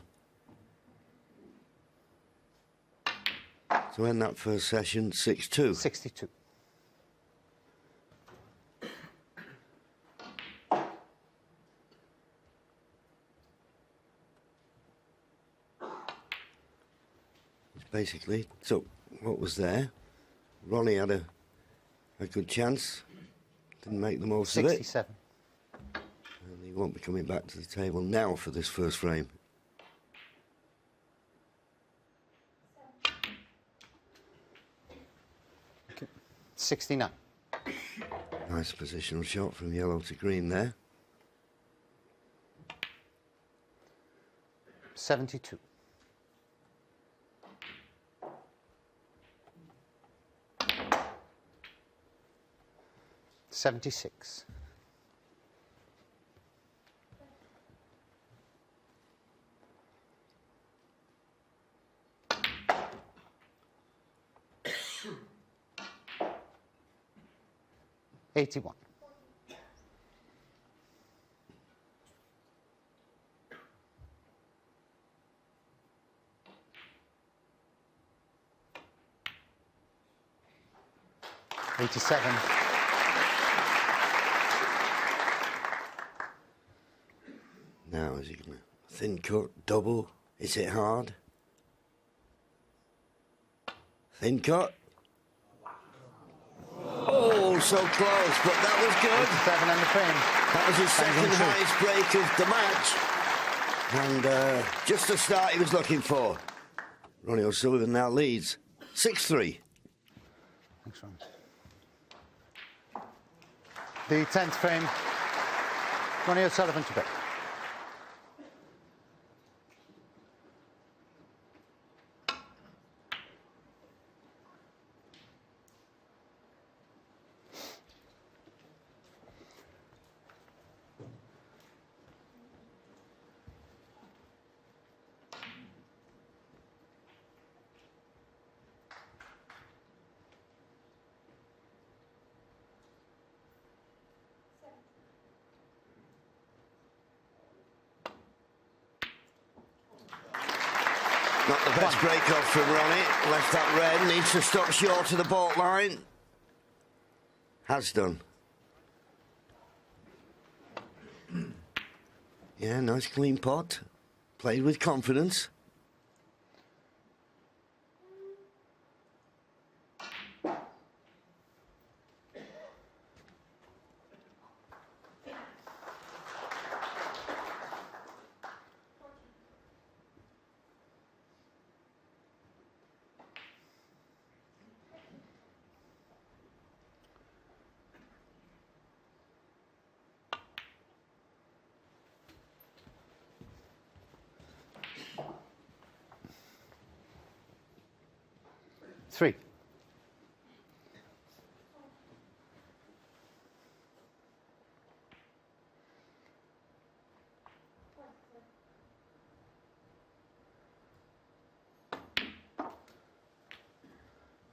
end that first session 6-2. 62. Basically took what was there. Ronnie had a good chance, didn't make the most of it. 67. And he won't be coming back to the table now for this first frame. Okay. 69. Nice positional shot from yellow to green there. 72. 76. 81. 87. Now, is he going to thin cut, double? Is it hard? Thin cut. Oh, so close, but that was good. 87 on the frame. That was his second Junxu. highest break of the match. And just the start he was looking for. Ronnie O'Sullivan now leads 6-3. Thanks, Ron. The 10th frame, Ronnie O'Sullivan to break. Not the best break-off from Ronnie. Left that red, needs to stop short of the baulk line. Has done. Yeah, nice clean pot. Played with confidence. Three.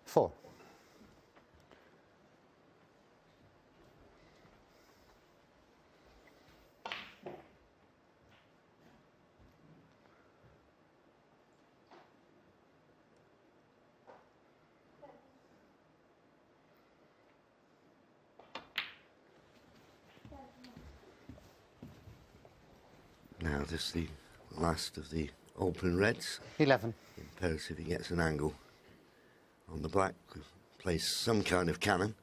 Four. Now this is the last of the open reds. 11. Imperative he gets an angle on the black. Plays some kind of cannon.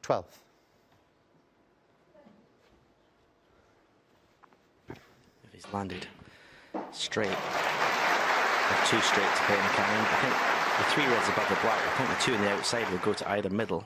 Twelve. If he's landed straight, or too straight to play in the cannon, I think the 3 reds above the black, I think the 2 on the outside will go to either middle.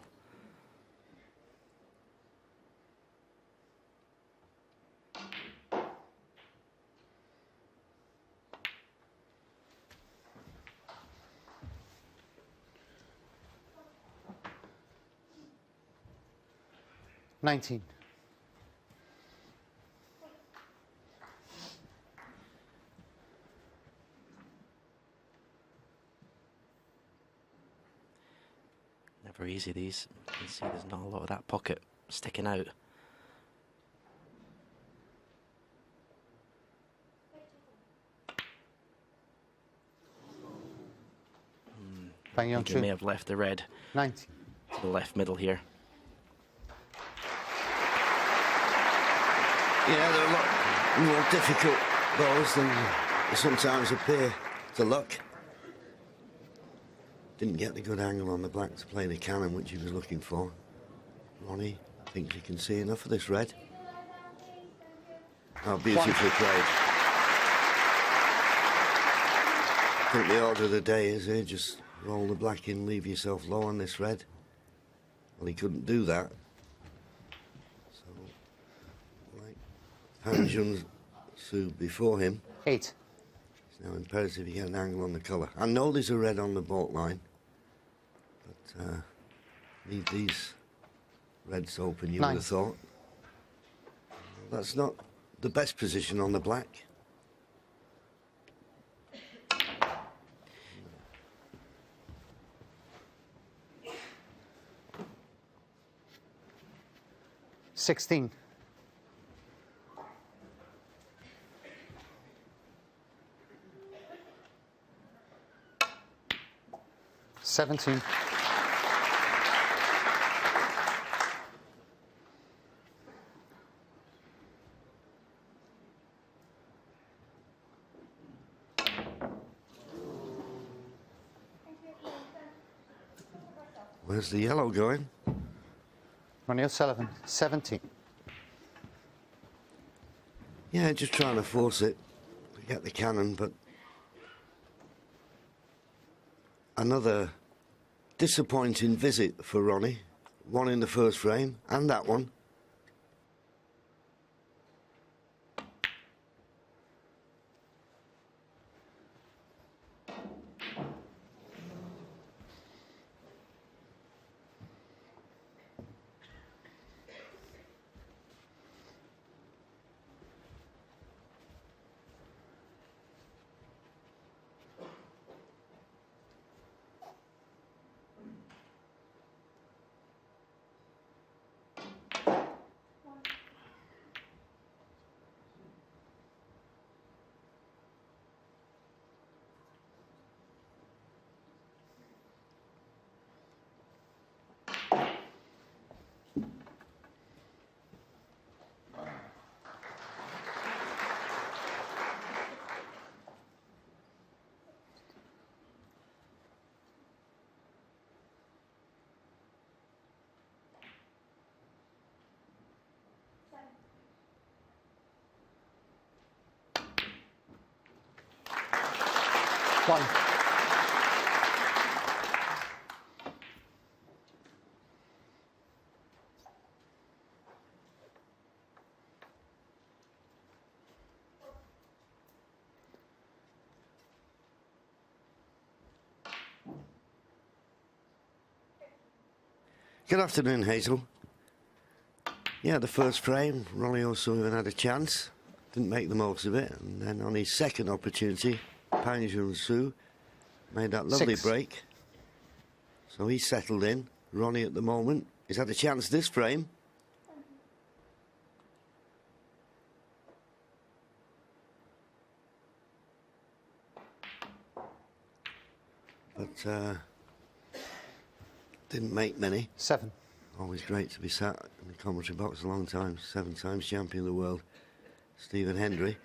Never easy, these. You can see there's not a lot of that pocket sticking out. Bang I think he may Junxu. have left the red 90. to the left middle here. Yeah, they're a lot more difficult balls than they sometimes appear to luck. Didn't get the good angle on the black to play the cannon, which he was looking for. Ronnie thinks he can see enough of this red. Oh, beautifully played. I think the order of the day is here, just roll the black in, leave yourself low on this red. Well, he couldn't do that. So, like Junxu before him, 8. it's now imperative you get an angle on the colour. I know there's a red on the baulk line, but leave these reds open, you 9. would have thought. That's not the best position on the black. $16. 17. Where's the yellow going? RonnieO'Sullivan, 17. Yeah, just trying to force it to get the cannon, but another disappointing visit for Ronnie. One in the first frame, and that one. One. Good afternoon, Hazel. Yeah, the first frame, RonnieO'Sullivan had a chance, didn't make the most of it, and then on his second opportunity, Junxu made that lovely 6. break. So he's settled in. Ronnie at the moment, he's had a chance this frame. But didn't make many. 7. Always great to be sat in the commentary box a long time. 7 times champion of the world, Stephen Hendry.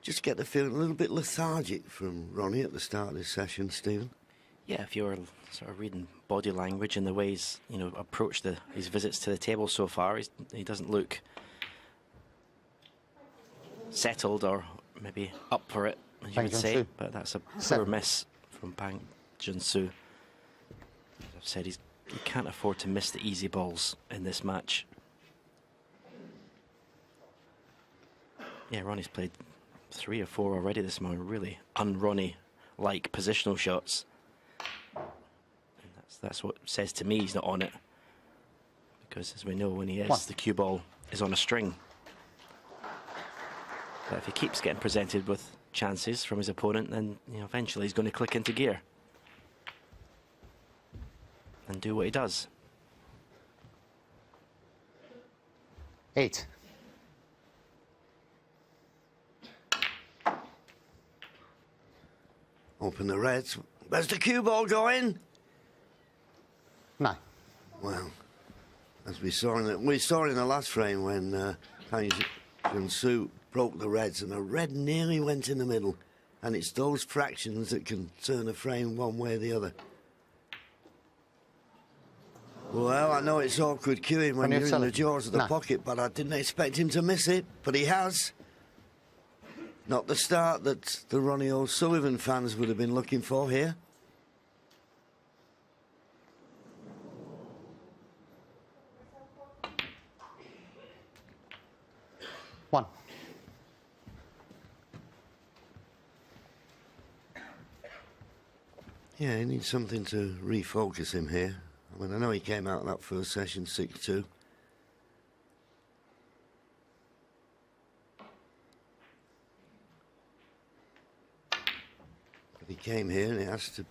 Just get the feeling a little bit lethargic from Ronnie at the start of this session, Stephen. Yeah, if you're sort of reading body language and the way he's, approached his visits to the table so far, he doesn't look settled or maybe up for it, as you would say. Junxu. But that's a poor 7. miss from Bang Junxu. As I've said, he can't afford to miss the easy balls in this match. Yeah, Ronnie's played 3 or 4 already this morning, really un-Ronnie-like positional shots. And that's what says to me he's not on it. Because as we know, when he is, 1. the cue ball is on a string. But if he keeps getting presented with chances from his opponent, then eventually he's going to click into gear. and do what he does. 8. Open the reds. Where's the cue ball going? 9. Well, as we saw in the last frame when Junxu broke the reds and the red nearly went in the middle, and it's those fractions that can turn a frame one way or the other. Well, I know it's awkward cueing when you're in the jaws of the pocket, but I didn't expect him to miss it, but he has. Not the start that the Ronnie O'Sullivan fans would have been looking for here. One. Yeah, he needs something to refocus him here. I mean, I know he came out of that first session 6-2. But he came here, and it has to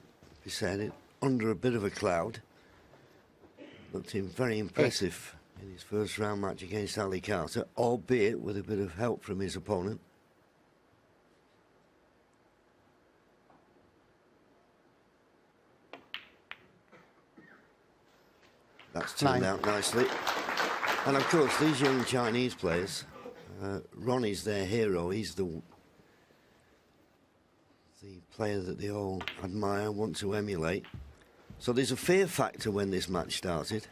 be said, under a bit of a cloud. Looked him very impressive in his first round match against Ali Carter, albeit with a bit of help from his opponent. That's turned out nicely. And of course, these young Chinese players, Ronnie's their hero. He's the player that they all admire, want to emulate. So there's a fear factor when this match started.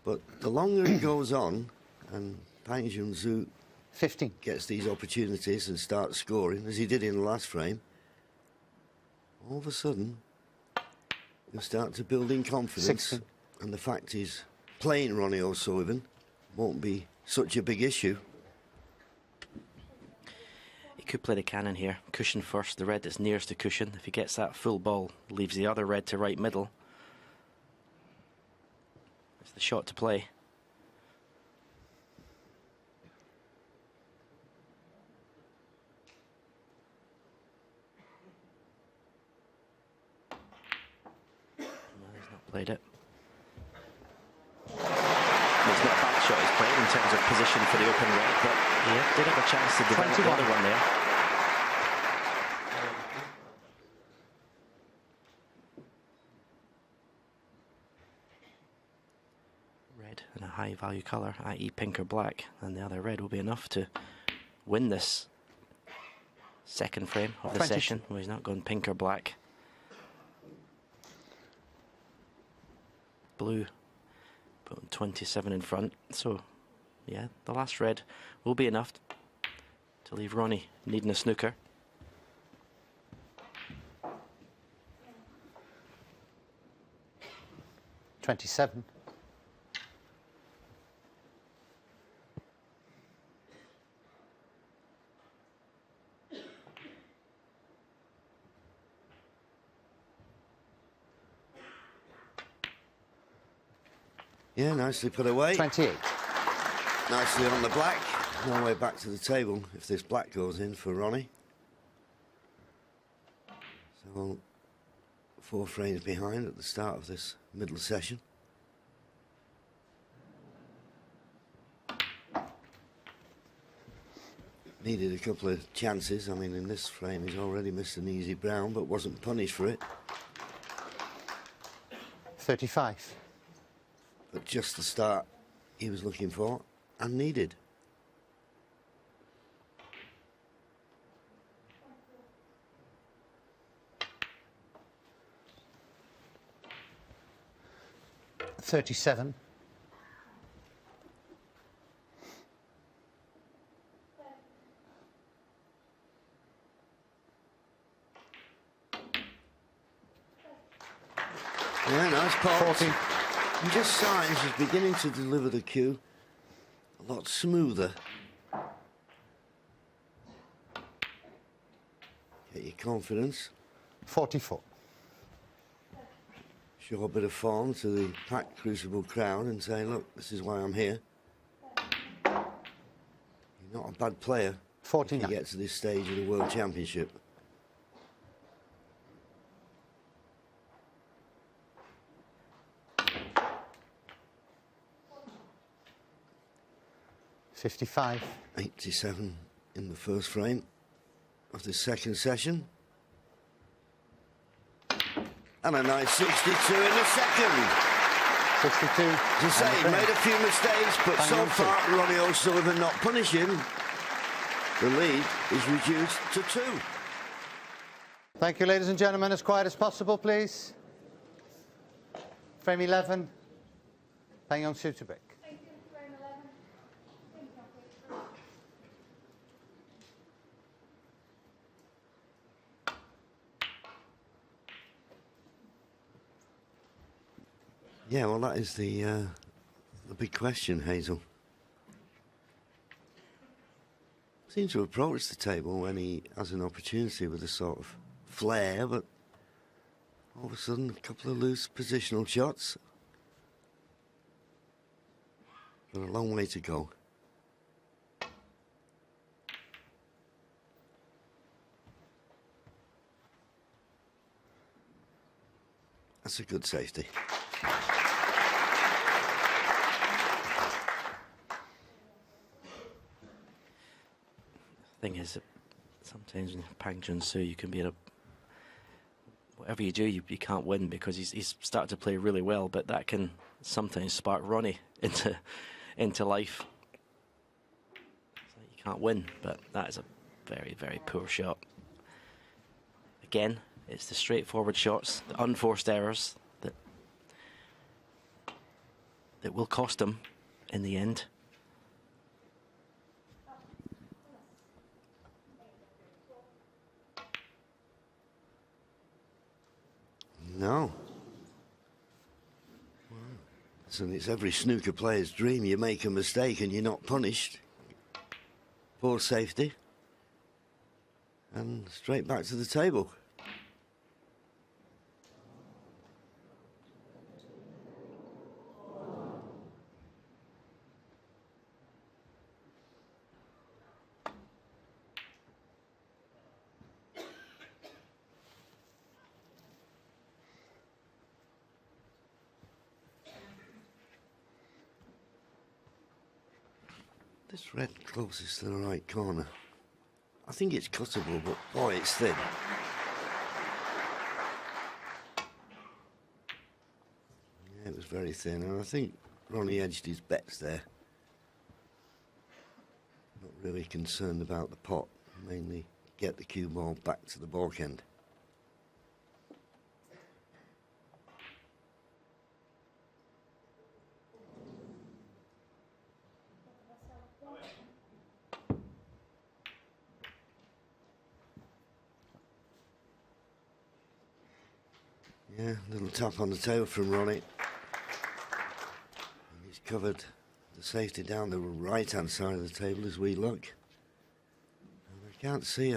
But the longer it goes on, and Pang Junxu 15 gets these opportunities and starts scoring, as he did in the last frame, all of a sudden, he'll start to build in confidence. 16. And the fact he's playing Ronnie O'Sullivan won't be such a big issue. He could play the cannon here. Cushion first, the red that's nearest to cushion. If he gets that full ball, leaves the other red to right middle. It's the shot to play. No, he's not played it. It's not a bad shot he's played in terms of position for the open red, but yeah, did have a chance to develop the other one there. Red and a high value colour, i.e. pink or black, and the other red will be enough to win this second frame of the session, where he's not gone pink or black. Blue. 27 in front, so yeah, the last red will be enough to leave Ronnie needing a snooker. $27. Yeah, nicely put away. 28. Nicely on the black. No way back to the table if this black goes in for Ronnie. So 4 frames behind at the start of this middle session. Needed a couple of chances. I mean, in this frame he's already missed an easy brown, but wasn't punished for it. 35. But just the start he was looking for and needed. $37. Yeah, nice pot. 40. And just signs he's beginning to deliver the cue a lot smoother. Get your confidence. 44. Show a bit of form to the packed Crucible crowd and say, look, this is why I'm here. You're not a bad player 49. if you get to this stage of the World Championship. 55. 87 in the first frame of the second session. And a nice 62 in the second. 62. As I say, he made a few mistakes, but so far, Ronnie O'Sullivan not punishing. The lead is reduced to 2. Thank you, ladies and gentlemen. As quiet as possible, please. Frame 11. Junxu to break. Yeah, well, that is the big question, Hazel. Seems to approach the table when he has an opportunity with a sort of flair, but all of a sudden, a couple of loose positional shots. Got a long way to go. That's a good safety. Thing is, sometimes in Junxu you can be in a whatever you do, you can't win because he's started to play really well, but that can sometimes spark Ronnie into life. So you can't win, but that is a very, very poor shot. Again, it's the straightforward shots, the unforced errors that will cost him in the end. No. Listen, it's every snooker player's dream. You make a mistake and you're not punished. Poor safety. And straight back to the table. This red closest to the right corner. I think it's cuttable, but boy, it's thin. Yeah, it was very thin, and I think Ronnie edged his bets there. Not really concerned about the pot, mainly get the cue ball back to the baulk end. Yeah, little tap on the table from Ronnie. And he's covered the safety down the right-hand side of the table as we look. And I can't see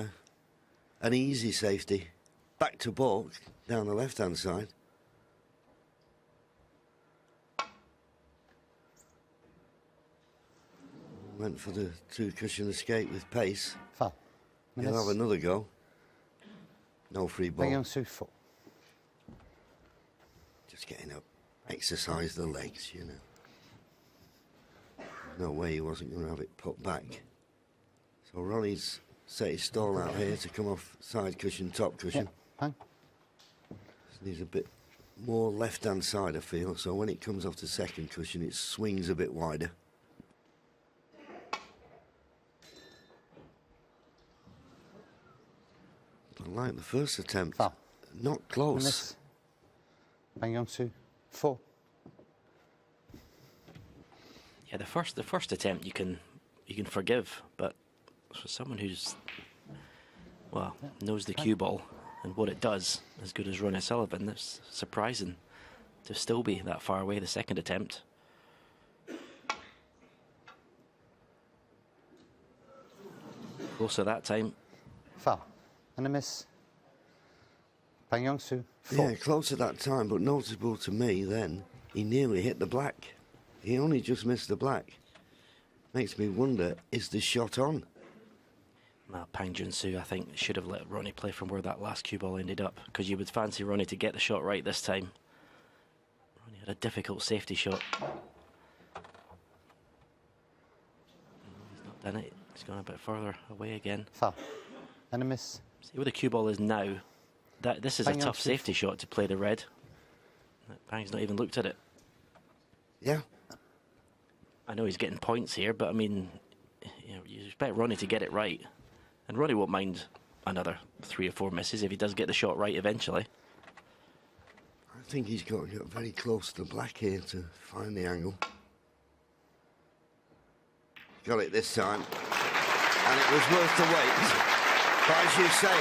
an easy safety. Back to baulk down the left-hand side. Went for the two-cushion escape with pace. Foul. He'll have another go. No free ball. Junxu 4. Just getting up, exercise the legs, you know. There's no way he wasn't going to have it put back. So Ronnie's set his stall out here to come off side cushion, top cushion. Yeah, So he's a bit more left-hand side, I feel. So when it comes off the second cushion, it swings a bit wider. But like the first attempt, Foul. not close. Junxu 4. Yeah, the first attempt you can forgive, but for someone who's knows the cue ball and what it does, as good as Ronnie O'Sullivan, that's surprising to still be that far away the second attempt. Closer that time. Foul. And a miss. Junxu 4. Yeah, close at that time, but noticeable to me then, he nearly hit the black. He only just missed the black. Makes me wonder, is the shot on? Well, Junxu, I think, should have let Ronnie play from where that last cue ball ended up, because you would fancy Ronnie to get the shot right this time. Ronnie had a difficult safety shot. done it. He's gone a bit further away again. Foul. And a miss. See where the cue ball is now. This is a Pang tough Junxu. safety shot to play the red. Pang's not even looked at it. Yeah. I know he's getting points here, but I mean, you expect Ronnie to get it right. And Ronnie won't mind another 3 or 4 misses if he does get the shot right eventually. I think he's got to get very close to the black here to find the angle. Got it this time. And it was worth the wait. But as you say,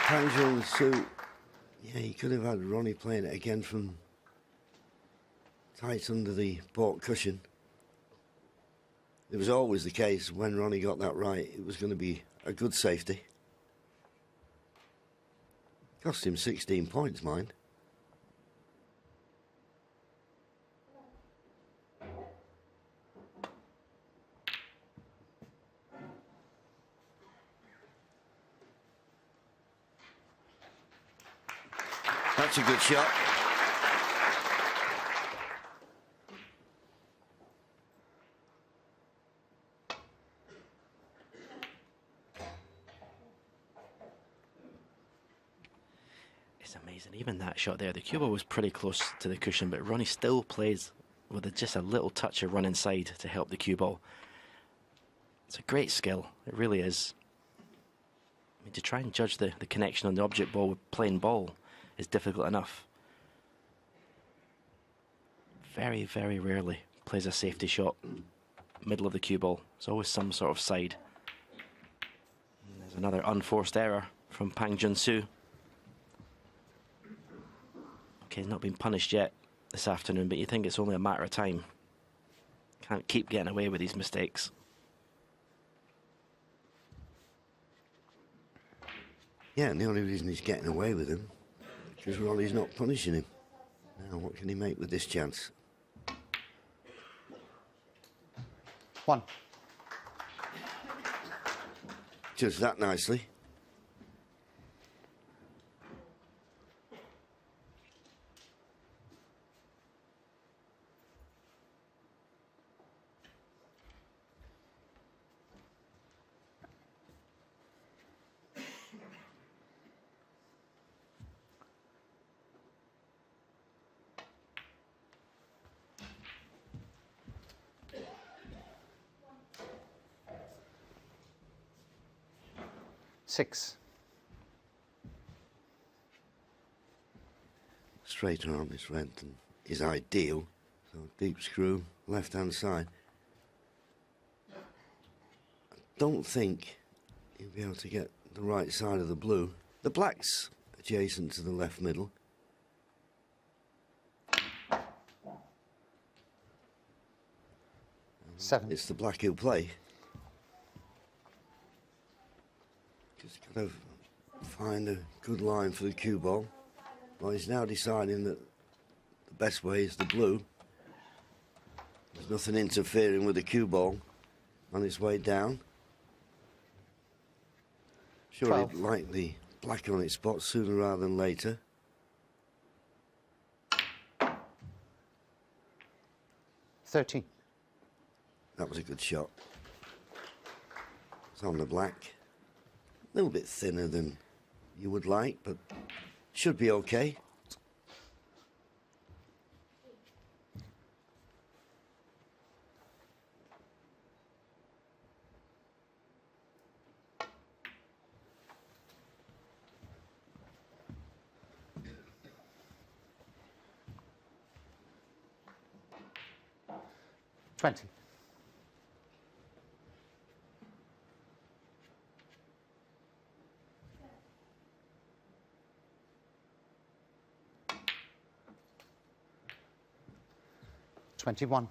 Pang Junxu, yeah, he could have had Ronnie playing it again from tight under the port cushion. It was always the case when Ronnie got that right, it was going to be a good safety. Cost him 16 points, mind. That's a good shot. It's amazing. Even that shot there, the cue ball was pretty close to the cushion, but Ronnie still plays with just a little touch of run inside to help the cue ball. It's a great skill. It really is. I mean, to try and judge the connection on the object ball with plain ball is difficult enough. Very, very rarely plays a safety shot middle of the cue ball. It's always some sort of side. And there's another unforced error from Pang Junxu. Okay, he's not been punished yet this afternoon, but you think it's only a matter of time. Can't keep getting away with these mistakes. Yeah, and the only reason he's getting away with them is because Ronnie's not punishing him. Now, what can he make with this chance? 1. Just that nicely. Six. Straight arm is Renton is ideal. So deep screw, left-hand side. I don't think he'll be able to get the right side of the blue. The black's adjacent to the left middle. Seven. It's the black he'll play. Just got to find a good line for the cue ball. Well, he's now deciding that the best way is the blue. There's nothing interfering with the cue ball on its way down. Sure, 12. he'd like the black on its spot sooner rather than later. 13. That was a good shot. It's on the black. A little bit thinner than you would like, but should be okay. Twenty. $21.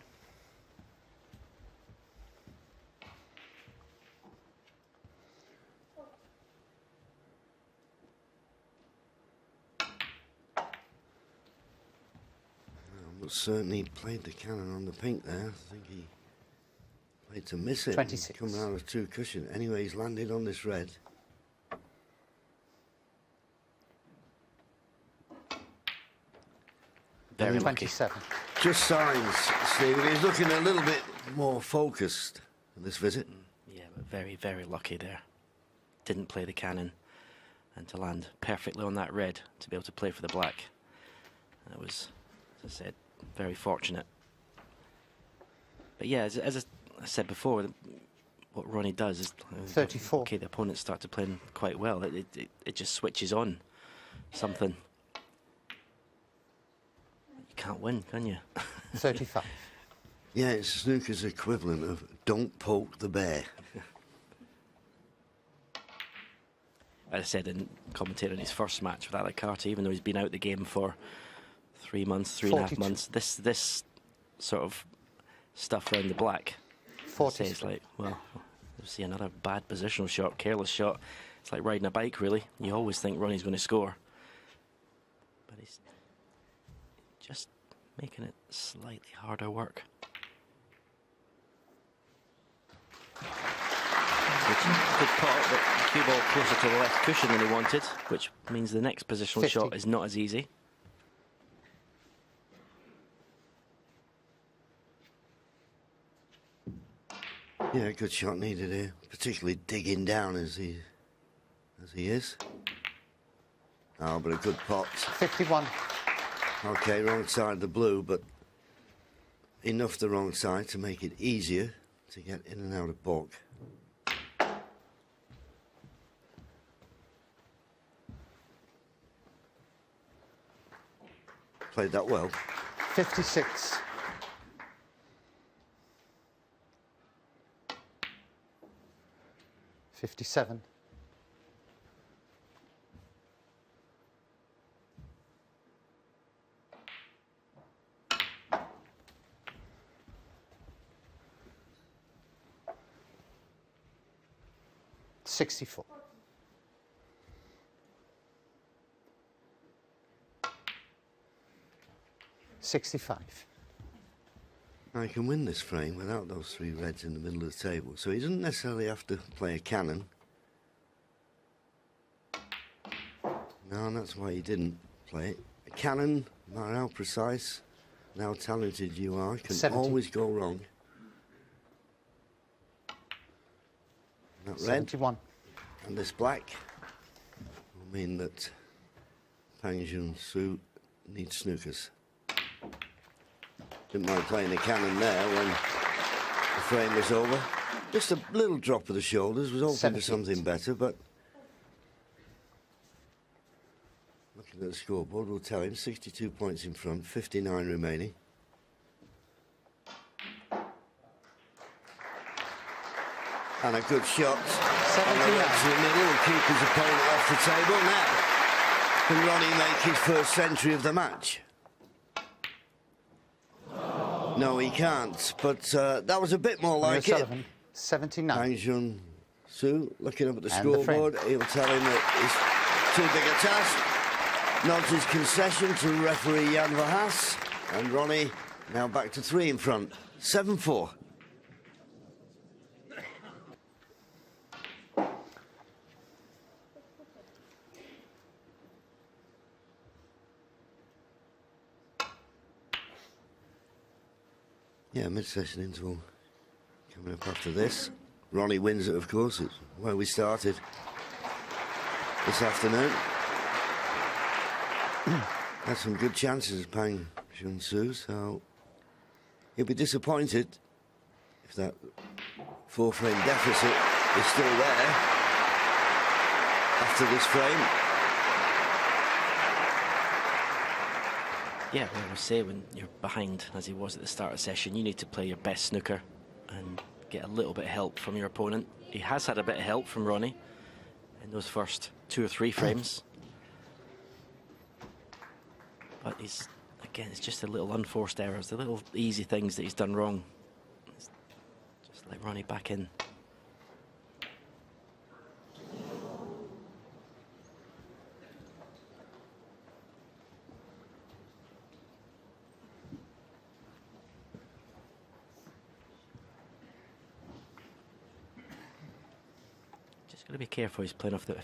But certainly played the cannon on the pink there. I think he played to miss it. 26. Coming out of two cushion. Anyway, he's landed on this red. Very lucky. 27. Just signs, Stephen. He's looking a little bit more focused in this visit. Yeah, but very, very lucky there. Didn't play the cannon, and to land perfectly on that red to be able to play for the black. That was, as I said, very fortunate. But yeah, as I said before, what Ronnie does is 34. Okay, the opponents start to play quite well. It just switches on something. You can't win, can you? 35. Yeah, it's snooker's equivalent of don't poke the bear. As I said in commentating his first match with Alec Carter, even though he's been out the game for 3 months, 3.5 months, this sort of stuff around the black. 40. It's like, well, we'll see another bad positional shot, careless shot. It's like riding a bike, really. You always think Ronnie's going to score. But he's just making it slightly harder work. Good pot, but the cue ball closer to the left cushion than he wanted, which means the next positional 50. shot is not as easy. Yeah, good shot needed here, particularly digging down as he is. Oh, but a good pot. 51. Okay, wrong side of the blue, but enough the wrong side to make it easier to get in and out of balk. Played that well. 56. $57. $64. $65. Now he can win this frame without those 3 reds in the middle of the table, so he doesn't necessarily have to play a cannon. No, and that's why he didn't play it. A cannon, no matter how precise and how talented you are, can 70. always go wrong. That red 71. and this black will mean that Junxu needs snookers. Didn't mind playing the cannon there when the frame was over. Just a little drop of the shoulders, was hoping for something better, but looking at the scoreboard will tell him 62 points in front, 59 remaining. And a good shot on the red to the middle and keep his opponent off the table. Now, can Ronnie make his first century of the match? No, he can't, but that was a bit more like it. 79. Junxu looking up at the And the scoreboard, he'll tell him that it's too big a task. Nods his concession to referee Jan Verhaas, and Ronnie now back to 3 in front, 7-4. Yeah, mid-session interval coming up after this. Ronnie wins it, of course. It's where we started this afternoon. Had some good chances, Pang Junxu, so he'll be disappointed if that 4-frame deficit is still there after this frame. Yeah, well, I say when you're behind, as he was at the start of the session, you need to play your best snooker and get a little bit of help from your opponent. He has had a bit of help from Ronnie in those first 2 or 3 frames. But he's, again, it's just the little unforced errors, the little easy things that he's done wrong. It's just let Ronnie back in. Just got to be careful if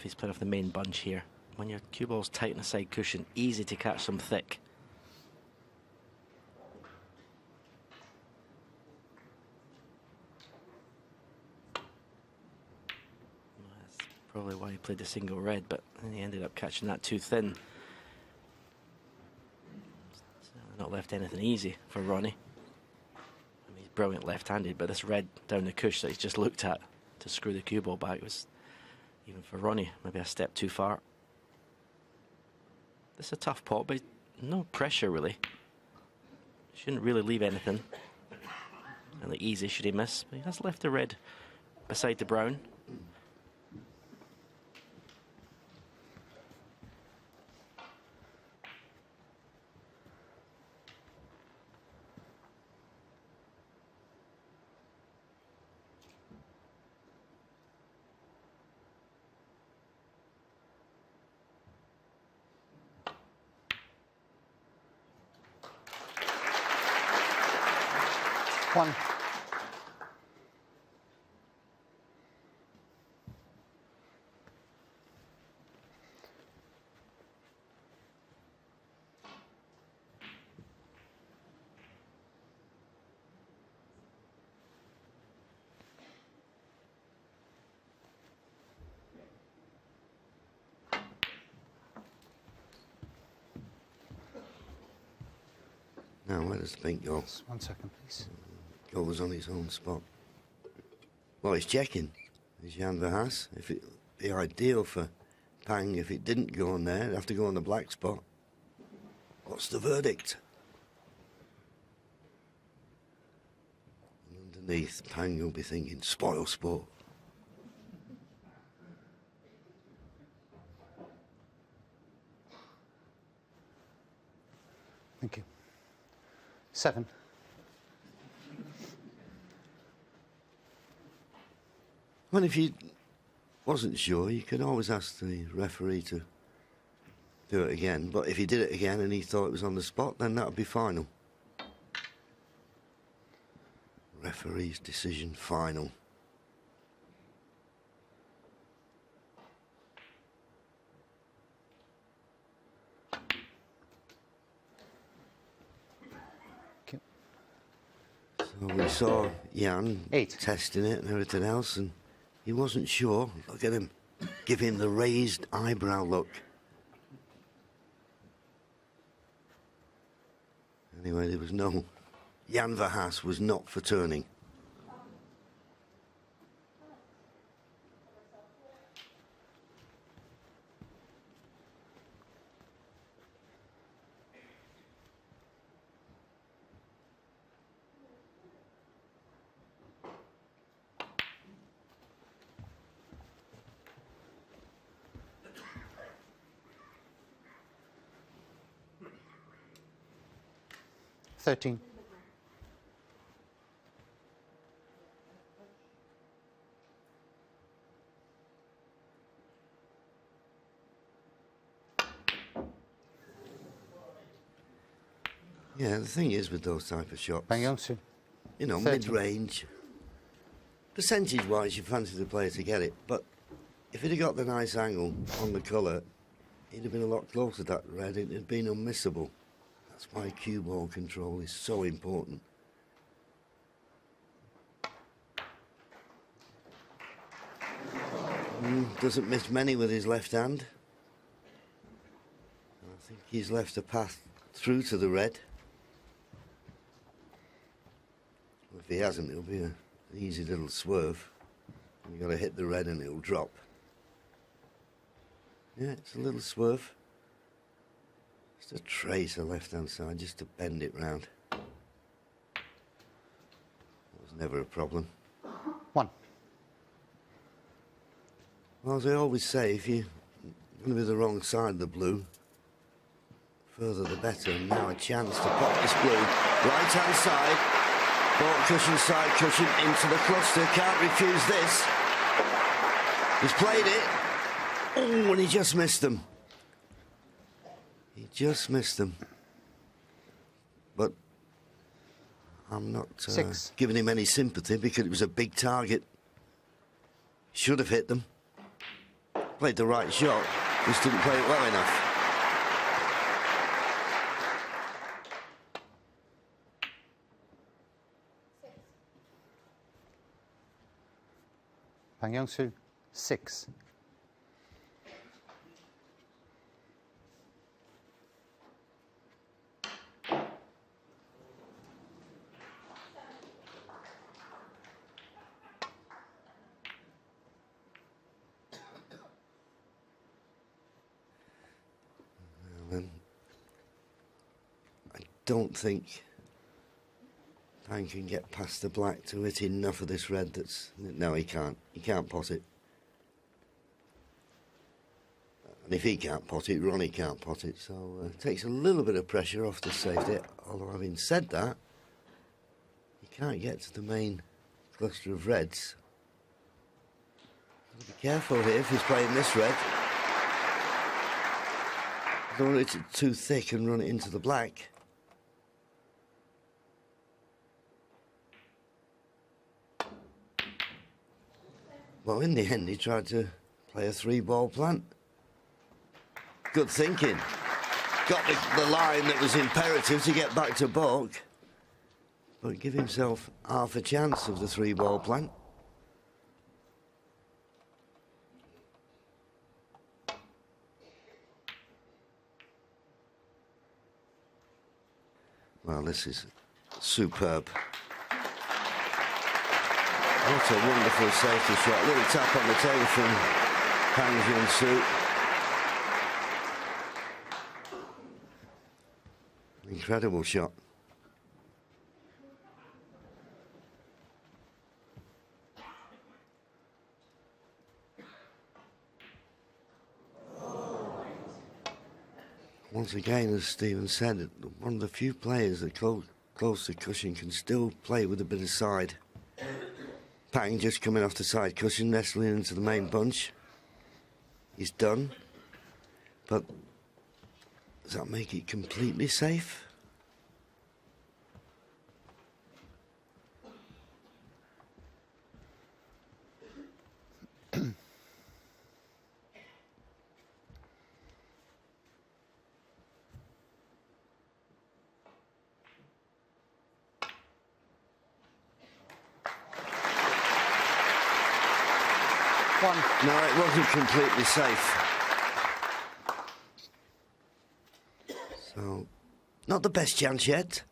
he's playing off the main bunch here. When your cue ball's tight on the side cushion, easy to catch them thick. Probably why he played the single red, but then he ended up catching that too thin. Not left anything easy for Ronnie. I mean, he's brilliant left-handed, but this red down the cush that he's just looked at to screw the cue ball back was, even for Ronnie, maybe a step too far. This is a tough pot, but no pressure really. Shouldn't really leave anything. And the easy should he miss, but he has left the red beside the brown. One. Now, where does the pink go? 1 second, please. Goes on its own spot. Well, he's checking. Is Jan Verhaas. If it be ideal for Pang, if it didn't go on there, it'd have to go on the black spot. What's the verdict? And underneath, Pang will be thinking, spoil sport. Thank you. 7. Well, if you wasn't sure, you could always ask the referee to do it again. But if he did it again and he thought it was on the spot, then that would be final. Referee's decision final. Okay. So we saw Jan 8. testing it and everything else, and he wasn't sure. Look at him. Give him the raised eyebrow look. Anyway, there was no... Jan Verhaas was not for turning. Thirteen. Yeah, the thing is with those type of shots, Pang Junxu. you know, 13. mid-range, percentage-wise, you fancy the player to get it, but if he'd have got the nice angle on the colour, he'd have been a lot closer to that red. It'd have been unmissable. That's why cue ball control is so important. Doesn't miss many with his left hand. I think he's left a path through to the red. If he hasn't, it'll be an easy little swerve. You've got to hit the red and it'll drop. Yeah, it's a little swerve. Just a trace of left-hand side, just to bend it round. That was never a problem. 1. Well, as I always say, if you're going to be the wrong side of the blue, further the better. And now a chance to pop this blue. Right-hand side, ball cushion, side cushion, into the cluster. Can't refuse this. He's played it. Oh, and he just missed them. He just missed them. But I'm not 6. giving him any sympathy because it was a big target. Should have hit them. Played the right shot, just didn't play it well enough. Pang Junxu, 6. don't think Pang can get past the black to hit enough of this red. No, he can't. He can't pot it. And if he can't pot it, Ronnie can't pot it. So it takes a little bit of pressure off the safety. Although having said that, he can't get to the main cluster of reds. Be careful here if he's playing this red. Don't want it too thick and run it into the black. Well, in the end, he tried to play a 3-ball plant. Good thinking. Got the line that was imperative to get back to baulk, but give himself half a chance of the 3-ball plant. Well, this is superb. What a wonderful safety shot. A little tap on the tail from Junxu. Incredible shot. Once again, as Stephen said, one of the few players that close to cushion can still play with a bit of side. Pang just coming off the side cushion, nestling into the main bunch. He's done. But does that make it completely safe? No, it wasn't completely safe. So, not the best chance yet.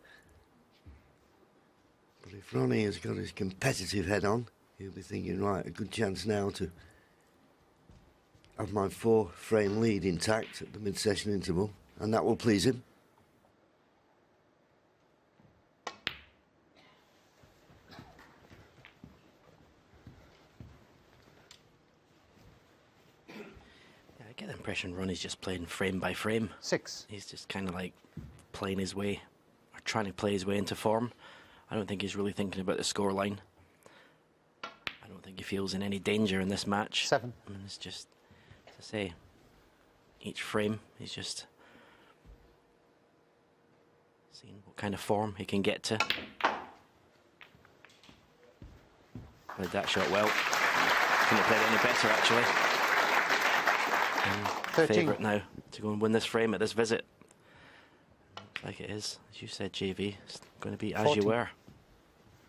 But if Ronnie has got his competitive head on, he'll be thinking, right, a good chance now to have my 4-frame lead intact at the mid-session interval, and that will please him. I get the impression Ronnie's just playing frame by frame. 6. He's just kind of like playing his way, or trying to play his way into form. I don't think he's really thinking about the scoreline. I don't think he feels in any danger in this match. 7. I mean, it's just, as I say, each frame, he's just seeing what kind of form he can get to. Played that shot well. Couldn't have played it any better, actually. 13. Favourite now to go and win this frame at this visit. Looks like it is, as you said, JV. It's going to be as 14. you were,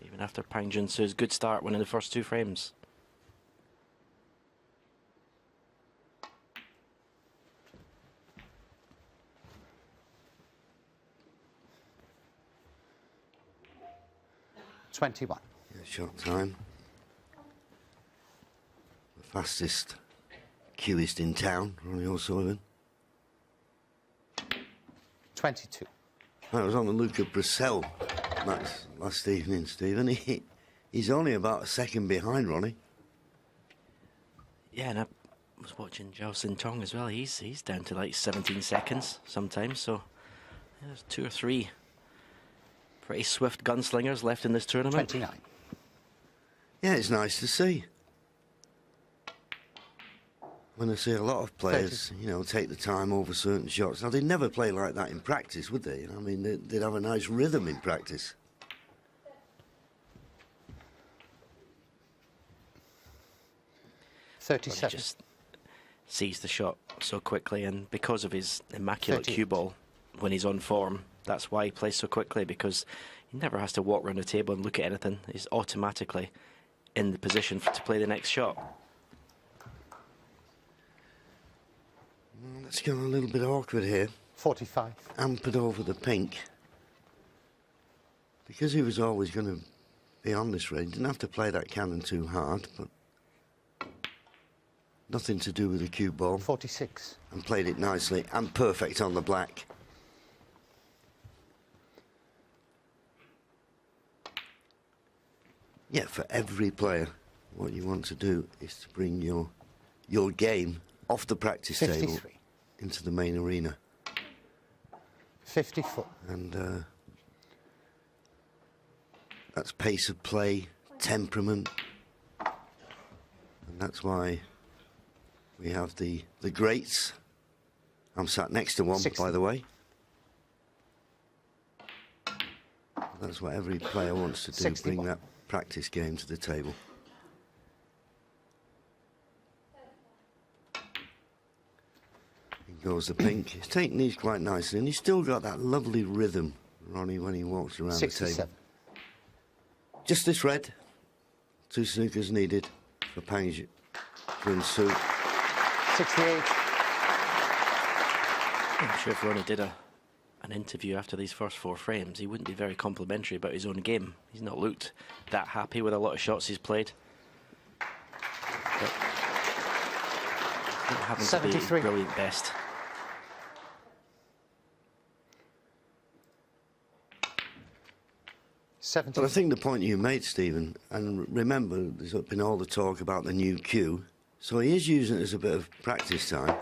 even after Pang Junxu's good start winning the first 2 frames. $21. Yeah, shot time. The fastest cueist in town, RonnieO'Sullivan. 22. I was on the Luca Brissell match last evening, Stephen. He's only about a second behind Ronnie. Yeah, and I was watching Zhao Sintong as well. He's down to like 17 seconds sometimes. So yeah, there's 2 or 3 pretty swift gunslingers left in this tournament. 29. Yeah, it's nice to see. When I see a lot of players, you know, take the time over certain shots. Now, they'd never play like that in practice, would they? I mean, they'd have a nice rhythm in practice. He 37. just sees the shot so quickly, and because of his immaculate 38. cue ball, when he's on form, that's why he plays so quickly, because he never has to walk around the table and look at anything. He's automatically in the position to play the next shot. Well, it's gone a little bit awkward here. 45. Ampered over the pink. Because he was always going to be on this range, didn't have to play that cannon too hard, but nothing to do with the cue ball. 46. And played it nicely and perfect on the black. Yeah, for every player, what you want to do is to bring your game off the practice table 53. into the main arena. 54. And that's pace of play, temperament, and that's why we have the greats. I'm sat next to one, 60. by the way. That's what every player wants to do, 61. bring that practice game to the table. In goes the pink. He's taking these quite nicely, and he's still got that lovely rhythm, Ronnie, when he walks around the 67. table. Just this red. 2 snookers needed for Junxu. 68. I'm sure if Ronnie did an interview after these first 4 frames, he wouldn't be very complimentary about his own game. He's not looked that happy with a lot of shots he's played. But he's not having to 73. be brilliant best. But I think the point you made, Stephen, and remember, there's been all the talk about the new cue, so he is using it as a bit of practice time.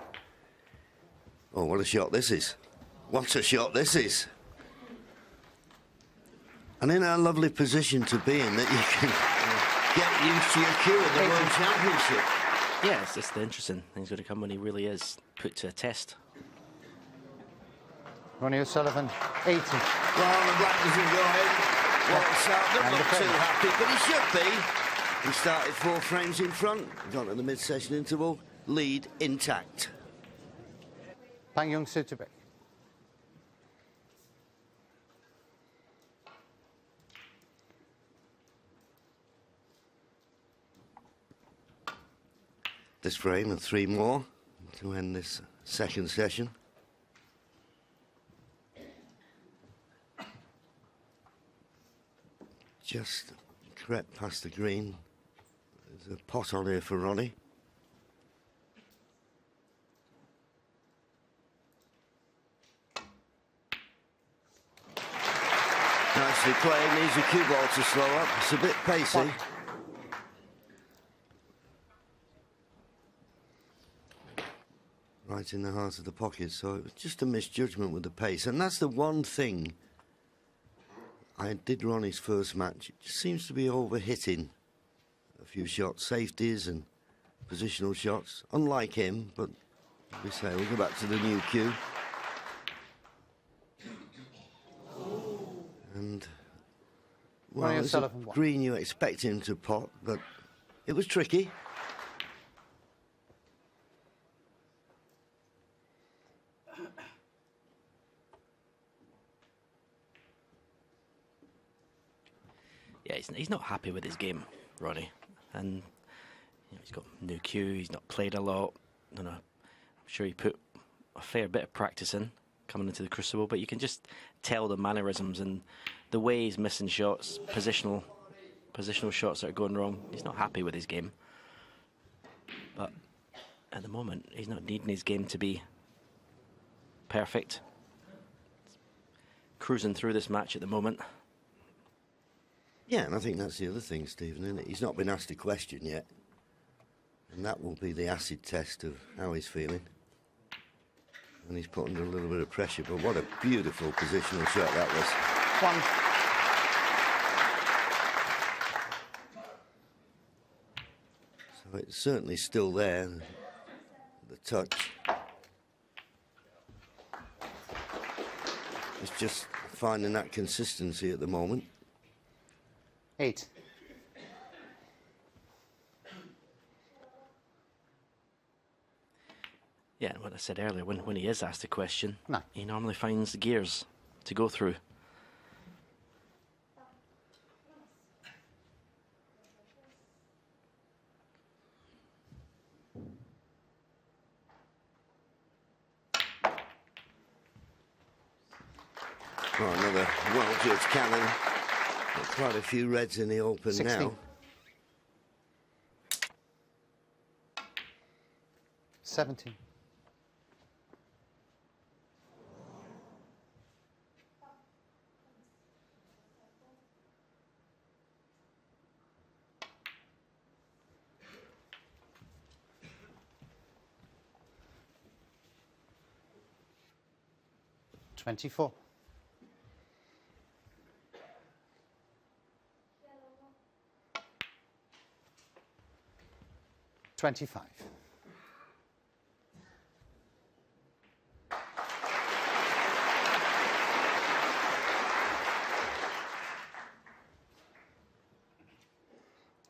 Oh, what a shot this is. What a shot this is. And in a lovely position to be in, that you can get used to your cue at the World Championship. Yeah, it's just the interesting thing's going to come when he really is put to a test. Ronnie O'Sullivan, 80. Well, the black doesn't go in. Walks out, doesn't And look the too frame. happy, but he should be. He started 4 frames in front, gone to the mid-session interval, lead intact. Junxu to break. This frame and 3 more to end this second session. Just crept past the green. There's a pot on here for Ronnie. Nicely played, needs a cue ball to slow up. It's a bit pacey. Right in the heart of the pocket, so it was just a misjudgment with the pace. And that's the one thing I did Ronnie's first match. It just seems to be overhitting a few shots, safeties and positional shots. Unlike him, but we say we'll go back to the new cue. And well, Ronnie it's a O'Sullivan won. green you expect him to pot, but it was tricky. Yeah, he's not happy with his game, Ronnie. And you know, he's got new cue, he's not played a lot. I'm sure he put a fair bit of practice in coming into the Crucible, but you can just tell the mannerisms and the way he's missing shots, positional shots that are going wrong. He's not happy with his game. But at the moment, he's not needing his game to be perfect. Cruising through this match at the moment. Yeah, and I think that's the other thing, Stephen, isn't it? He's not been asked a question yet. And that will be the acid test of how he's feeling. And he's put under a little bit of pressure, but what a beautiful positional shot that was. 1. So it's certainly still there, the touch. It's just finding that consistency at the moment. 8. Yeah, and what I said earlier, when he is asked a question, No. he normally finds the gears to go through. Oh, another well-judged cannon. Got quite a few reds in the open 16. now. 17. 24. 25.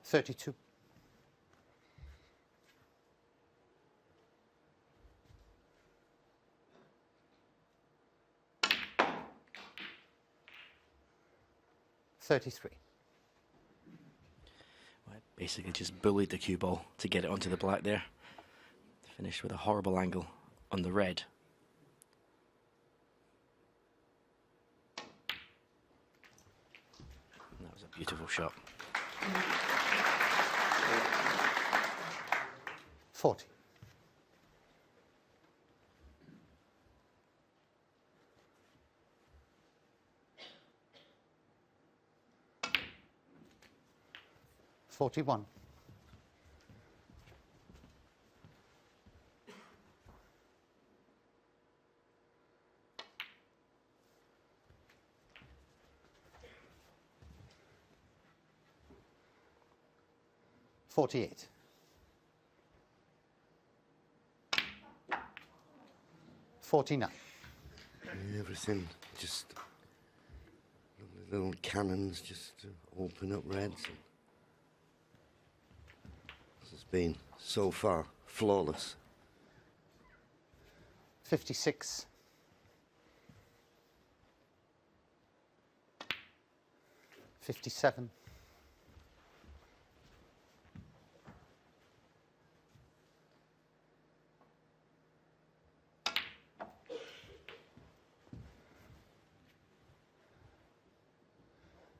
32. 33. Well, basically just bullied the cue ball to get it onto the black there. Finished with a horrible angle on the red. And that was a beautiful shot. 40. 41. 48. 49. Everything just little cannons just to open up reds. This has been so far flawless. 56. 57.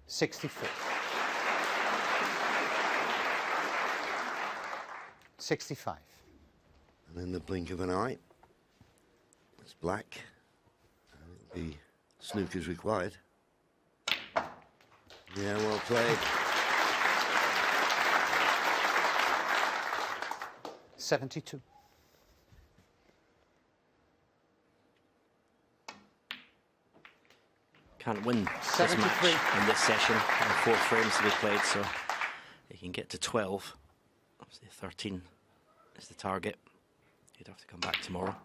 64. 65. And in the blink of an eye, it's black. And it'll be snooker's required. Yeah, well played. 72. Can't win this 73. match in this session. 4 frames to be played, so they can get to 12. Obviously 13 is the target. He'd have to come back tomorrow.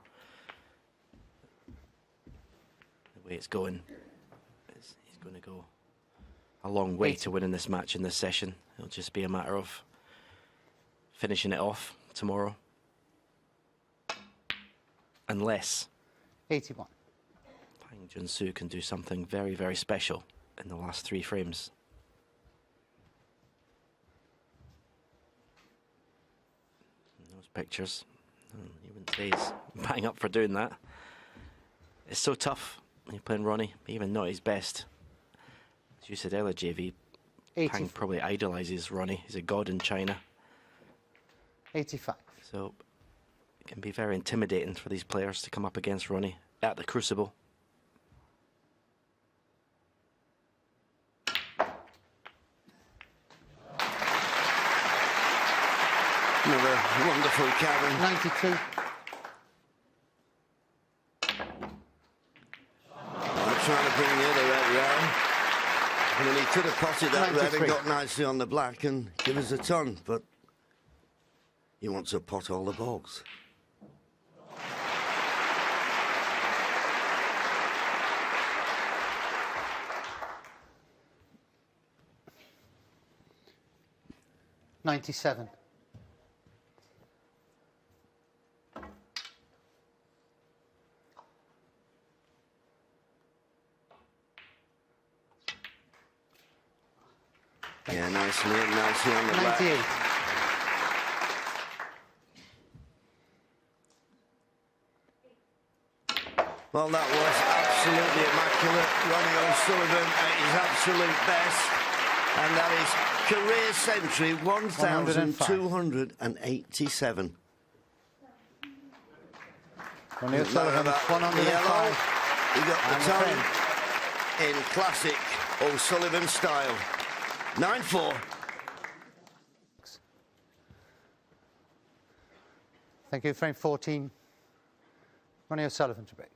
The way it's going, he's going to go a long way to winning this match in this session. It'll just be a matter of finishing it off tomorrow. Unless 81. Junxu can do something very, very special in the last 3 frames. And those pictures, you wouldn't say he's bang up for doing that. It's so tough when you're playing Ronnie, even not his best. As you said earlier, JV, Pang probably idolises Ronnie. He's a god in China. 85. So it can be very intimidating for these players to come up against Ronnie at the Crucible. Another wonderful cabin. 92. I'm trying to bring the other red round. I mean, he could have potted that red and got nicely on the black and give us a ton, but he wants to pot all the balls. $97. Yeah, nicely on the black. 98. Well, that was absolutely immaculate. Ronnie O'Sullivan at his absolute best. And that is career century 1,287. Ronnie O'Sullivan, 105. He got the And time in classic O'Sullivan style. 9-4. Thank you. Frame 14. Ronnie O'Sullivan to break.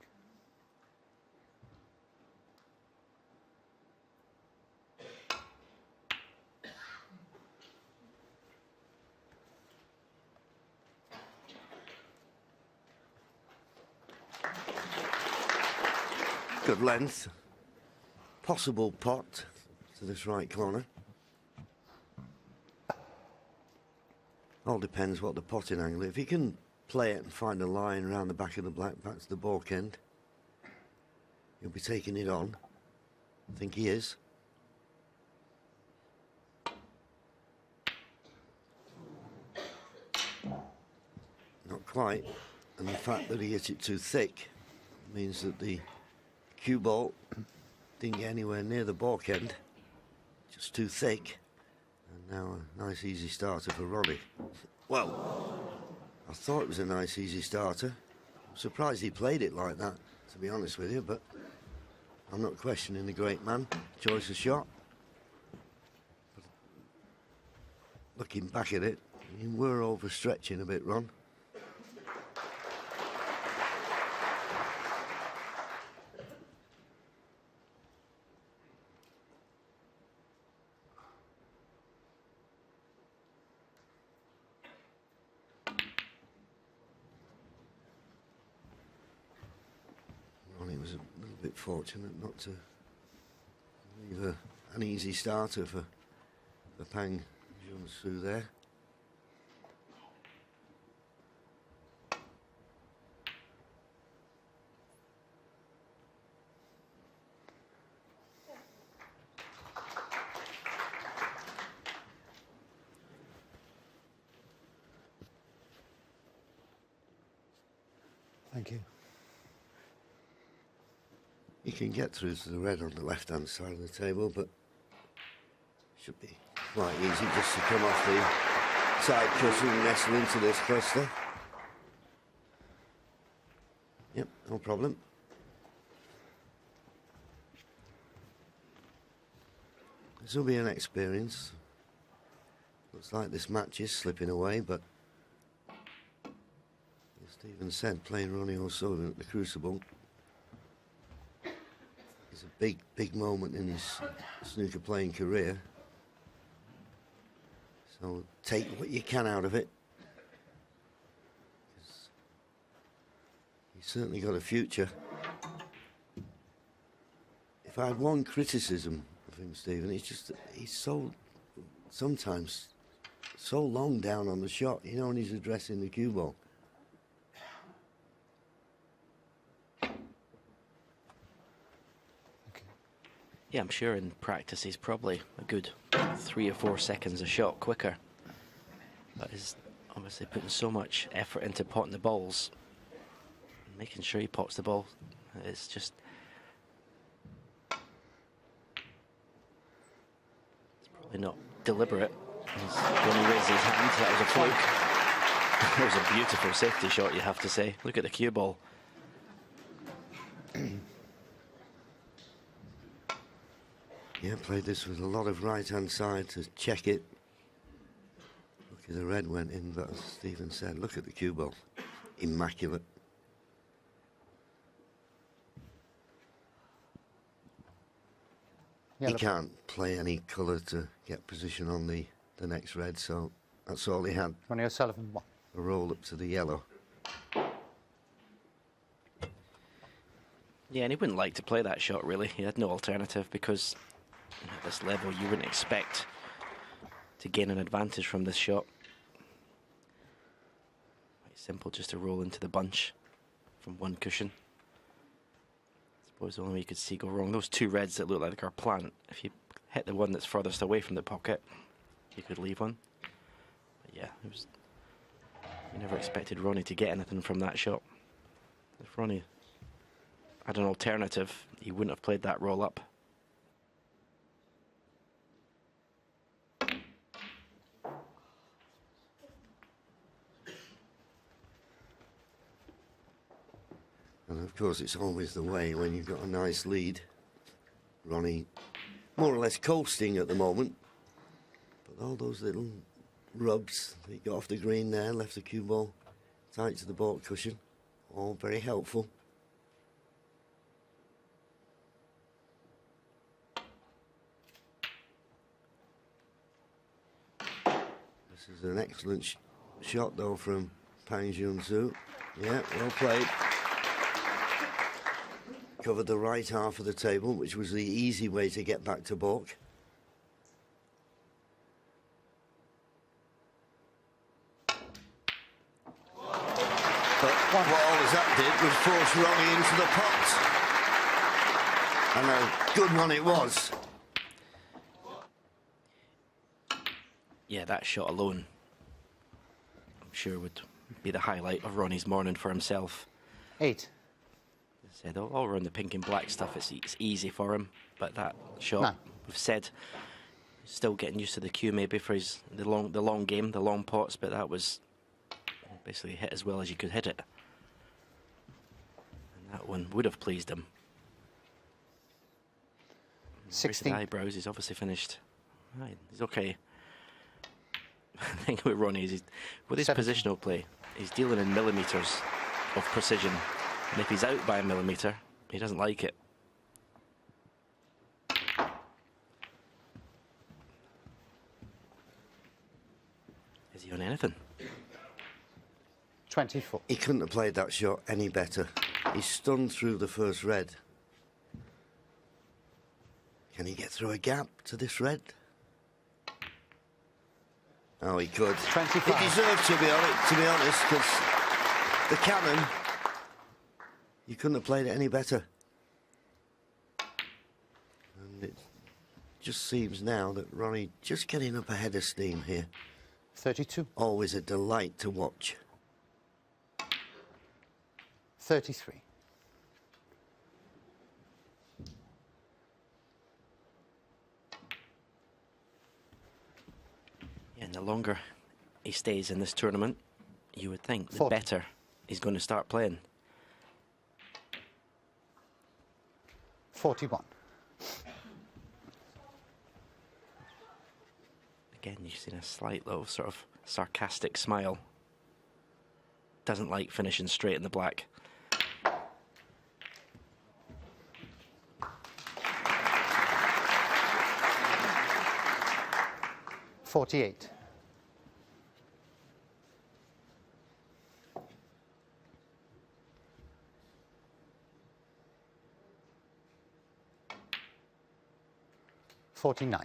Good length. Possible pot to this right corner. All depends what the potting angle is. If he can play it and find a line around the back of the black, back to the balk end, he'll be taking it on. I think he is. Not quite. And the fact that he hit it too thick means that the cue ball didn't get anywhere near the balk end. Just too thick. And now a nice easy starter for Ronnie. Well, I thought it was a nice easy starter. I'm surprised he played it like that, to be honest with you, but I'm not questioning the great man. Choice of shot. But looking back at it, you were overstretching a bit, Ron. Ronnie was a little bit fortunate not to leave an easy starter for Pang Junxu there. Thank you. You can get through to the red on the left-hand side of the table, but should be quite easy just to come off the side cushion and nestle into this cluster. Yep, no problem. This will be an experience. Looks like this match is slipping away, but as Stephen said, playing RonnieO'Sullivan at the Crucible is a big moment in his snooker playing career. So take what you can out of it. He's certainly got a future. If I had one criticism of him, Stephen, it's just that he's sometimes so long down on the shot, you know, when he's addressing the cue ball. Yeah, I'm sure in practice he's probably a good 3 or 4 seconds a shot quicker. But he's obviously putting so much effort into potting the balls, making sure he pots the ball. It's just... it's probably not deliberate. When he raises his hand, that was a fluke. That was a beautiful safety shot, you have to say. Look at the cue ball. Yeah, played this with a lot of right-hand side to check it. Look at the red went in, but as Stephen said, look at the cue ball. Immaculate. Yeah, he look. can't play any colour to get position on the next red, so that's all he had. RonnieO'Sullivan won. A roll up to the yellow. Yeah, and he wouldn't like to play that shot, really. He had no alternative because at this level you wouldn't expect to gain an advantage from this shot. Quite simple just to roll into the bunch from one cushion. I suppose the only way you could see go wrong, those 2 reds that look like our plant, if you hit the one that's furthest away from the pocket, you could leave one. But yeah, it was... you never expected Ronnie to get anything from that shot. If Ronnie had an alternative, he wouldn't have played that roll up. And of course, it's always the way when you've got a nice lead. Ronnie more or less coasting at the moment. But all those little rubs, he got off the green there, left the cue ball tight to the baulk cushion. All very helpful. This is an excellent shot, though, from Pang Junxu. Yeah, well played. covered the right half of the table, which was the easy way to get back to baulk. But what all that did was force Ronnie into the pot. And a good one it was. Yeah, that shot alone, I'm sure, would be the highlight of Ronnie's morning for himself. 8. As I said, all around the pink and black stuff, it's easy for him. But that shot, 9. we've said, still getting used to the cue maybe for the long game, the long pots. But that was basically hit as well as you could hit it. And that one would have pleased him. 16. The eyebrows, he's obviously finished. Right, he's okay. The thing with Ronnie is, with his 17. positional play, he's dealing in millimetres of precision. And if he's out by a millimetre, he doesn't like it. Is he on anything? 24. He couldn't have played that shot any better. He stunned through the first red. Can he get through a gap to this red? Oh, he could. 25. He deserved to be honest, because the cannon, you couldn't have played it any better. And it just seems now that Ronnie just getting up ahead of steam here. 32. Always a delight to watch. 33. Yeah, and the longer he stays in this tournament, you would think the 40. better he's going to start playing. 41. Again, you've seen a slight little sort of sarcastic smile. Doesn't like finishing straight in the black. $48. $49.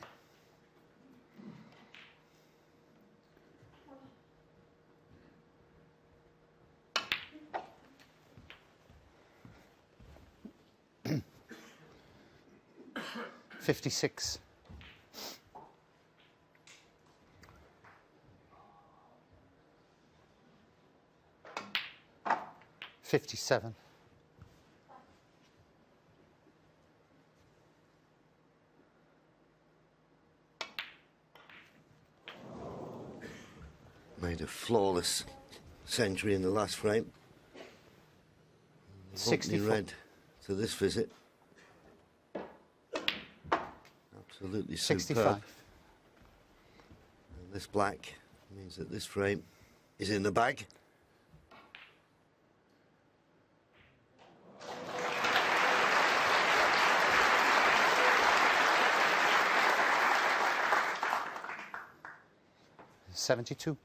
$56. 57. Made a flawless century in the last frame. 64. Red to this visit. Absolutely 65. superb. And this black means that this frame is in the bag. $72.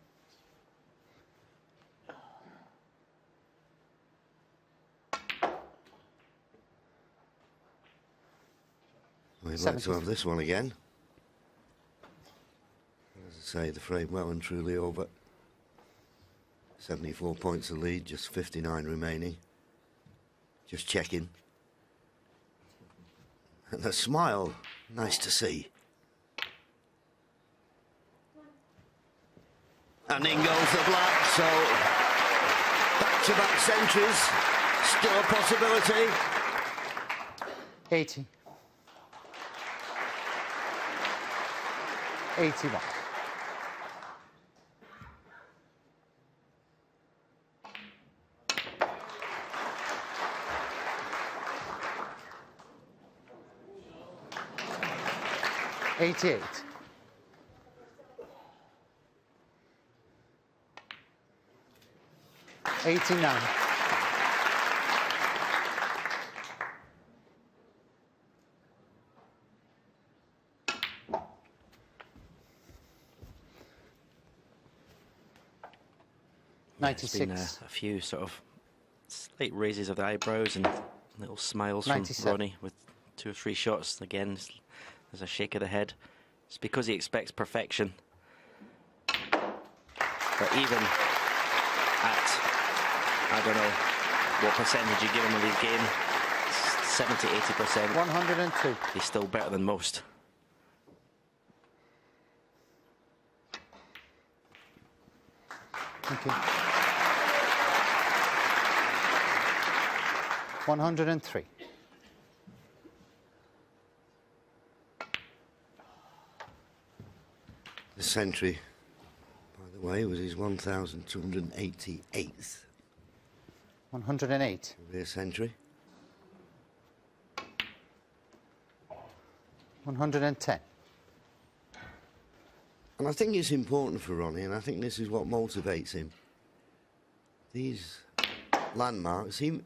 We'd like to have this one again. As I say, the frame well and truly over. 74 points of lead, just 59 remaining. Just checking. And the smile, nice to see. And in goes the black, so back-to-back centuries, still a possibility. 80. 81. $88. 89. There's been a few sort of slight raises of the eyebrows and Little smiles 97. from Ronnie with 2 or 3 shots. Again, there's a shake of the head. It's because he expects perfection. But even at, I don't know what percentage you give him of his game, 70, 80%. 102. He's still better than most. Thank you. 103. The century, by the way, was his 1,288th 108. career century. 110. And I think it's important for Ronnie, and I think this is what motivates him. These landmarks, he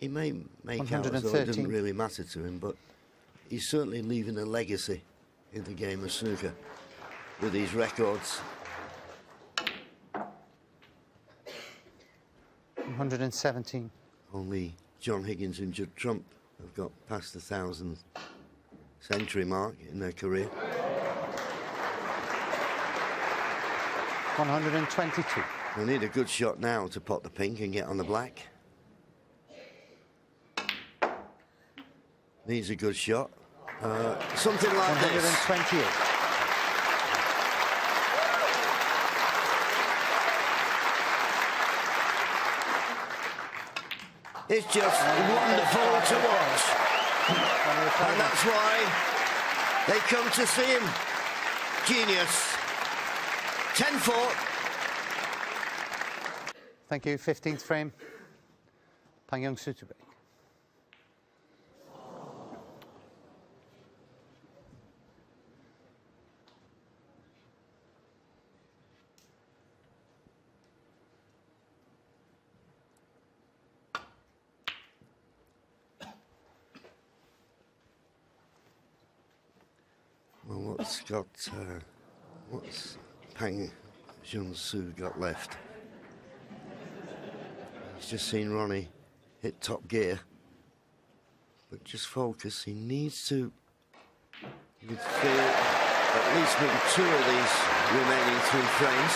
may make out as though it doesn't really matter to him, but he's certainly leaving a legacy in the game of snooker with these records. 117. Only John Higgins and Judd Trump have got past the 1,000th century mark in their career. 122. They need a good shot now to pot the pink and get on the black. Needs a good shot. Something like this. 128. It's just wonderful to watch. And that's why they come to see him. Genius. 10-4. Thank you. 15th frame. Junxu to break. Well, what's Junxu got left? He's just seen Ronnie hit top gear, but just focus. He needs to midfield at least win 2 of these remaining 3 frames.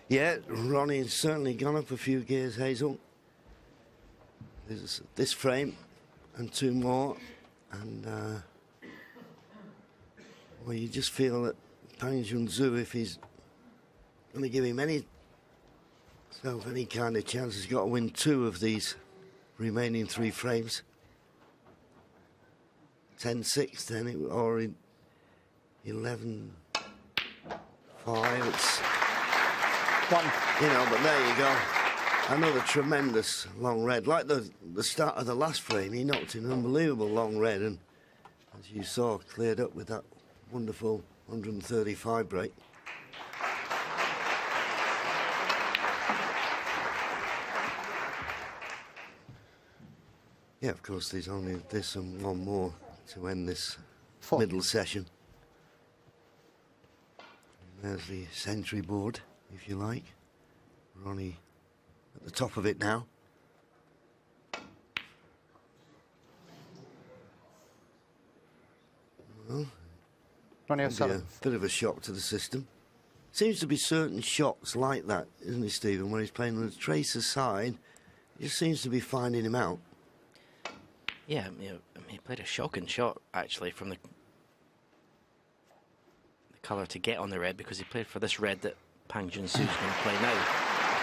Yeah, Ronnie's certainly gone up a few gears, Hazel. There's this frame and 2 more, and well, you just feel that Junxu, if he's going to give him any kind of chance, he's got to win 2 of these remaining 3 frames. 10-6 then, or 11-5. It's 1. You know, but there you go. Another tremendous long red. Like the start of the last frame, he knocked in an unbelievable long red, and as you saw, cleared up with that wonderful 135 break. Yeah, of course, there's only this and 1 more to end this 4. middle session. And there's the century board, if you like. Ronnie at the top of it now. Well, RonnieO'Sullivan. a bit of a shock to the system. Seems to be certain shots like that, isn't he, Stephen, where he's playing on the tracer side. He just seems to be finding him out. Yeah, you know, I mean, he played a shocking shot, actually, from the colour to get on the red, because he played for this red that Junxu's going to play now.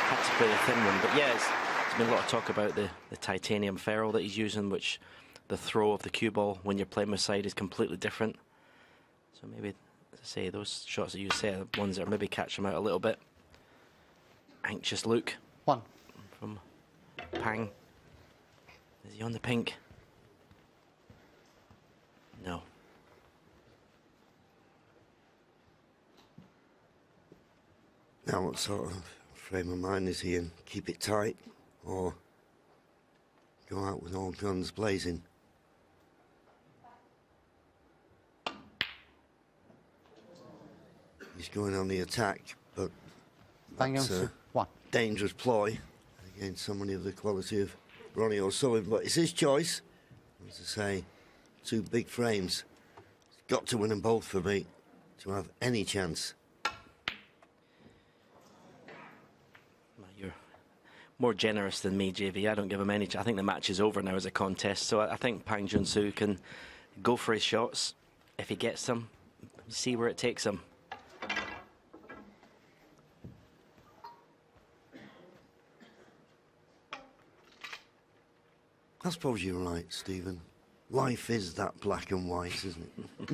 had to play the thin one. But yeah, there's been a lot of talk about the titanium ferrule that he's using, which the throw of the cue ball when you're playing with side is completely different. So maybe, as I say, those shots that you say are the ones that are maybe catch him out a little bit. Anxious look 1. from Pang. Is he on the pink? No. Now, what sort of frame of mind is he in? Keep it tight, or go out with all guns blazing? He's going on the attack, but Bang that's Junxu, a 1. dangerous ploy against somebody of the quality of Ronnie O'Sullivan. But it's his choice. As I say, 2 big frames. He's got to win them both for me to have any chance. You're more generous than me, JV. I don't give him any. I think the match is over now as a contest. So I think Pang Junxu can go for his shots. If he gets them, see where it takes him. I suppose you're right, Stephen. Life is that black and white, isn't it?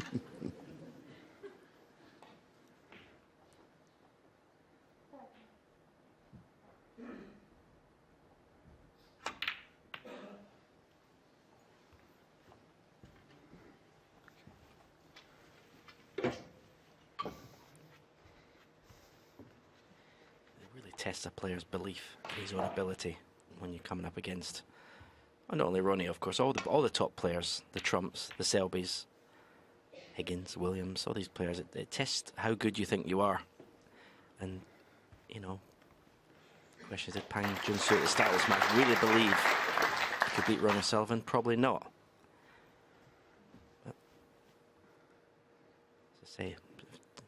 Really tests a player's belief in his own ability when you're coming up against, well, not only Ronnie, of course, all the top players, the Trumps, the Selbys, Higgins, Williams, all these players. It tests how good you think you are. And, you know, the question is, did Pang Junxu at the start of this match really believe he could beat RonnieO'Sullivan? Probably not. But, as I say,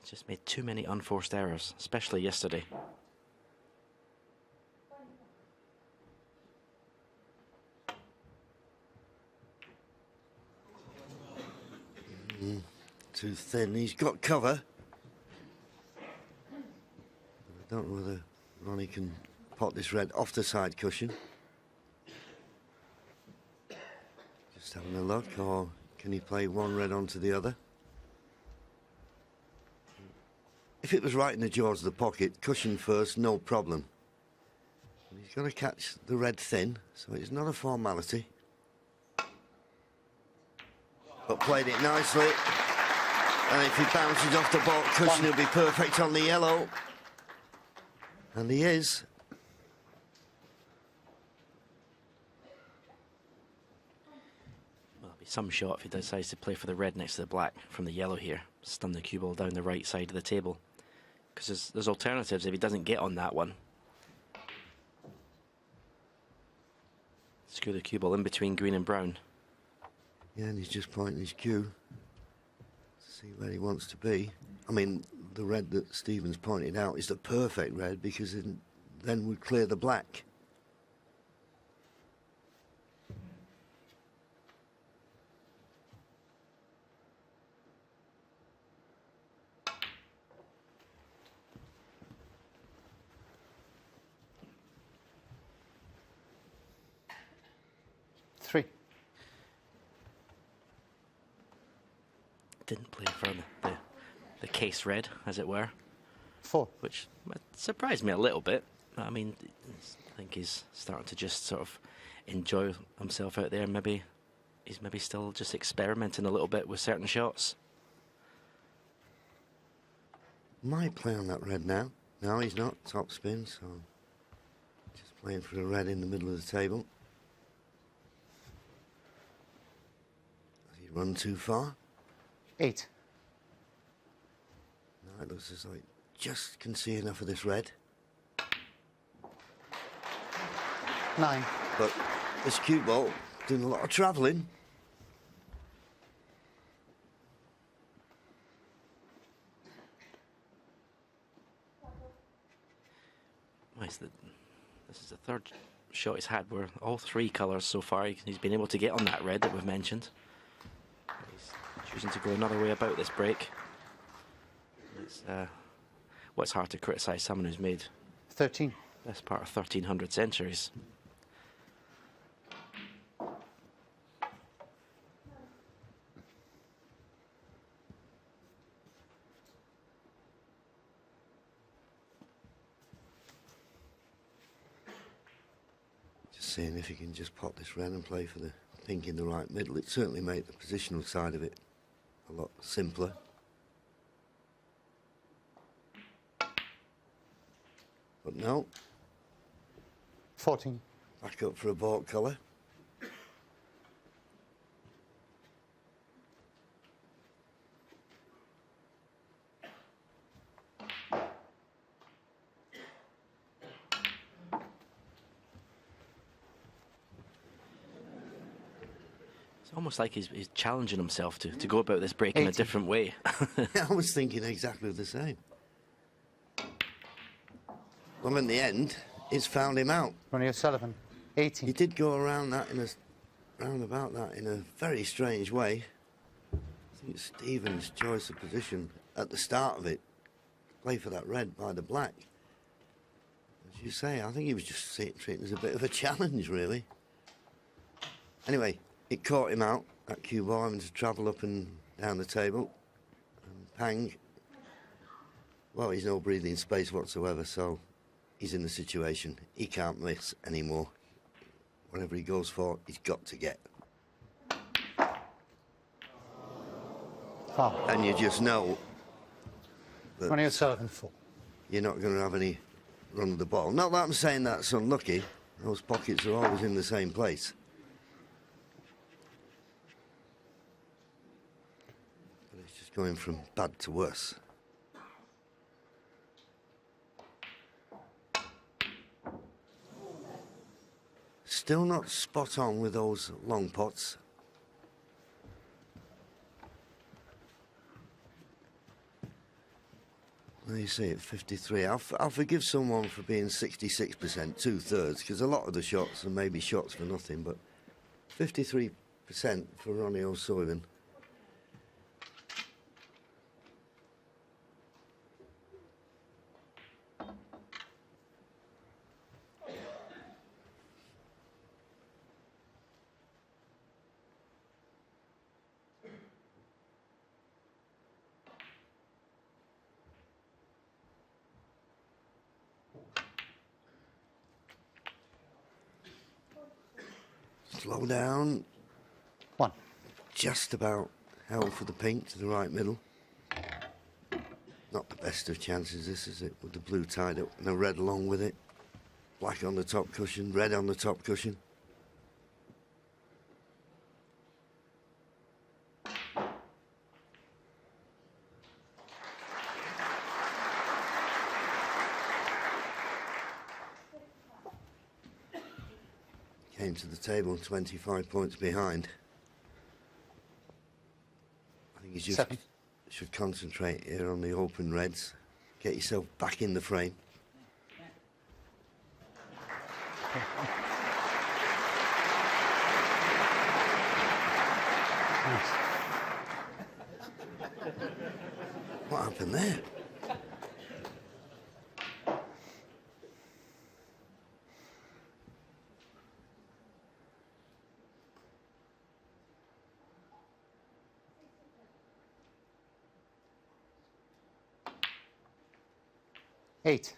just made too many unforced errors, especially yesterday. Too thin. He's got cover. I don't know whether Ronnie can pot this red off the side cushion. Just having a look, or can he play one red onto the other? If it was right in the jaws of the pocket, cushion first, no problem. But he's got to catch the red thin, so it's not a formality. But played it nicely. And if he bounces off the baulk cushion, he'll be perfect on the yellow. And he is. Well, it'll be some shot if he decides to play for the red next to the black from the yellow here. Stun the cue ball down the right side of the table. Because there's alternatives if he doesn't get on that one. Screw the cue ball in between green and brown. Yeah, and he's just pointing his cue to see where he wants to be. I mean, the red that Stephen's pointed out is the perfect red, because it then would clear the black. Three. Didn't play for the case red, as it were. 4. Which surprised me a little bit. I mean, I think he's starting to just sort of enjoy himself out there. Maybe he's still just experimenting a little bit with certain shots. Might play on that red now. No, he's not. Top spin, so just playing for the red in the middle of the table. Has he run too far? 8. No, it looks as though he just can see enough of this red. 9. But this cue ball doing a lot of travelling. This is the third shot he's had where all 3 colours so far he's been able to get on that red that we've mentioned. He's choosing to go another way about this break. It's hard to criticise someone who's made 13. Best part of 1300 centuries. Just seeing if he can just pop this red and play for the pink in the right middle. It certainly made the positional side of it a lot simpler. But no. 14. Back up for a baulk colour. It's almost like he's challenging himself to go about this break in a 80. different way. I was thinking exactly the same. Well, in the end, it's found him out. Ronnie O'Sullivan, 18. He did go around that round about that in a very strange way. I think it's Stephen's choice of position at the start of it. Play for that red by the black. As you say, I think he was just treating it as a bit of a challenge, really. Anyway, it caught him out, that cue ball, having to travel up and down the table. And Pang, well, he's no breathing space whatsoever, so he's in the situation. He can't miss anymore. Whatever he goes for, he's got to get. Foul. And you just know that Ronnie O'Sullivan, 4. you're not going to have any run of the ball. Not that I'm saying that's unlucky. Those pockets are always in the same place. But it's just going from bad to worse. Still not spot on with those long pots. Well, you see at 53. I'll forgive someone for being 66%, 2/3, because a lot of the shots are maybe shots for nothing, but 53% for Ronnie O'Sullivan. Slow down. 1. Just about held for the pink to the right middle. Not the best of chances, this, is it? With the blue tied up and the red along with it. Black on the top cushion, red on the top cushion. Came to the table 25 points behind. I think you just 7. should concentrate here on the open reds. Get yourself back in the frame. What happened there? Eight.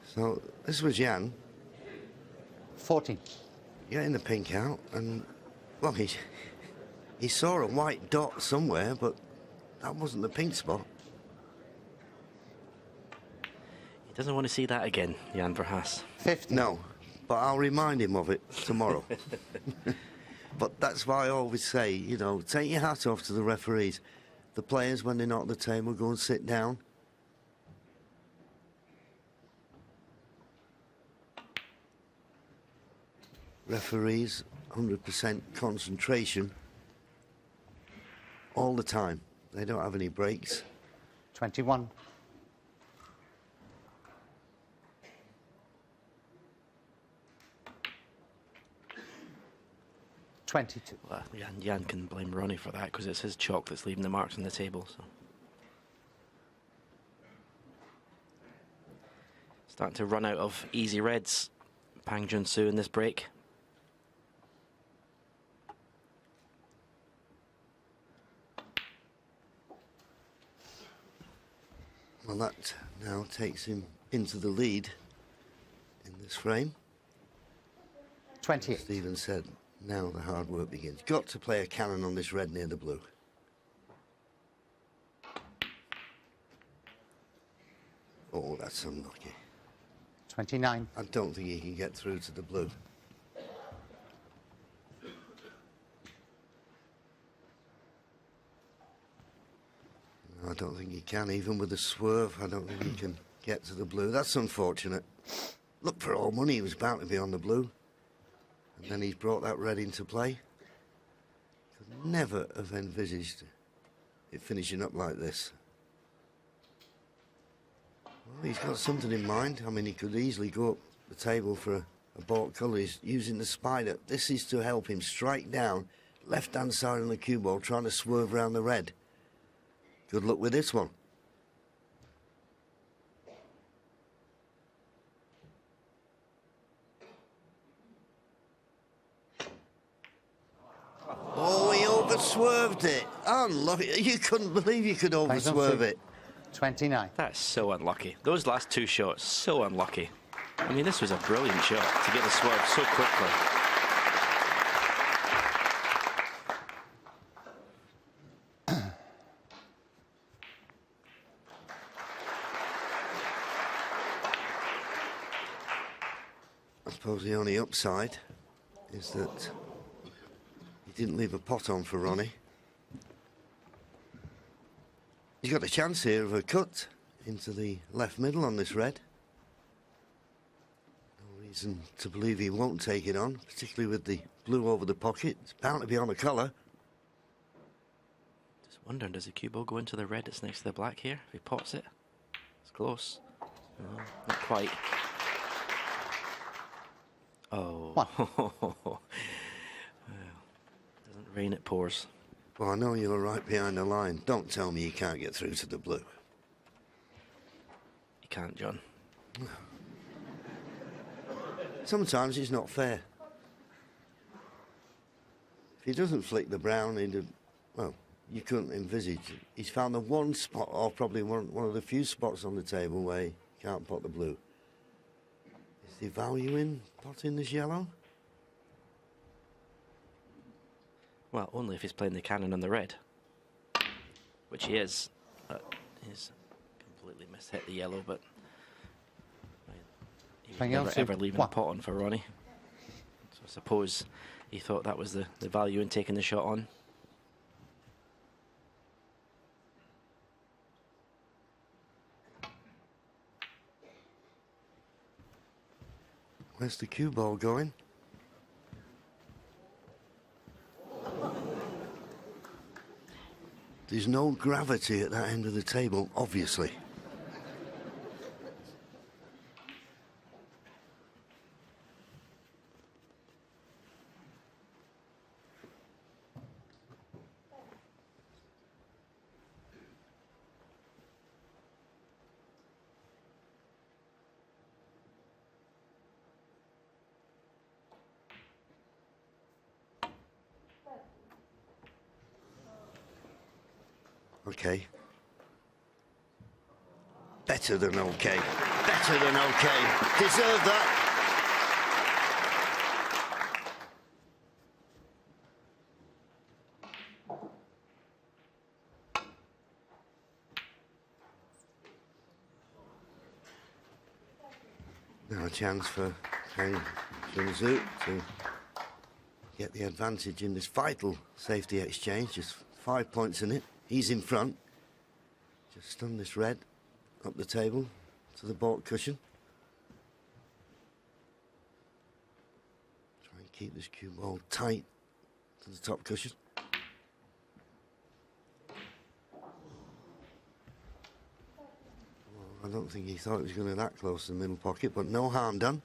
So this was Jan 14. getting the pink out, and well, he saw a white dot somewhere, but that wasn't the pink spot. He doesn't want to see that again, Jan Verhaas. 50. No, but I'll remind him of it tomorrow. But that's why I always say, you know, take your hat off to the referees. The players, when they're not at the table, go and sit down. Referees, 100% concentration. all the time. They don't have any breaks. 21. Well, Jan can blame Ronnie for that because it's his chalk that's leaving the marks on the table. So. Starting to run out of easy reds, Pang Junxu in this break. Well, that now takes him into the lead in this frame. 28. Stephen said, now the hard work begins. Got to play a cannon on this red near the blue. Oh, that's unlucky. 29. I don't think he can get through to the blue. No, I don't think he can, even with a swerve. I don't think he can get to the blue. That's unfortunate. Look, for all money, he was bound to be on the blue. And then he's brought that red into play. Could never have envisaged it finishing up like this. Well, he's got something in mind. I mean, he could easily go up the table for a baulk colour. He's using the spider. This is to help him strike down left-hand side on the cue ball, trying to swerve around the red. Good luck with this one. Oh, he over-swerved it. Unlucky. You couldn't believe you could over-swerve it. 29. That's so unlucky. Those last two shots, so unlucky. I mean, this was a brilliant shot to get the swerve so quickly. I suppose the only upside is that he didn't leave a pot on for Ronnie. He's got a chance here of a cut into the left middle on this red. No reason to believe he won't take it on, particularly with the blue over the pocket. It's bound to be on a colour. Just wondering, does the cue ball go into the red that's next to the black here? If he pots it, it's close. No, not quite. Oh. Well, doesn't rain, it pours. Well, I know you're right behind the line. Don't tell me you can't get through to the blue. You can't, John. Sometimes it's not fair. If he doesn't flick the brown, well, you couldn't envisage. He's found the one spot, or probably one of the few spots on the table where he can't pot the blue. Is the value in potting this yellow? Well, only if he's playing the cannon on the red, which he is. He's completely mishit the yellow, but he would never ever leaving a pot on for Ronnie. So I suppose he thought that was the value in taking the shot on. Where's the cue ball going? There's no gravity at that end of the table, obviously. Okay. Better than okay. Better than okay. Deserve that. Now a chance for Pang Junxu to get the advantage in this vital safety exchange. Just 5 points in it. He's in front. Just stun this red up the table to the baulk cushion. Try and keep this cue ball tight to the top cushion. I don't think he thought it was going to be that close to the middle pocket, but no harm done.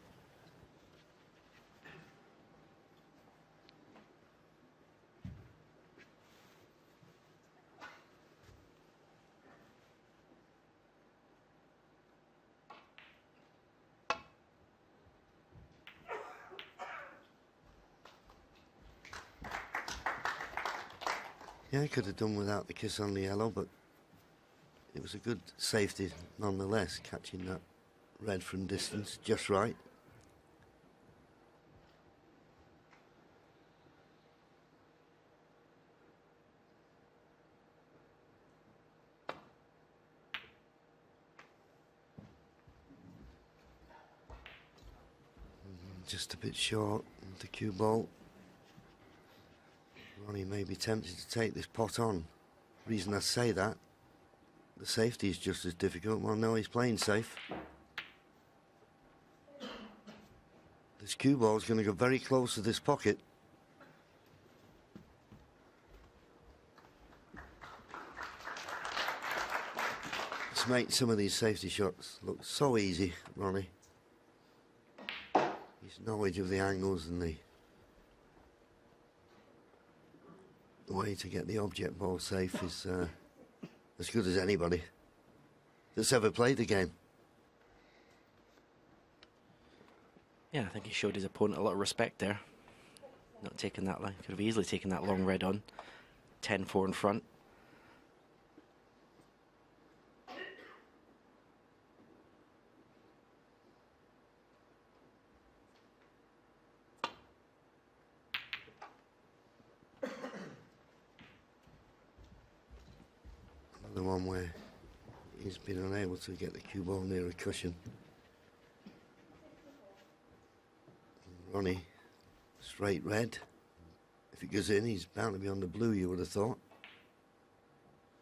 Yeah, he could have done without the kiss on the yellow, but it was a good safety nonetheless, catching that red from distance just right. Just a bit short of the cue ball. Ronnie may be tempted to take this pot on. The reason I say that, the safety is just as difficult. Well, no, he's playing safe. This cue ball is going to go very close to this pocket. It's making some of these safety shots look so easy, Ronnie. His knowledge of the angles and the way to get the object ball safe is as good as anybody that's ever played the game. Yeah, I think he showed his opponent a lot of respect there. Not taking that line. Could have easily taken that long red on. 10-4 in front. The one where he's been unable to get the cue ball near a cushion. And Ronnie, straight red. If it goes in, he's bound to be on the blue, you would have thought.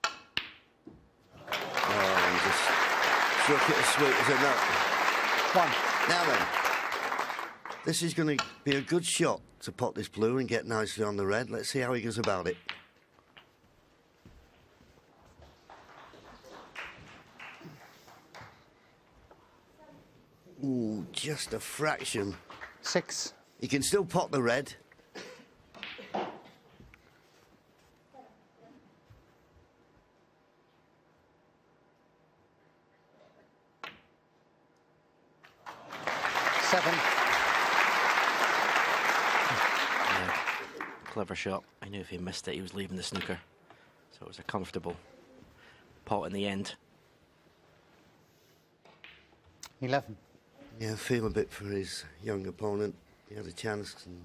Oh, he just struck it as sweet as a nut. One. Now then, this is going to be a good shot to pot this blue and get nicely on the red. Let's see how he goes about it. Ooh, just a fraction. 6. He can still pot the red. Seven. Yeah, clever shot. I knew if he missed it, he was leaving the snooker. So it was a comfortable pot in the end. 11. Yeah, I feel a bit for his young opponent. He had a chance and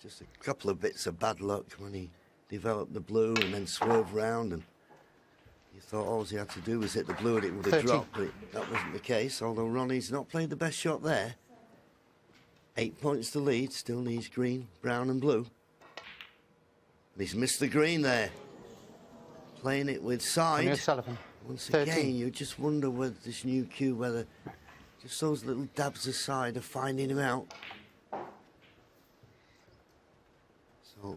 just a couple of bits of bad luck when he developed the blue and then swerved round, and you thought all he had to do was hit the blue and it would have 13. dropped, but that wasn't the case, although Ronnie's not played the best shot there. 8 points to lead, still needs green, brown and blue. And he's missed the green there. Playing it with side. RonnieO'Sullivan. Once 13. again, you just wonder with this new cue whether just those little dabs aside are finding him out. So,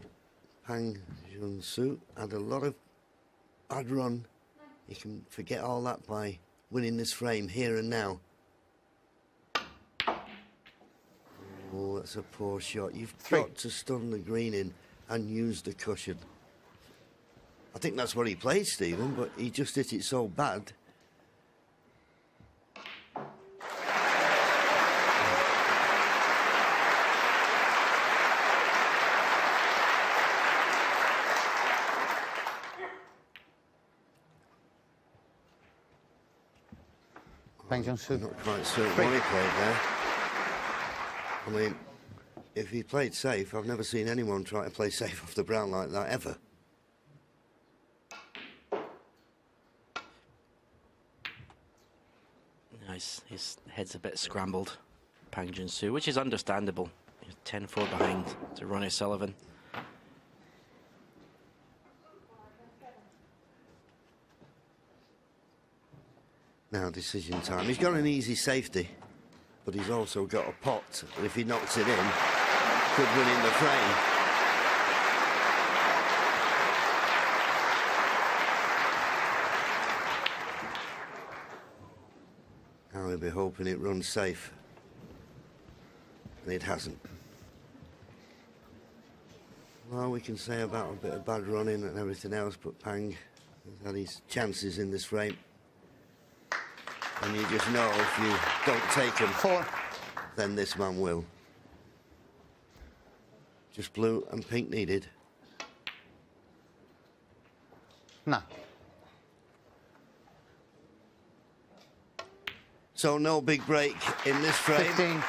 Junxu had a lot of bad run. He can forget all that by winning this frame here and now. Oh, that's a poor shot. You've 3. got to stun the green in and use the cushion. I think that's what he played, Stephen, but he just hit it so bad. Junxu. I'm not quite certain what he played there. I mean, if he played safe, I've never seen anyone try to play safe off the brown like that, ever. His head's a bit scrambled, Junxu, which is understandable. He's 10-4 behind to RonnieO'Sullivan. Now decision time. He's got an easy safety, but he's also got a pot that if he knocks it in, could win in the frame. Now we'll be hoping it runs safe. And it hasn't. Well, we can say about a bit of bad running and everything else, but Pang has had his chances in this frame. And you just know if you don't take them, 4. then this man will. Just blue and pink needed. No. So no big break in this frame. 15.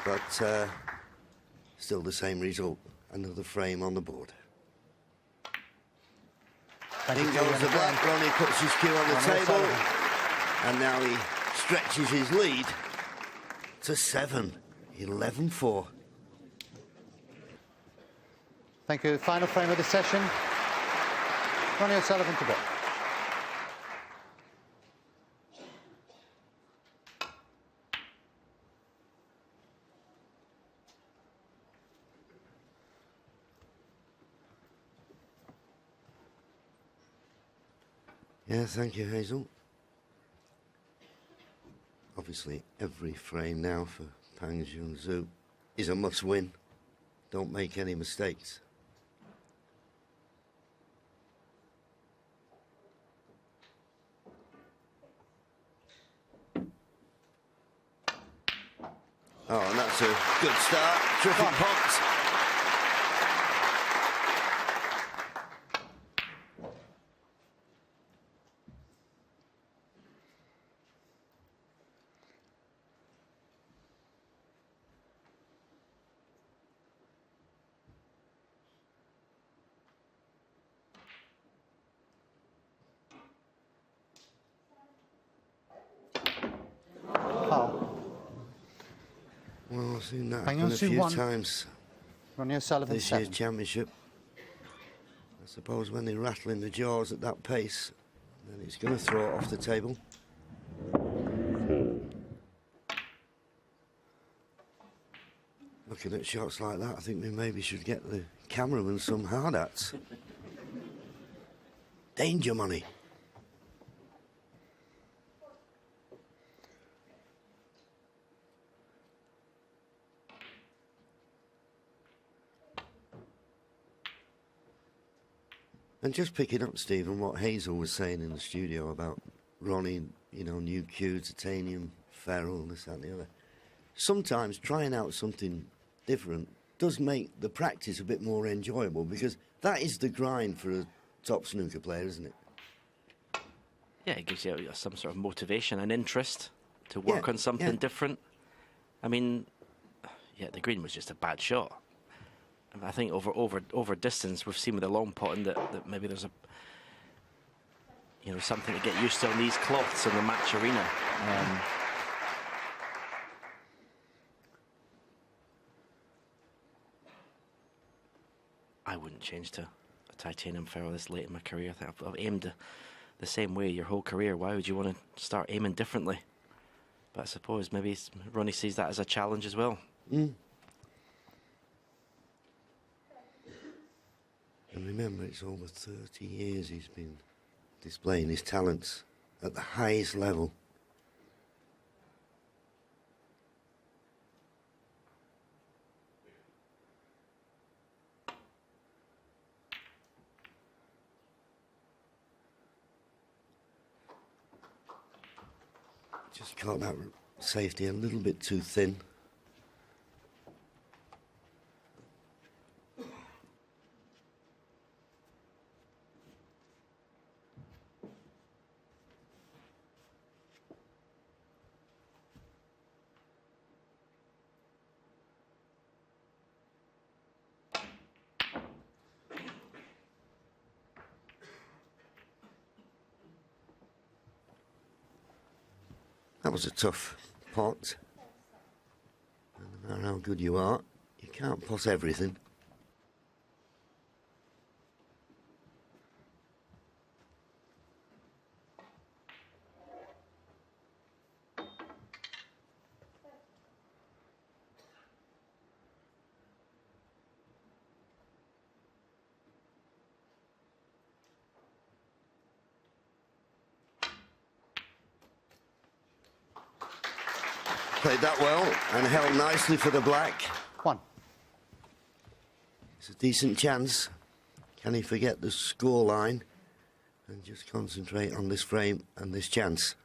But still the same result. Another frame on the board. In goes the black. Ronnie puts his cue on the table. And now he stretches his lead to 7. 11-4. Thank you. Final frame of the session. Ronnie O'Sullivan to break. Yeah, thank you, Hazel. Obviously, every frame now for Pang Junxu is a must-win. Don't make any mistakes. Oh, and that's a good start. Terrific pots. Well, I've seen that happen a few times Ronnie O'Sullivan this 7. year's championship. I suppose when they're rattling the jaws at that pace, then it's going to throw it off the table. Looking at shots like that, I think we maybe should get the cameraman some hard hats. Danger money. And just picking up, Stephen, what Hazel was saying in the studio about Ronnie, you know, new cue, titanium, ferrule, this, that, and the other. Sometimes trying out something different does make the practice a bit more enjoyable, because that is the grind for a top snooker player, isn't it? Yeah, it gives you some sort of motivation and interest to work on something different. I mean, yeah, the green was just a bad shot. I think over distance, we've seen with the long potting that maybe there's a, you know, something to get used to on these cloths in the match arena. I wouldn't change to a titanium ferrule this late in my career. I think I've aimed the same way your whole career. Why would you want to start aiming differently? But I suppose maybe Ronnie sees that as a challenge as well. Mm. And remember, it's over 30 years he's been displaying his talents at the highest level. Just caught that safety a little bit too thin. That was a tough pot. No matter how good you are, you can't pot everything. Played that well and held nicely for the black. 1. It's a decent chance. Can he forget the score line and just concentrate on this frame and this chance?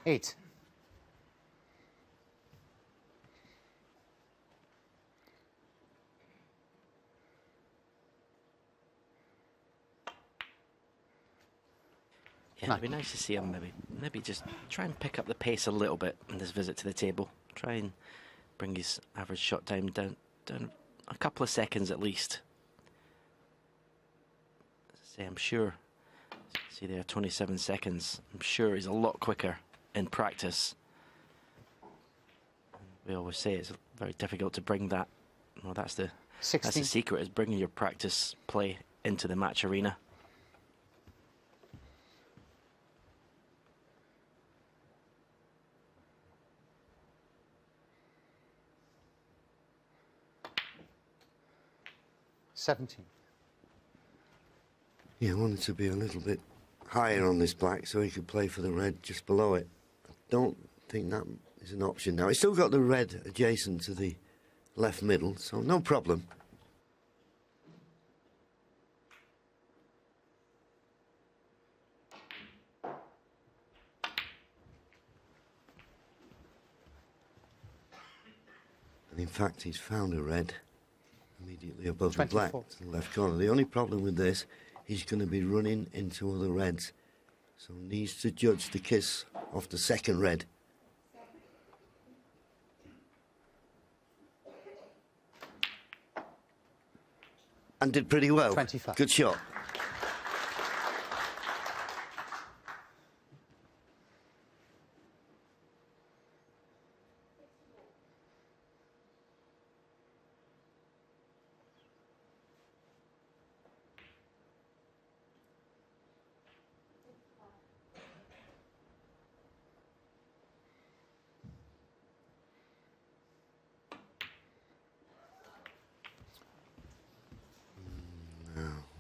Eight. Yeah, it'd be nice to see him maybe just try and pick up the pace a little bit in this visit to the table. Try and bring his average shot time down a couple of seconds at least. As I say, I'm sure. See there, 27 seconds. I'm sure he's a lot quicker in practice. We always say it's very difficult to bring that. Well, that's the 16. secret, is bringing your practice play into the match arena. Yeah, I wanted to be a little bit higher on this black so he could play for the red just below it. I don't think that is an option now. He's still got the red adjacent to the left middle, so no problem. And in fact, he's found a red immediately above the black to the left corner. The only problem with this, he's going to be running into other reds, so needs to judge the kiss off the second red. And did pretty well. 25. Good shot.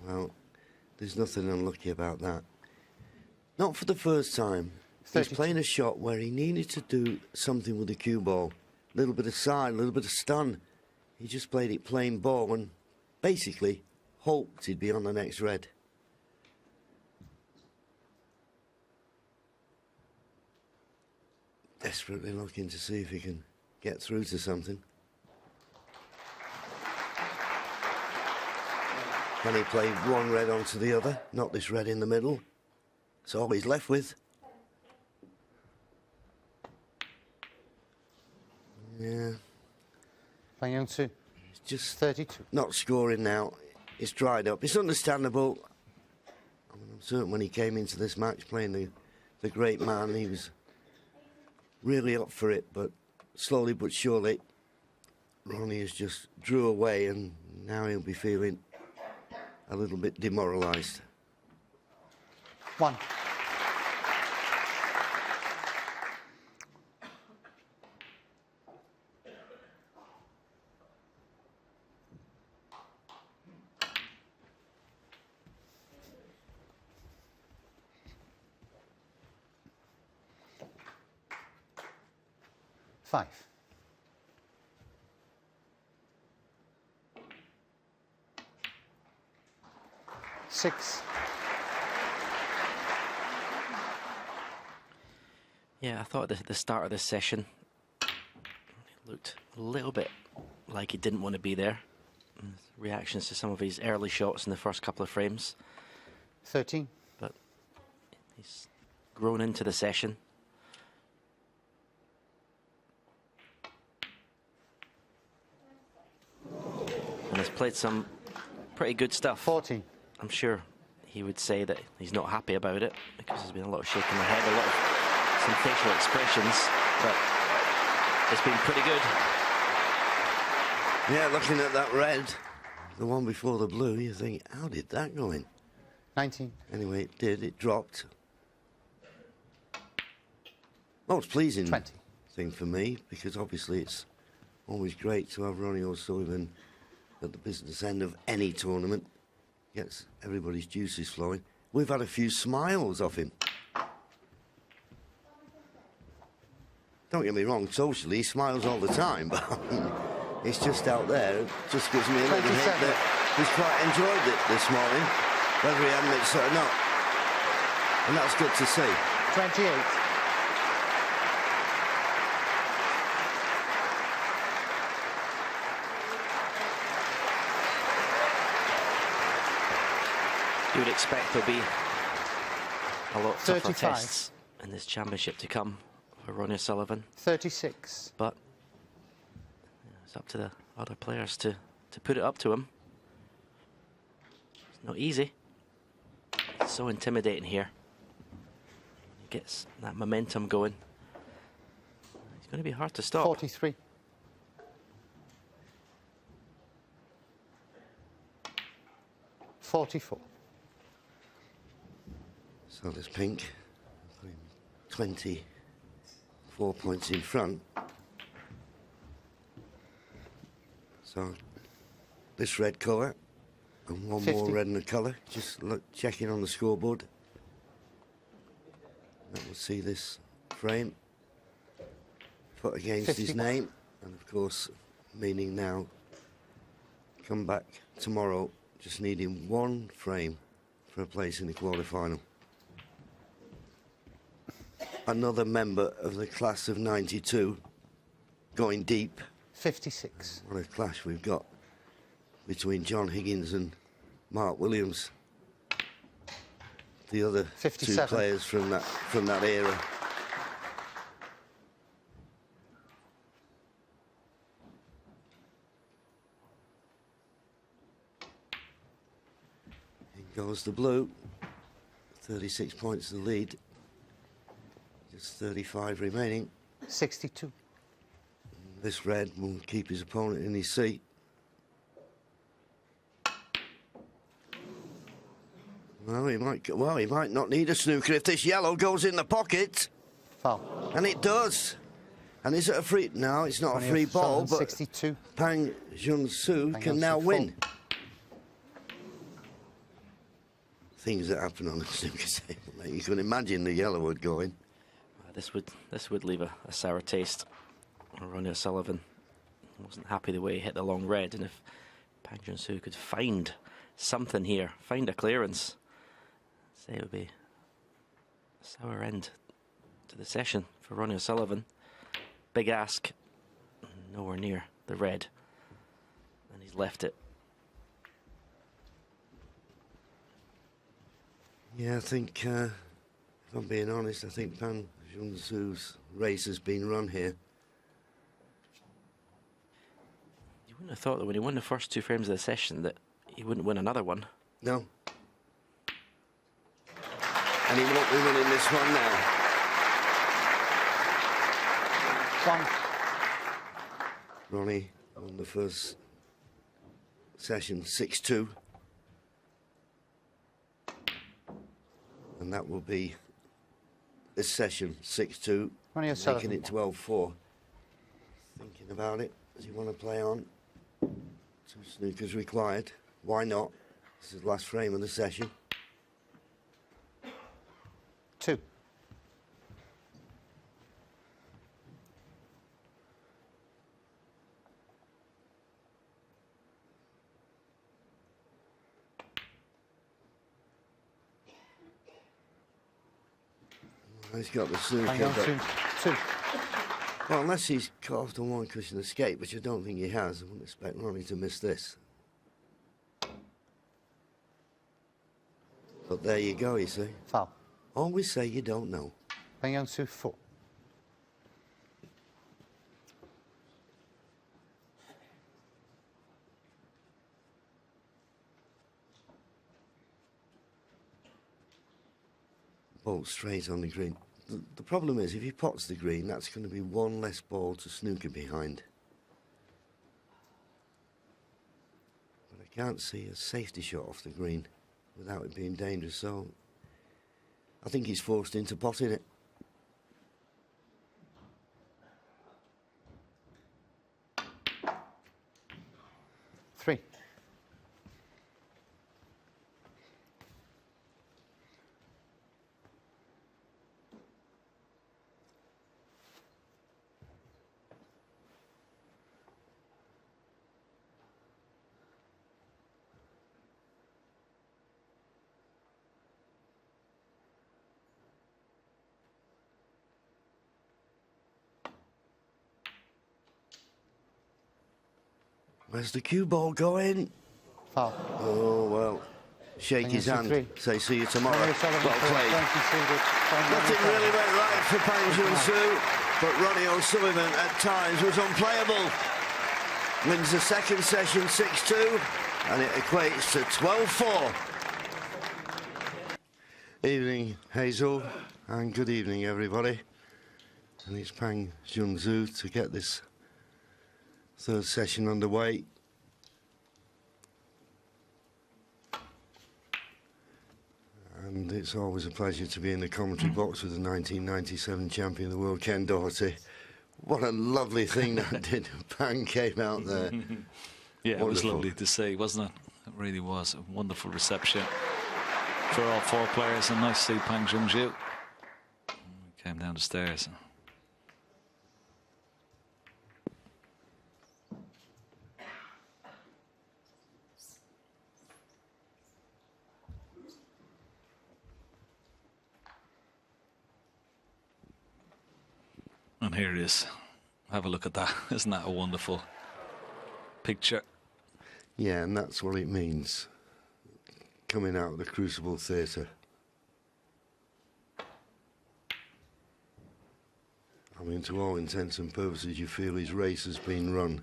Well, there's nothing unlucky about that. Not for the first time. He's playing a shot where he needed to do something with the cue ball. A little bit of side, a little bit of stun. He just played it plain ball and basically hoped he'd be on the next red. Desperately looking to see if he can get through to something. Can he play one red onto the other? Not this red in the middle. That's all he's left with. Yeah. Playing Junxu. It's just 32. Not scoring now. It's dried up. It's understandable. I mean, I'm certain when he came into this match playing the great man, he was really up for it, but slowly but surely, Ronnie has just drew away and now he'll be feeling a little bit demoralised. 1. Five. 6. Yeah, I thought at the start of this session, it looked a little bit like he didn't want to be there. Reactions to some of his early shots in the first couple of frames. 13. But he's grown into the session. And has played some pretty good stuff. 14. I'm sure he would say that he's not happy about it because there's been a lot of shaking the head, a lot of some facial expressions, but it's been pretty good. Yeah, looking at that red, the one before the blue, you think, how did that go in? 19. Anyway, it did. It dropped. Oh, it's pleasing 20. thing for me, because obviously it's always great to have Ronnie O'Sullivan at the business end of any tournament. Gets everybody's juices flowing. We've had a few smiles off him. Don't get me wrong, socially he smiles all the time, but it's just out there. It just gives me a little hint that he's quite enjoyed it this morning, whether he admits it or not. And that's good to see. 28. You would expect there'll be a lot tougher 35. tests in this championship to come for Ronnie O'Sullivan, 36. but it's up to the other players to put it up to him. It's not easy. It's so intimidating here. He gets that momentum going. It's going to be hard to stop. 43. 44. So there's Pink, 24 points in front. So this red colour and one 50. more red in the colour. Just look, checking on the scoreboard. And we'll see this frame put against 50. his name, and of course, meaning now come back tomorrow, just needing one frame for a place in the quarter-final. Another member of the class of 92 going deep. 56. What a clash we've got between John Higgins and Mark Williams, the other 57. 2 players from that era. In goes the blue. 36 points the lead. Just 35 remaining. 62. This red will keep his opponent in his seat. Well, he might not need a snooker if this yellow goes in the pocket. Foul. And it does. And is it a free? No, it's not a free ball, but 62. Pang Junxu can Junxu now full. win. Things that happen on the snooker table, mate. You can imagine the yellow would go in. This would leave a sour taste. Ronnie O'Sullivan wasn't happy the way he hit the long red, and if Pang Junxu could find something here, find a clearance, say it would be a sour end to the session for Ronnie O'Sullivan. Big ask, nowhere near the red, and he's left it. Yeah, I think, if I'm being honest, I think Pang Junxu's race has been run here. You wouldn't have thought that when he won the first 2 frames of the session that he wouldn't win another one. No. And he won't be winning this one now. 1. Ronnie won the first session 6-2. And that will be this session 6-2, Ronnie O'Sullivan. making it 12-4. Thinking about it, does he want to play on? 2 snookers required. Why not? This is the last frame of the session. 2. He's got the snooker, Hang on, but 2. well, unless he's cut off the one cushion escape, which I don't think he has, I wouldn't expect Ronnie to miss this. But there you go, you see. Foul. Always say you don't know. Junxu 4. Ball straight on the green. The problem is, if he pots the green, that's going to be one less ball to snooker behind. But I can't see a safety shot off the green without it being dangerous, so I think he's forced into potting it. 3. Where's the cue ball going? Foul. Oh, well. Shake his hand. 3. Say, see you tomorrow. RonnieO'Sullivan Well played. Nothing really went right for Pang Junxu, but Ronnie O'Sullivan at times was unplayable. Wins the second session 6-2, and it equates to 12-4. Evening, Hazel, and good evening, everybody. And it's Pang Junxu to get this third session underway. And it's always a pleasure to be in the commentary box with the 1997 champion of the world, Ken Doherty. What a lovely thing that did. Pang came out there. Yeah, Wonderful. It was lovely to see, wasn't it? It really was a wonderful reception for all 4 players, and nice to see Pang Junxu. Came down the stairs. And here it is. Have a look at that. Isn't that a wonderful picture? Yeah, and that's what it means, coming out of the Crucible Theatre. I mean, to all intents and purposes, you feel his race has been run.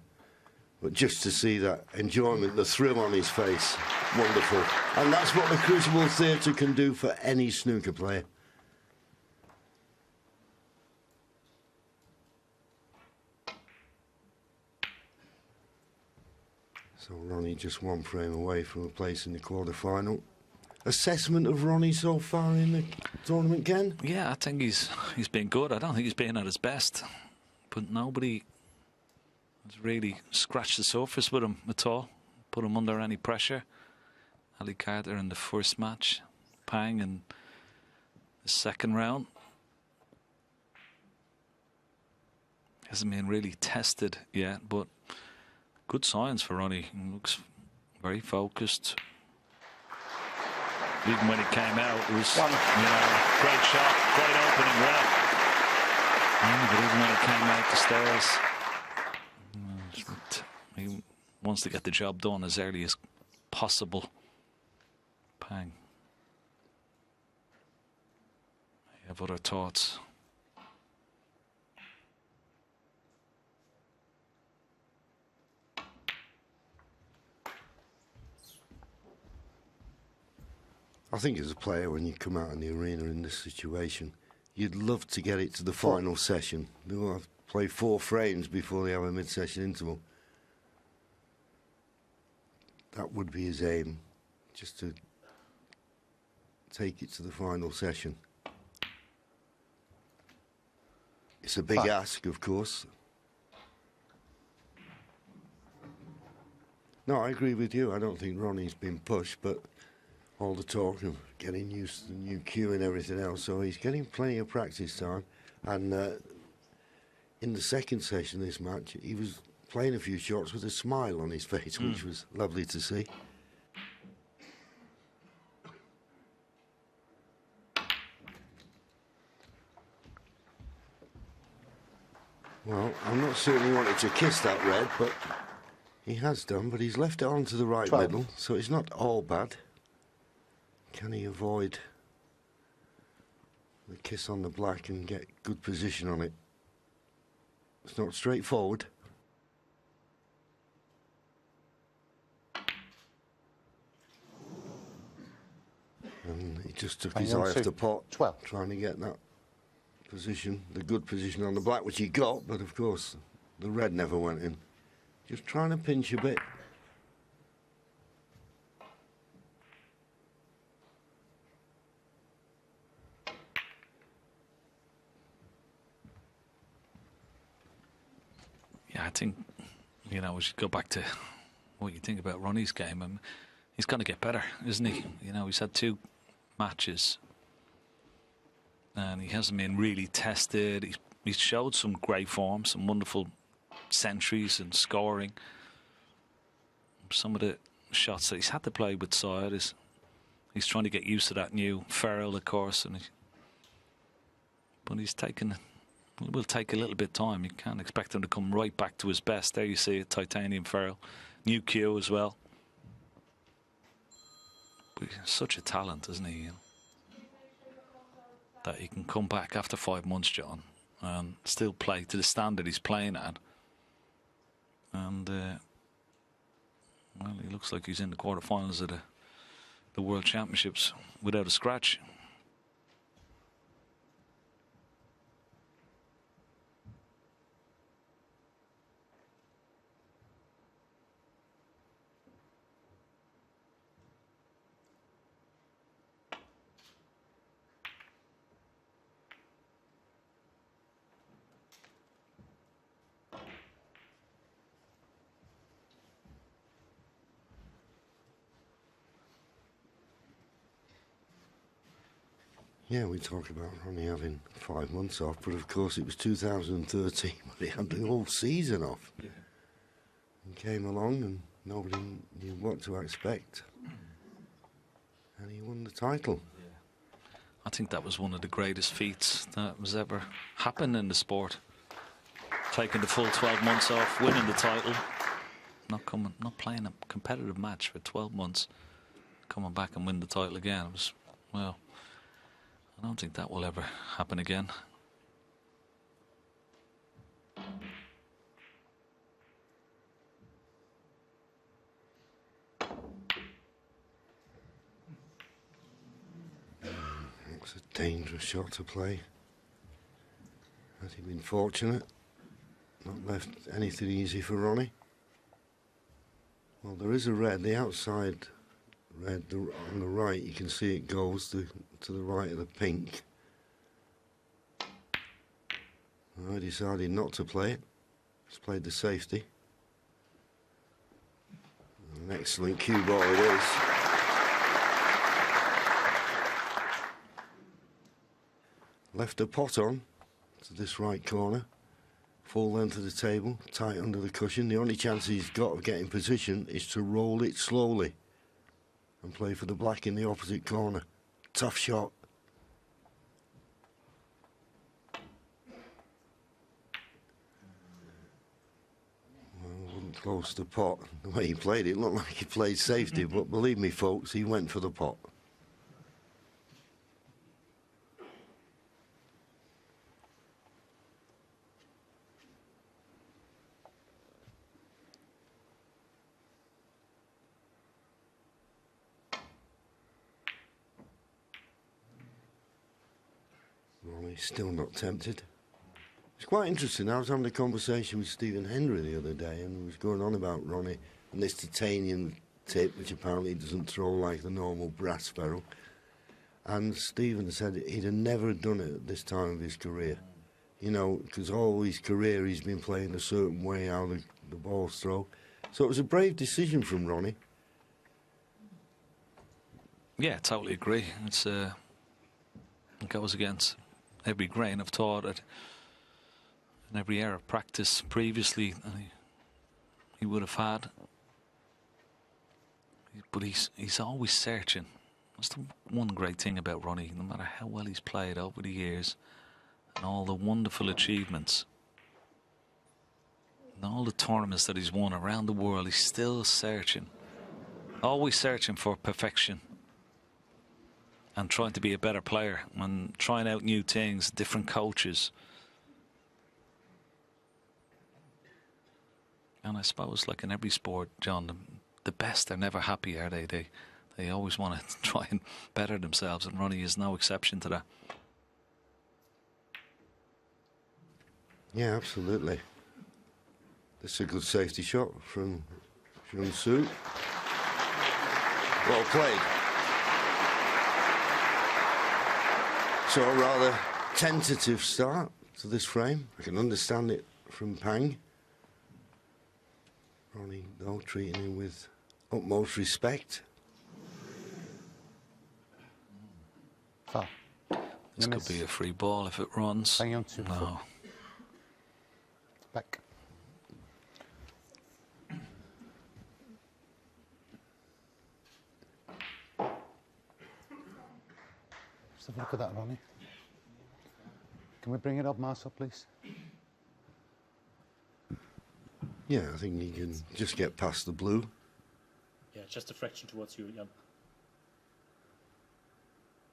But just to see that enjoyment, the thrill on his face, wonderful. And that's what the Crucible Theatre can do for any snooker player. So Ronnie just 1 frame away from a place in the quarter-final. Assessment of Ronnie so far in the tournament, Ken? Yeah, I think he's been good. I don't think he's been at his best, but nobody has really scratched the surface with him at all, put him under any pressure. Ali Carter in the first match, Pang in the second round. Hasn't been really tested yet, but good signs for Ronnie. He looks very focused. Even when it came out, it was, great shot, great opening round. Yeah, but even when it came out the stairs, he wants to get the job done as early as possible. Pang. I have other thoughts. I think as a player, when you come out in the arena in this situation, you'd love to get it to the final session. They'll have to play 4 frames before they have a mid-session interval. That would be his aim, just to take it to the final session. It's a big ask, of course. No, I agree with you. I don't think Ronnie's been pushed, but all the talk of getting used to the new cue and everything else, so he's getting plenty of practice time. And in the second session of this match, he was playing a few shots with a smile on his face, which was lovely to see. Well, I'm not certain he wanted to kiss that red, but he has done, but he's left it onto the right 12. middle, so it's not all bad. Can he avoid the kiss on the black and get good position on it? It's not straightforward. And he just took his eye off the pot, 12. trying to get that position, the good position on the black, which he got, but of course the red never went in. Just trying to pinch a bit. Yeah, I think, we should go back to what you think about Ronnie's game. And he's going to get better, isn't he? You know, he's had 2 matches and he hasn't been really tested. He's showed some great form, some wonderful centuries and scoring. Some of the shots that he's had to play with side is he's trying to get used to that new ferrule, of course, but he's taken. It will take a little bit of time. You can't expect him to come right back to his best. There you see it, titanium ferrule, new cue as well. But he's such a talent, isn't he? You know, that he can come back after 5 months, John, and still play to the standard he's playing at. And well, he looks like he's in the quarterfinals of the World Championships without a scratch. Yeah, we talk about Ronnie having 5 months off, but of course it was 2013 when he had the whole season off. Yeah. And came along and nobody knew what to expect. And he won the title. Yeah. I think that was one of the greatest feats that was ever happened in the sport. Taking the full 12 months off, winning the title, not playing a competitive match for 12 months, coming back and win the title again. It was, well, I don't think that will ever happen again. It's a dangerous shot to play. Has he been fortunate? Not left anything easy for Ronnie. Well, there is a red, the outside red on the right. You can see it goes to the right of the pink. I decided not to play it. Just played the safety. An excellent cue ball it is. Left a pot on to this right corner. Full length of the table, tight under the cushion. The only chance he's got of getting position is to roll it slowly and play for the black in the opposite corner. Tough shot. Well, wouldn't close the pot. The way he played it looked like he played safety, but believe me, folks, he went for the pot. He's still not tempted. It's quite interesting. I was having a conversation with Stephen Hendry the other day, and he was going on about Ronnie and this titanium tip, which apparently doesn't throw like the normal brass ferrule. And Stephen said he'd have never done it at this time of his career. You know, because all his career he's been playing a certain way how the balls throw. So it was a brave decision from Ronnie. Yeah, totally agree. It's it goes against every grain of thought that in every area of practice previously he would have had. But he's always searching. That's the one great thing about Ronnie. No matter how well he's played over the years and all the wonderful achievements and all the tournaments that he's won around the world, he's still searching. Always searching for perfection. And trying to be a better player and trying out new things, different coaches. And I suppose, like in every sport, John, the best are never happy, are they? They always want to try and better themselves, and Ronnie is no exception to that. Yeah, absolutely. This is a good safety shot from Junxu. Well played. So a rather tentative start to this frame. I can understand it from Pang. Ronnie, though, treating him with utmost respect. Foul. This could be a free ball if it runs. Playing on 2-4. No. Back. Just have a look at that, Ronnie. Can we bring it up, Marcel, please? Yeah, I think he can just get past the blue. Yeah, just a fraction towards you, Jan.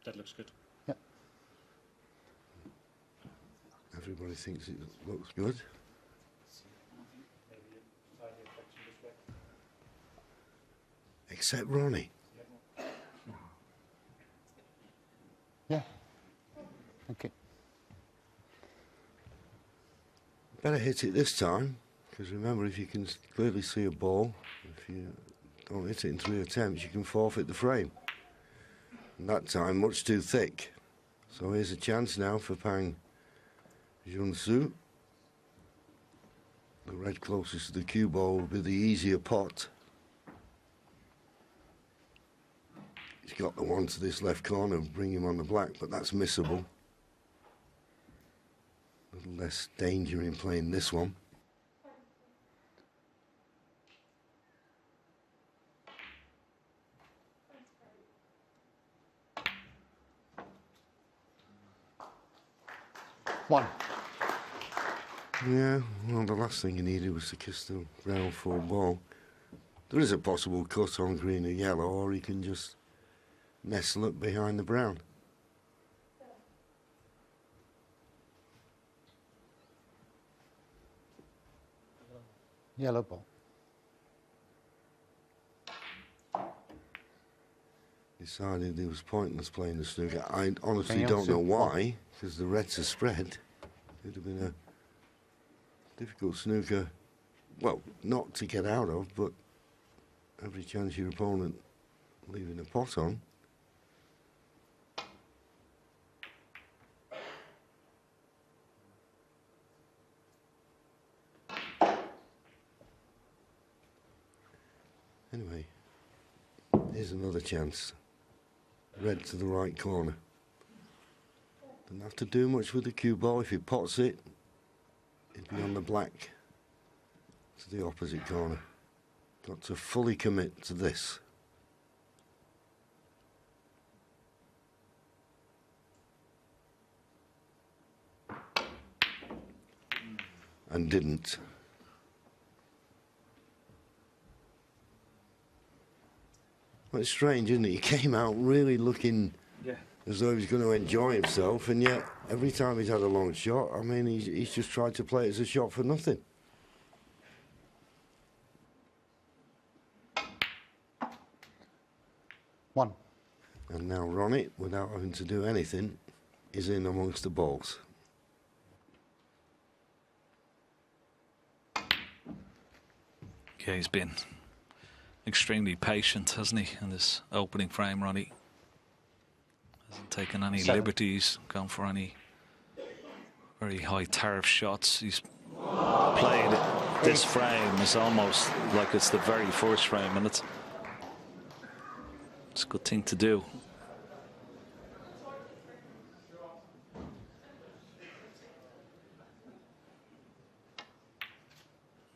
That looks good. Yeah. Everybody thinks it looks good. Except Ronnie. Yeah. Okay. Better hit it this time, because remember, if you can clearly see a ball, if you don't hit it in 3 attempts, you can forfeit the frame. And that time, much too thick. So here's a chance now for Pang Junxu. The red closest to the cue ball will be the easier pot. He's got the one to this left corner, bring him on the black, but that's missable. A little less danger in playing this one. One. Yeah, well, the last thing he needed was to kiss the round 4 ball. There is a possible cut on green or yellow, or he can just nestle up behind the brown. Yellow ball. Decided it was pointless playing the snooker. I honestly Hang on, don't know Sue. why, because the reds are spread. It would have been a difficult snooker, well, not to get out of, but every chance your opponent leaving a pot on. Anyway, here's another chance. Red to the right corner. Doesn't have to do much with the cue ball. If he pots it, it'd be on the black to the opposite corner. Got to fully commit to this. And didn't. Well, it's strange, isn't it? He came out really looking as though he was going to enjoy himself, and yet every time he's had a long shot, I mean, he's just tried to play it as a shot for nothing. One. And now Ronnie, without having to do anything, is in amongst the balls. Yeah, he's been extremely patient, hasn't he, in this opening frame, Ronnie? Hasn't taken any 7. liberties, gone for any very high tariff shots. He's played this frame is almost like it's the very first frame, and it's a good thing to do.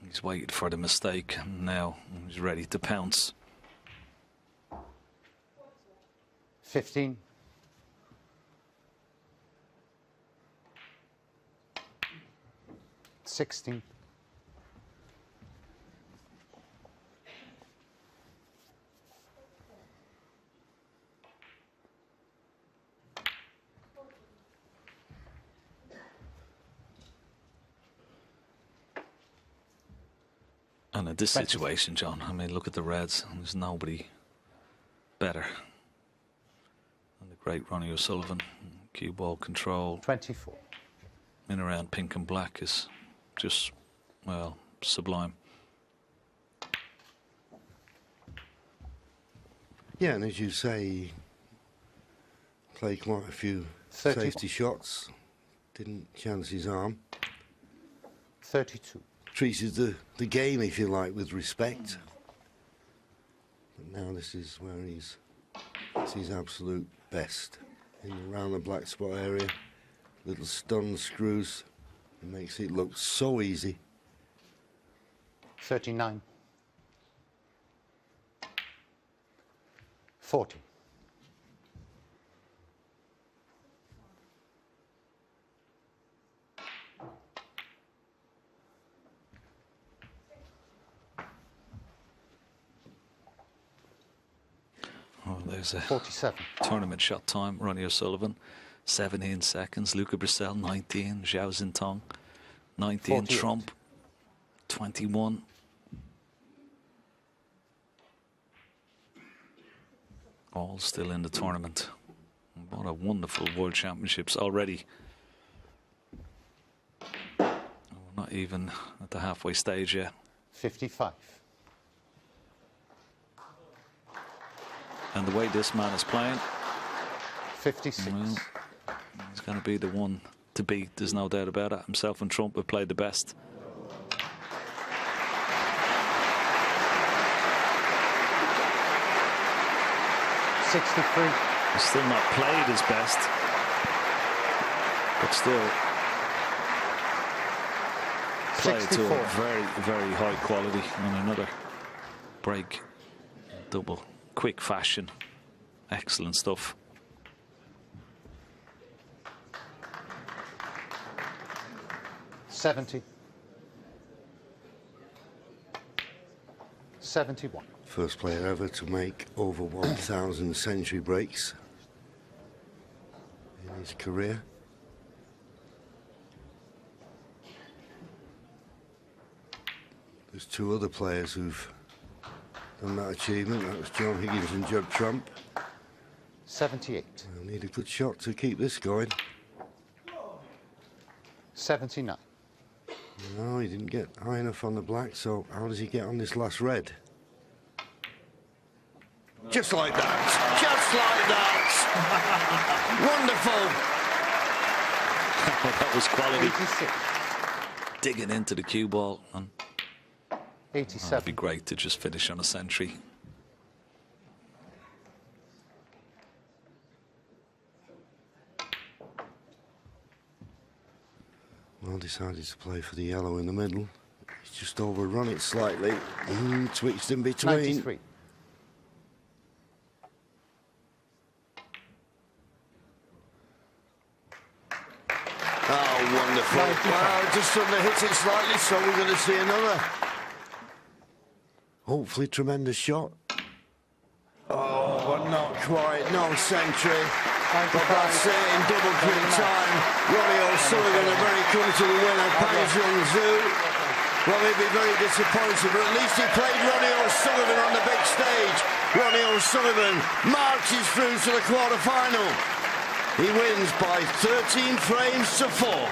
He's waited for the mistake, and now he's ready to pounce. 15. $16. And in this situation, John, I mean, look at the Reds. There's nobody better than the great Ronnie O'Sullivan. Cue ball control 24. in around pink and black is just, well, sublime. Yeah, and as you say, played quite a few 30. safety shots. Didn't chance his arm. 32. treated the game, if you like, with respect. But now this is where he's at his absolute best. In around the black spot area, little stun screws. It makes it look so easy. 39. 40. Oh, there's a 47. tournament shot time. Ronnie O'Sullivan, 17 seconds. Luca Brissell, 19. Zhao Xintong, 19. 48. Trump, 21. All still in the tournament. What a wonderful World Championships already. We're not even at the halfway stage yet. 55. And the way this man is playing, 56. well, he's going to be the one to beat. There's no doubt about it. Himself and Trump have played the best. $63. He's still not played his best, but still played to 64. a very, very high quality on another break. Double, quick fashion. Excellent stuff. $70. 71. First player ever to make over 1,000 century breaks in his career. There's two other players who've done that achievement. That was John Higgins and Judd Trump. 78. They'll need a good shot to keep this going. 79. No, he didn't get high enough on the black, so how does he get on this last red? Just like that. Just like that. Wonderful. That was quality. 86. Digging into the cue ball. And 87. it'd be great to just finish on a century. Well, decided to play for the yellow in the middle. He's just overrun it slightly. Twitched in between. 93. Oh, wonderful. Wow, just under hit it slightly, so we're going to see another. Hopefully tremendous shot. Oh, but not quite. No century. But that's it in double quick time. RonnieO'Sullivan, a very comfortable winner. Junxu. Well, he'd be very disappointed, but at least he played RonnieO'Sullivan on the big stage. RonnieO'Sullivan marches through to the quarter-final. He wins by 13 frames to 4.